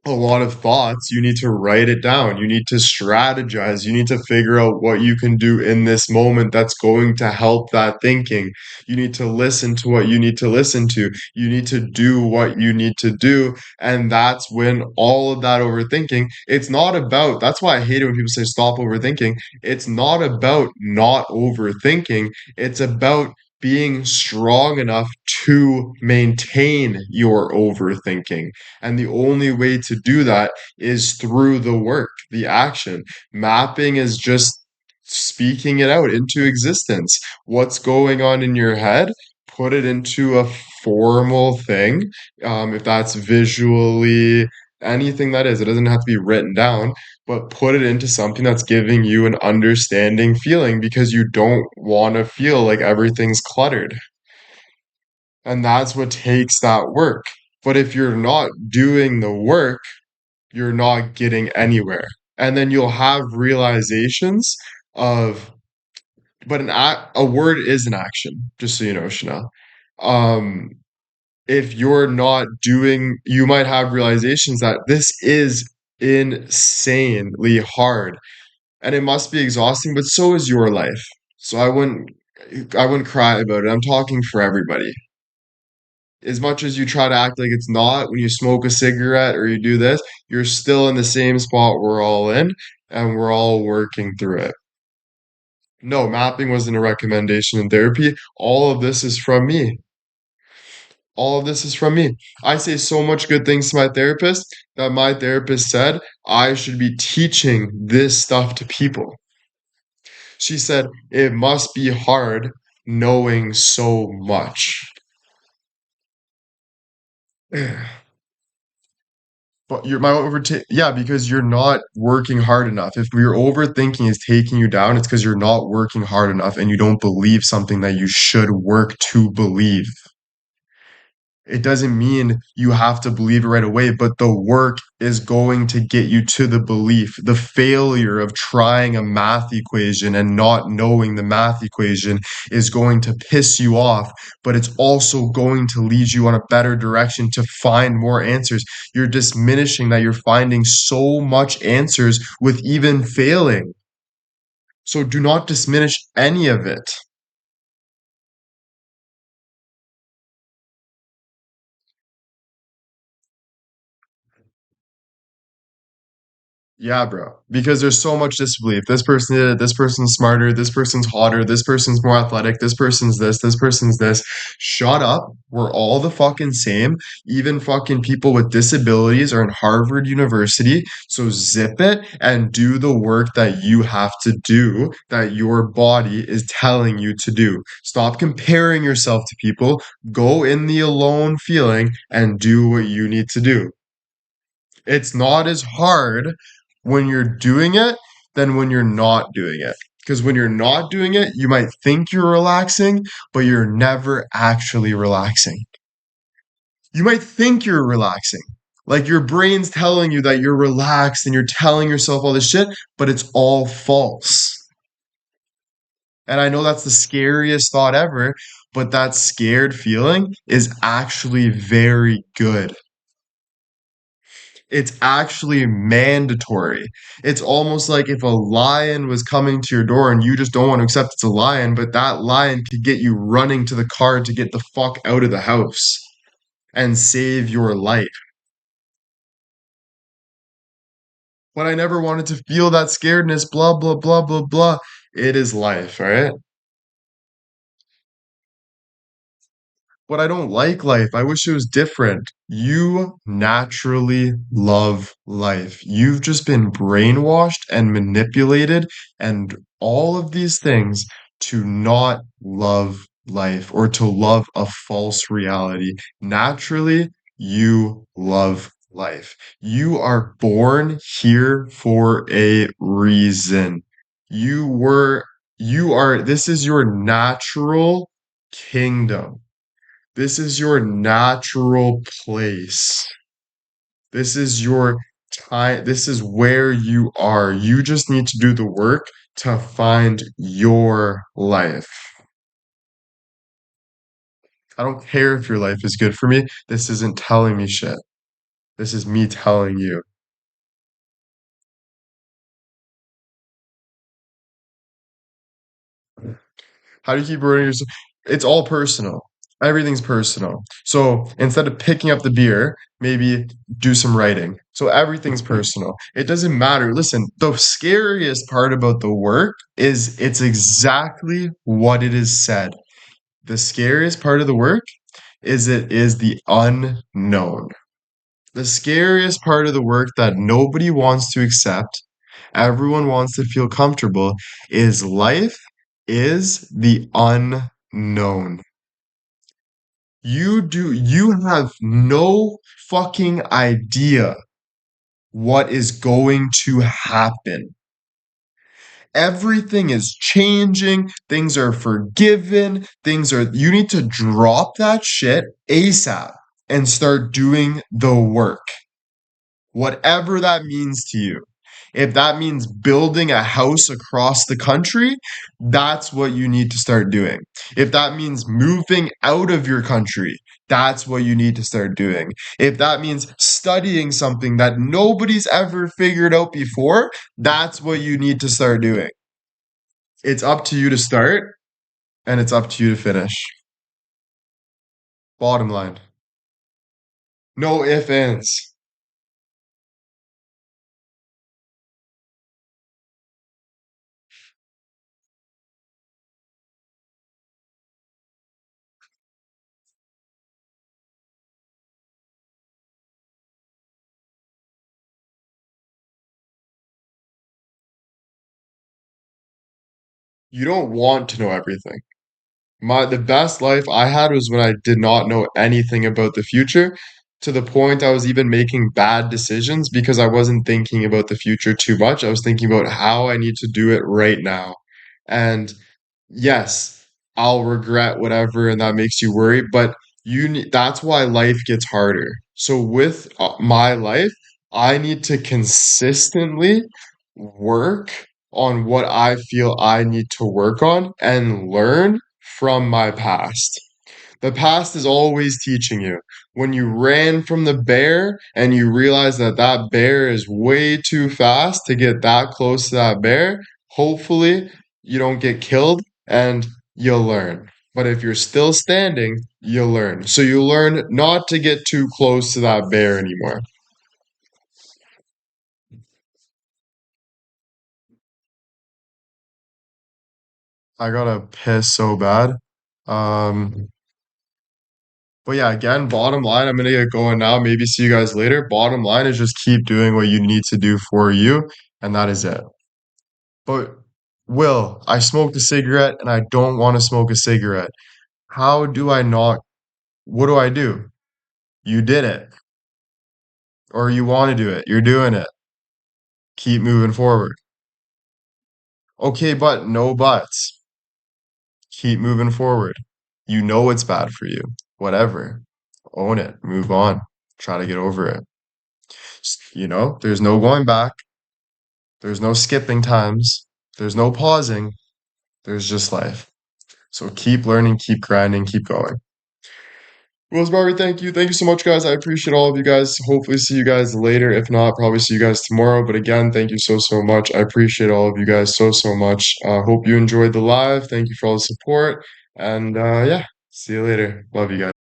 a lot of thoughts, you need to write it down. You need to strategize. You need to figure out what you can do in this moment that's going to help that thinking. You need to listen to what you need to listen to. You need to do what you need to do. And that's when all of that overthinking, it's not about, that's why I hate it when people say stop overthinking. It's not about not overthinking. It's about being strong enough to maintain your overthinking. And the only way to do that is through the work, the action. Mapping is just speaking it out into existence. What's going on in your head? Put it into a formal thing. If that's visually, anything that is. It doesn't have to be written down, but put it into something that's giving you an understanding feeling because you don't want to feel like everything's cluttered. And that's what takes that work. But if you're not doing the work, you're not getting anywhere. And then you'll have realizations of, but a word is an action, just so you know, Chanel. Um, if you're not doing, you might have realizations that this is insanely hard and it must be exhausting, but so is your life. So I wouldn't cry about it. I'm talking for everybody. As much as you try to act like it's not, when you smoke a cigarette or you do this, you're still in the same spot we're all in, and we're all working through it. No, mapping wasn't a recommendation in therapy. All of this is from me. All of this is from me. I say so much good things to my therapist that my therapist said I should be teaching this stuff to people. She said it must be hard knowing so much. But you're my overtake, yeah, because you're not working hard enough. If your overthinking is taking you down, it's because you're not working hard enough and you don't believe something that you should work to believe. It doesn't mean you have to believe it right away, but the work is going to get you to the belief. The failure of trying a math equation and not knowing the math equation is going to piss you off, but it's also going to lead you on a better direction to find more answers. You're diminishing that you're finding so much answers with even failing. So do not diminish any of it. Yeah, bro. Because there's so much disbelief. This person did it. This person's smarter. This person's hotter. This person's more athletic. This person's this. This person's this. Shut up. We're all the fucking same. Even fucking people with disabilities are in Harvard University. So zip it and do the work that you have to do, that your body is telling you to do. Stop comparing yourself to people. Go in the alone feeling and do what you need to do. It's not as hard when you're doing it than when you're not doing it. Because when you're not doing it, you might think you're relaxing, but you're never actually relaxing. You might think you're relaxing. Like your brain's telling you that you're relaxed and you're telling yourself all this shit, but it's all false. And I know that's the scariest thought ever, but that scared feeling is actually very good. It's actually mandatory. It's almost like if a lion was coming to your door and you just don't want to accept it's a lion, but that lion could get you running to the car to get the fuck out of the house and save your life. But I never wanted to feel that scaredness, blah, blah, blah, blah, blah. It is life, all right? But I don't like life. I wish it was different. You naturally love life. You've just been brainwashed and manipulated and all of these things to not love life or to love a false reality. Naturally, you love life. You are born here for a reason. You were, you are, this is your natural kingdom. This is your natural place. This is your time. This is where you are. You just need to do the work to find your life. I don't care if your life is good for me. This isn't telling me shit. This is me telling you. How do you keep rewarding yourself? It's all personal. Everything's personal. So instead of picking up the beer, maybe do some writing. So everything's personal. It doesn't matter. Listen, the scariest part about the work is it's exactly what it is said. The scariest part of the work is it is the unknown. The scariest part of the work that nobody wants to accept, everyone wants to feel comfortable, is life is the unknown. You have no fucking idea what is going to happen. Everything is changing, things are forgiven, you need to drop that shit ASAP and start doing the work, whatever that means to you. If that means building a house across the country, that's what you need to start doing. If that means moving out of your country, that's what you need to start doing. If that means studying something that nobody's ever figured out before, that's what you need to start doing. It's up to you to start and it's up to you to finish. Bottom line. No ifs, ands. You don't want to know everything. The best life I had was when I did not know anything about the future, to the point I was even making bad decisions because I wasn't thinking about the future too much. I was thinking about how I need to do it right now. And yes, I'll regret whatever and that makes you worry, but that's why life gets harder. So with my life, I need to consistently work on what I feel I need to work on and learn from my past. The past is always teaching you. When you ran from the bear and you realize that that bear is way too fast to get that close to that bear, hopefully you don't get killed and you'll learn. But if you're still standing, you'll learn. So you learn not to get too close to that bear anymore. I gotta piss so bad. Um, But yeah, again, bottom line, I'm gonna get going now. Maybe see you guys later. Bottom line is just keep doing what you need to do for you, and that is it. But Will, I smoked a cigarette and I don't want to smoke a cigarette. How do I not? What do I do? You did it, or you want to do it. You're doing it. Keep moving forward. Okay, but no buts. Keep moving forward. You know it's bad for you. Whatever. Own it. Move on. Try to get over it. There's no going back. There's no skipping times. There's no pausing. There's just life. So keep learning, keep grinding, keep going. Rosemary, thank you. Thank you so much, guys. I appreciate all of you guys. Hopefully, see you guys later. If not, probably see you guys tomorrow. But again, thank you so, so much. I appreciate all of you guys so, so much. Hope you enjoyed the live. Thank you for all the support. And yeah, see you later. Love you guys.